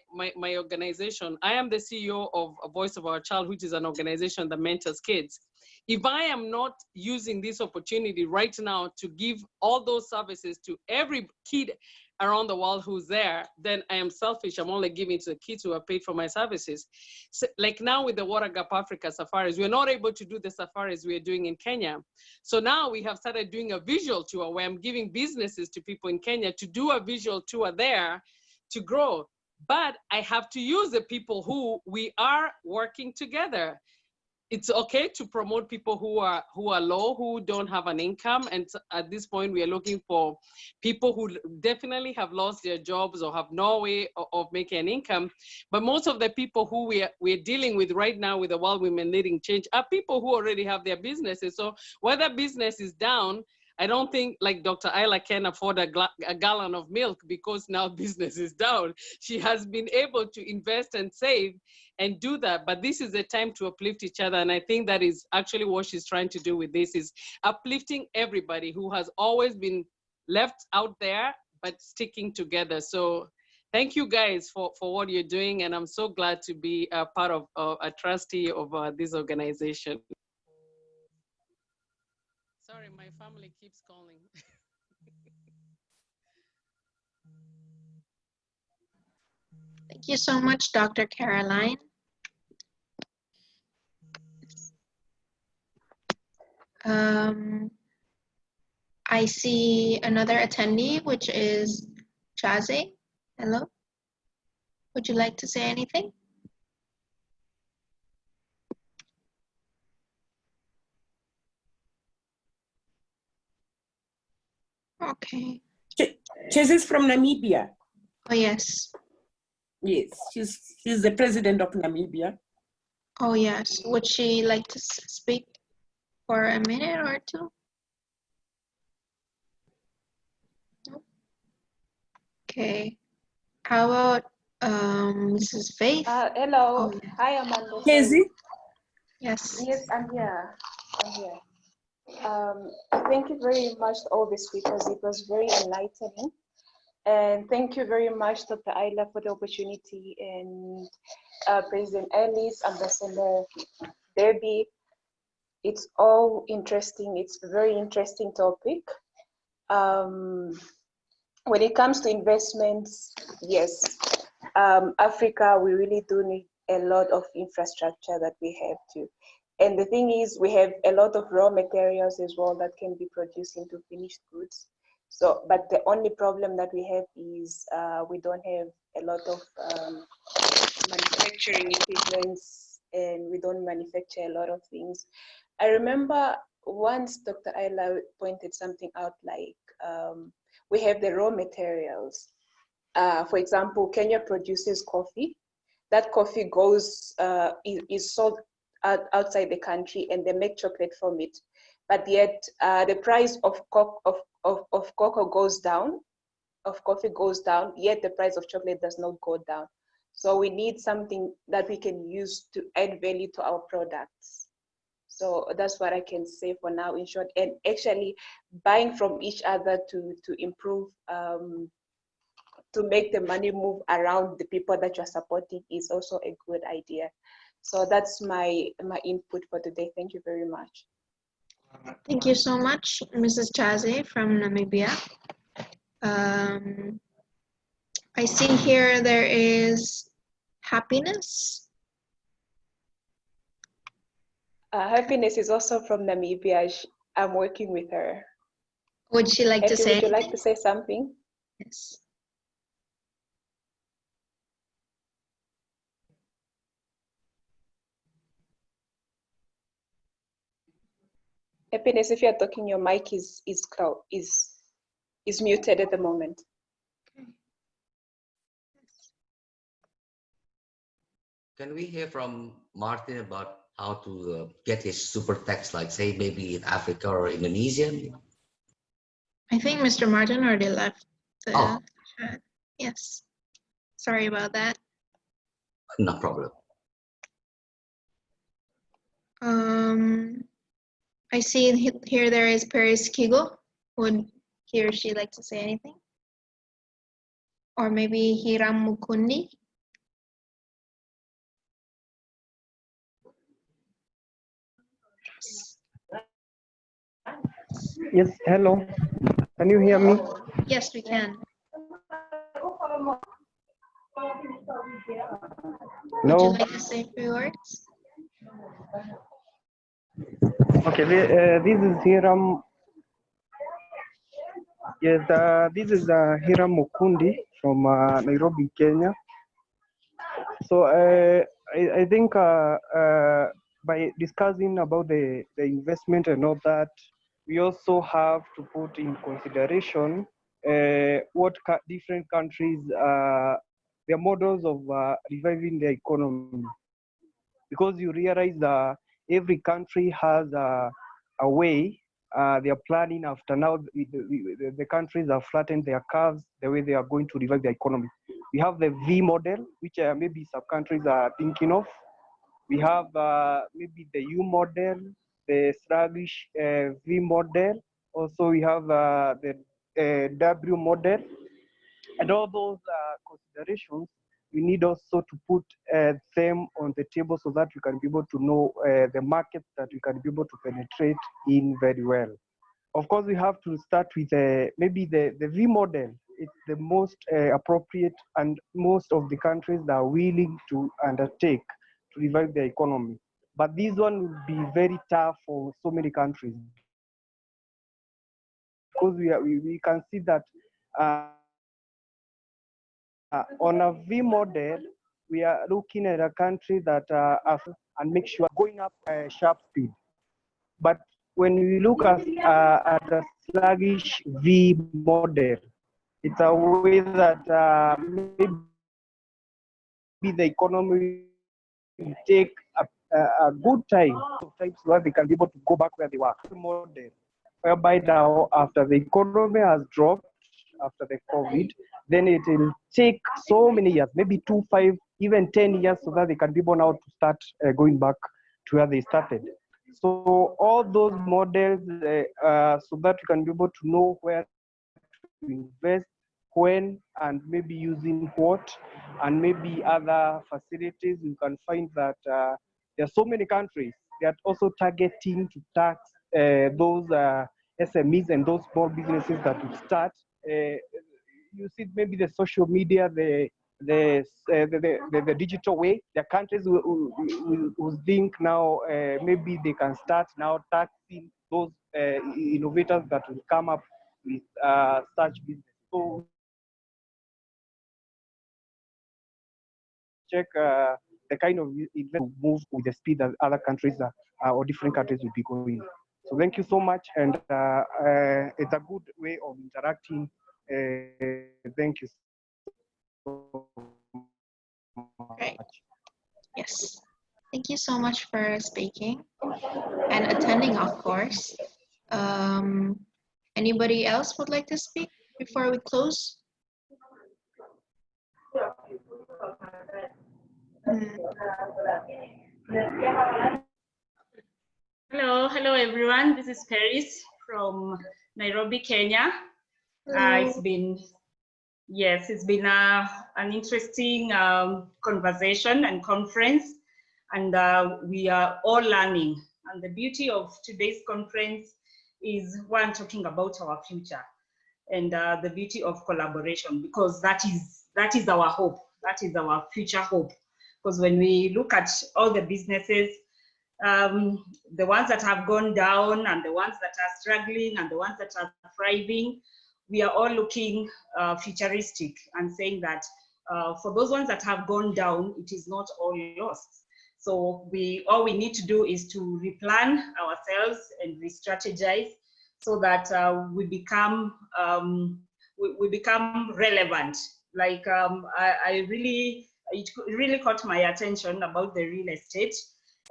organization. I am the CEO of Voice of Our Child, which is an organization that mentors kids. If I am not using this opportunity right now to give all those services to every kid around the world who's there, then I am selfish. I'm only giving to the kids who are paid for my services. So, like now with the Water Gap Africa safaris, we're not able to do the safaris we're doing in Kenya. So now we have started doing a visual tour where I'm giving businesses to people in Kenya to do a visual tour there to grow. But I have to use the people who we are working together. It's okay to promote people who are low, who don't have an income. And at this point, we are looking for people who definitely have lost their jobs or have no way of making an income. But most of the people who we're dealing with right now with the World Women Leading Change are people who already have their businesses. So whether business is down, I don't think like Dr. Ayla can afford a gallon of milk because now business is down. She has been able to invest and save and do that. But this is the time to uplift each other. And I think that is actually what she's trying to do with this, is uplifting everybody who has always been left out there, but sticking together. So thank you guys for what you're doing. And I'm so glad to be a part of a trustee of this organization. Sorry, my family keeps calling. Thank you so much, Dr. Caroline. I see another attendee, which is Chaze. Hello. Would you like to say anything? Okay. Chase is from Namibia. Oh, yes. Yes, she's the president of Namibia. Oh, yes. Would she like to speak for a minute or two? No? Okay. How about Mrs. Faith? Hello. Oh, yeah. Hi, Amanda. Casey? Yes. Yes, I'm here. I'm here. Thank you very much to all the speakers. It was very enlightening. And thank you very much, Dr. Ayla, for the opportunity, and President Ellis, Ambassador Debbie. It's all interesting. It's a very interesting topic. When it comes to investments, yes, Africa, we really do need a lot of infrastructure that we have to. And the thing is, we have a lot of raw materials as well that can be produced into finished goods. So, but the only problem that we have is we don't have a lot of manufacturing equipments, and we don't manufacture a lot of things. I remember once Dr. Ayla pointed something out, like we have the raw materials. For example, Kenya produces coffee. That coffee goes is sold outside the country, and they make chocolate from it. But yet the price of cocoa goes down, of coffee goes down, yet the price of chocolate does not go down. So we need something that we can use to add value to our products. So that's what I can say for now, in short. And actually buying from each other to improve, to make the money move around the people that you're supporting is also a good idea. So that's my input for today. Thank you very much. Thank you so much, Mrs. Chaze from Namibia. I see here there is Happiness. Happiness is also from Namibia. I'm working with her. Would she like to say? Would you like to say something? Yes. Happiness, if you're talking, your mic is muted at the moment. Can we hear from Martin about how to get his super tax, like say maybe in Africa or Indonesia? I think Mr. Martin already left the chat. Yes. Sorry about that. No problem. I see here there is Paris Kigo. Would he or she like to say anything? Or maybe Hiram Mukundi? Yes, hello. Can you hear me? Yes, we can. No. Would you like to say a few words? Okay, this is Hiram. Yes, this is Hiram Mukundi from Nairobi, Kenya. So I think by discussing about the investment and all that, we also have to put in consideration what different countries, their models of reviving the economy. Because you realize that every country has a way they are planning after now. The countries have flattened their curves, the way they are going to revive the economy. We have the V model, which maybe some countries are thinking of. We have maybe the U model, the sluggish V model. Also, we have the W model. And all those considerations, we need also to put them on the table so that we can be able to know the market that we can be able to penetrate in very well. Of course, we have to start with maybe the V model. It's the most appropriate, and most of the countries that are willing to undertake to revive their economy. But this one will be very tough for so many countries, because we can see that on a V model, we are looking at a country that and make sure going up a sharp speed. But when we look at a sluggish V model, it's a way that maybe the economy will take a good time so that they can be able to go back where they were. Model, whereby now after the economy has dropped, after the COVID, then it will take so many years, maybe 2, 5, even 10 years, so that they can be able now to start going back to where they started. So all those models, so that you can be able to know where to invest, when, and maybe using what, and maybe other facilities. You can find that there are so many countries that are also targeting to tax those SMEs and those small businesses that will start. You see maybe the social media, the digital way. The countries will think now maybe they can start now taxing those innovators that will come up with such business. So check the kind of investment move with the speed that other countries or different countries will be going. So thank you so much, and it's a good way of interacting. Thank you so much. Great. Yes. Thank you so much for speaking and attending, of course. Anybody else would like to speak before we close? Hello everyone. This is Paris from Nairobi, Kenya. It's been an interesting conversation and conference, and we are all learning. And the beauty of today's conference is one talking about our future and the beauty of collaboration, because that is our hope. That is our future hope. Because when we look at all the businesses, the ones that have gone down and the ones that are struggling and the ones that are thriving, we are all looking futuristic and saying that for those ones that have gone down, it is not all lost. So all we need to do is to replan ourselves and re-strategize so that we become relevant. Like it really caught my attention about the real estate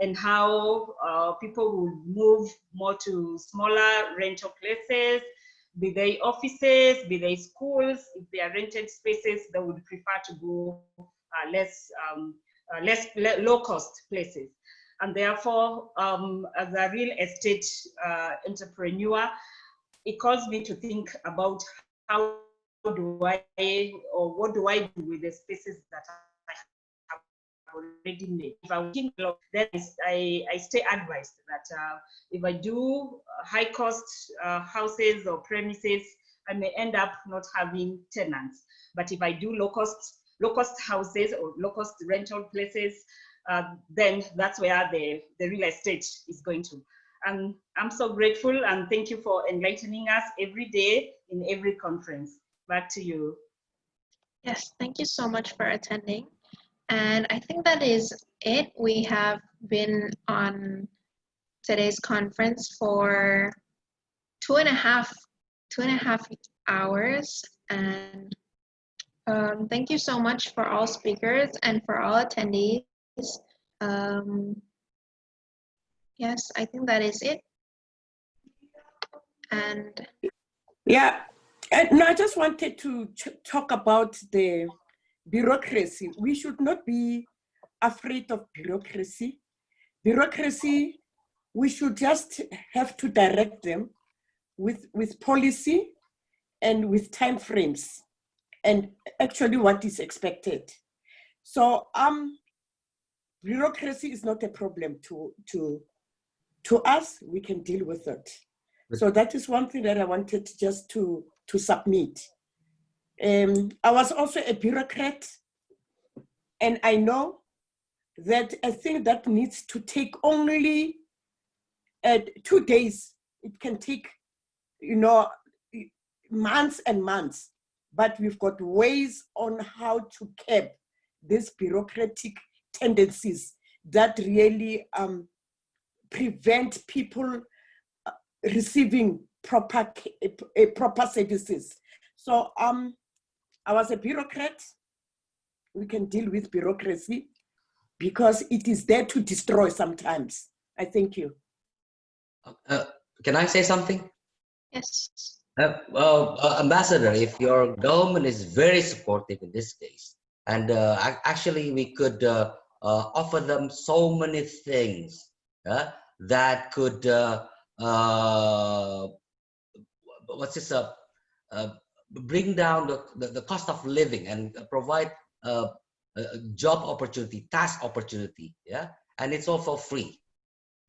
and how people will move more to smaller rental places, be they offices, be they schools. If they are rented spaces, they would prefer to go less low-cost places. And therefore, as a real estate entrepreneur, it caused me to think about how do I, or what do I do with the spaces that I have already made. If I'm working alone, then I stay advised that if I do high-cost houses or premises, I may end up not having tenants. But if I do low-cost houses or low-cost rental places, then that's where the real estate is going to. And I'm so grateful, and thank you for enlightening us every day in every conference. Back to you. Yes, thank you so much for attending. And I think that is it. We have been on today's conference for two and a half hours. And thank you so much for all speakers and for all attendees. Yes, I think that is it. And yeah, no, I just wanted to talk about the bureaucracy. We should not be afraid of bureaucracy. Bureaucracy, we should just have to direct them with policy and with time frames and actually what is expected. So bureaucracy is not a problem to us. We can deal with it. So that is one thing that I wanted just to submit. I was also a bureaucrat, and I know that a thing that needs to take only 2 days, it can take, months and months. But we've got ways on how to curb these bureaucratic tendencies that really prevent people receiving proper services. So I was a bureaucrat. We can deal with bureaucracy because it is there to destroy sometimes. I thank you. Can I say something? yes. Ambassador, if your government is very supportive in this case, and actually we could offer them so many things that could bring down the cost of living and provide job opportunity, task opportunity, and it's all for free,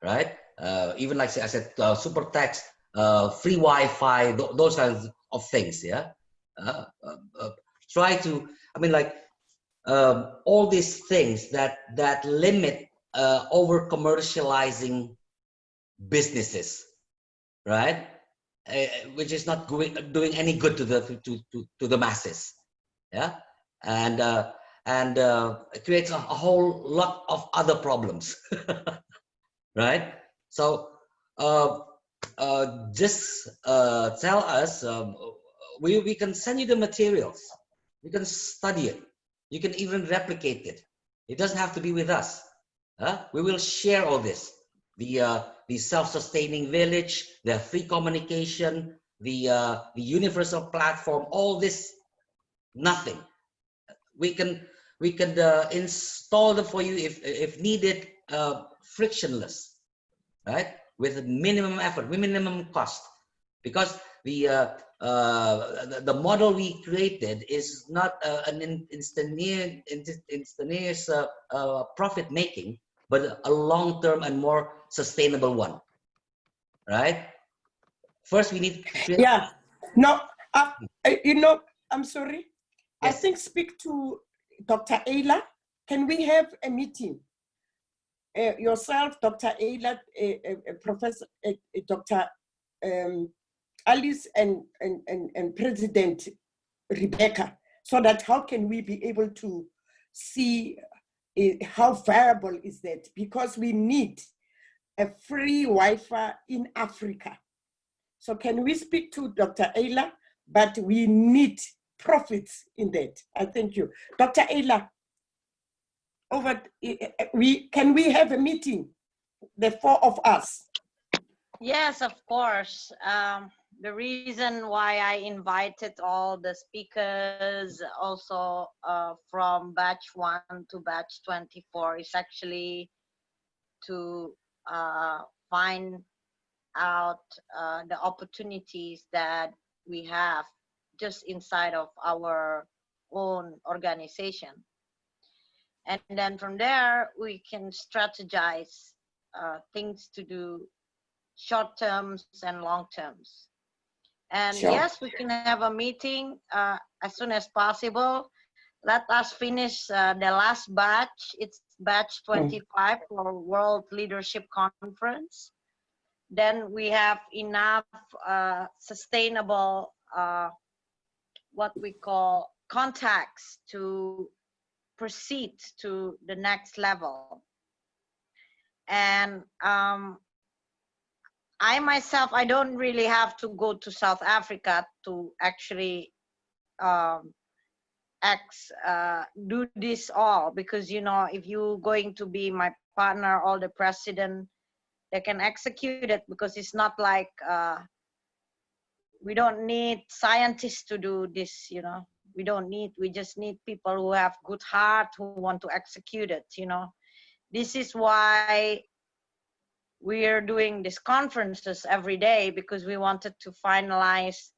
right? Even like I said, super tax, free Wi-Fi, those kinds of things, try to, all these things that limit over commercializing businesses, right? Which is not doing any good to the masses, and it creates a whole lot of other problems, right? So just tell us. We can send you the materials. You can study it. You can even replicate it. It doesn't have to be with us. We will share all this. The self-sustaining village, the free communication, the universal platform, all this, nothing. We can install them for you if needed, frictionless, right? With minimum effort, minimum cost, because the model we created is not an instantaneous profit making, but a long-term and more sustainable one, right? First, we need to create. Yeah. No, you know, I'm sorry. Yes. I think speak to Dr. Ayla. Can we have a meeting? Yourself, Dr. Ayla, Professor, Dr. Alice, and President Rebecca, so that how can we be able to see how viable is that? Because we need a free Wi-Fi in Africa. So can we speak to Dr. Ayla? But we need profits in that. I thank you. Dr. Ayla, can we have a meeting, the four of us? Yes, of course. The reason why I invited all the speakers also from batch 1 to batch 24 is actually to find out the opportunities that we have just inside of our own organization. And then from there, we can strategize things to do short terms and long terms. And Sure. yes, we can have a meeting as soon as possible. Let us finish the last batch. It's batch 25 for World Leadership Conference. Then we have enough sustainable, what we call contacts to proceed to the next level. And I myself, I don't really have to go to South Africa to actually do this all, because, you know, if you're going to be my partner or the president, they can execute it, because it's not like we don't need scientists to do this, you know. We just need people who have good heart, who want to execute it, you know. This is why we are doing these conferences every day, because we wanted to finalize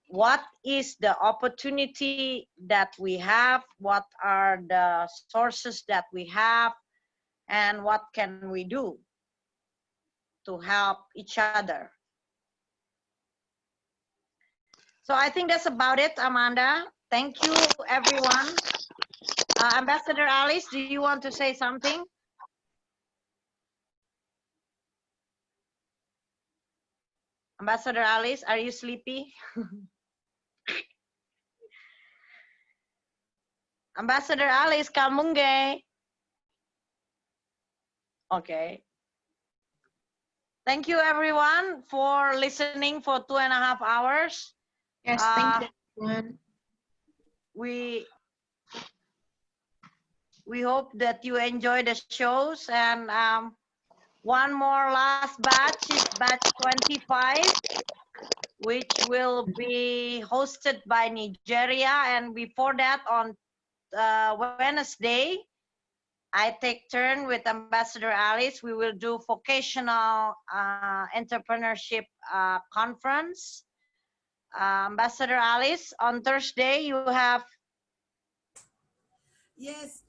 what is the opportunity that we have, what are the sources that we have, and what can we do to help each other. So I think that's about it, Amanda. Thank you, everyone. Ambassador Alice, do you want to say something? Ambassador Alice, are you sleepy? Ambassador Alice, kamunge. Okay. Thank you, everyone, for listening for 2.5 hours. Yes, thank you, everyone. We hope that you enjoy the shows. And one more last batch is batch 25, which will be hosted by Nigeria. And before that, on Wednesday, I take turn with Ambassador Alice. We will do vocational entrepreneurship conference. Ambassador Alice, on Thursday you have. Yes,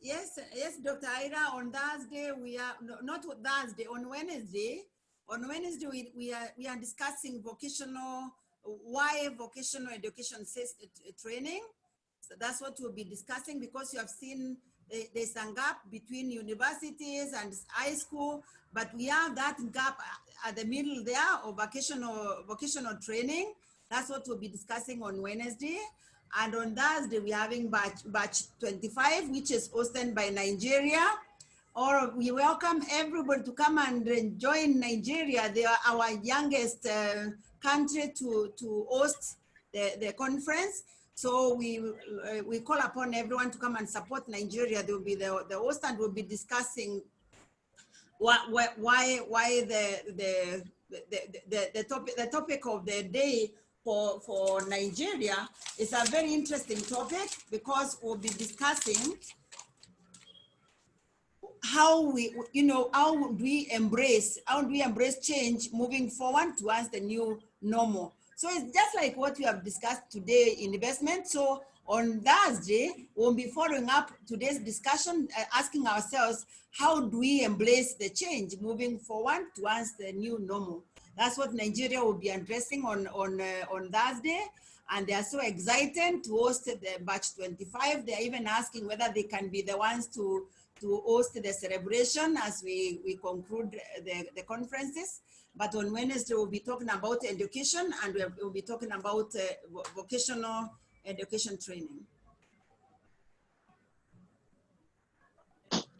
Dr. Ayla. On Thursday we are not Thursday. On Wednesday, we are discussing vocational education training. So that's what we'll be discussing, because you have seen there's a gap between universities and high school, but we have that gap at the middle there of vocational training. That's what we'll be discussing on Wednesday. And on Thursday, we're having batch 25, which is hosted by Nigeria. Or we welcome everybody to come and join Nigeria. They are our youngest country to host the conference. So we call upon everyone to come and support Nigeria. They will be the host, and we'll be discussing why the topic of the day for Nigeria is a very interesting topic, because we'll be discussing how how do we embrace change moving forward towards the new normal. So it's just like what we have discussed today in investment. So on Thursday, we'll be following up today's discussion, asking ourselves, how do we embrace the change moving forward towards the new normal? That's what Nigeria will be addressing on Thursday. And they are so excited to host the batch 25. They're even asking whether they can be the ones to host the celebration as we conclude the conferences. But on Wednesday, we'll be talking about education, and we'll be talking about vocational education training.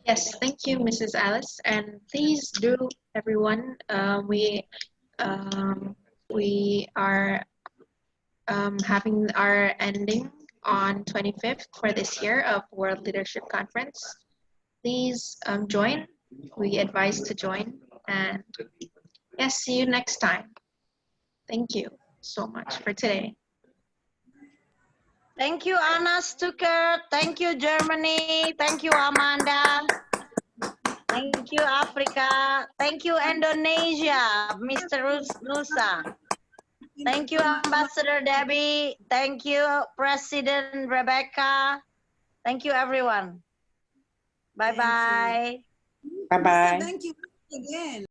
Yes, thank you, Mrs. Alice. And please do, everyone, we are having our ending on 25th for this year of World Leadership Conference. Please join. We advise to join. And yes, see you next time. Thank you so much for today. Thank you, Anna Stucker. Thank you, Germany. Thank you, Amanda. Thank you, Africa. Thank you, Indonesia, Mr. Nusa. Thank you, Ambassador Debbie. Thank you, President Rebecca. Thank you, everyone. Bye-bye. Bye-bye. Thank you again.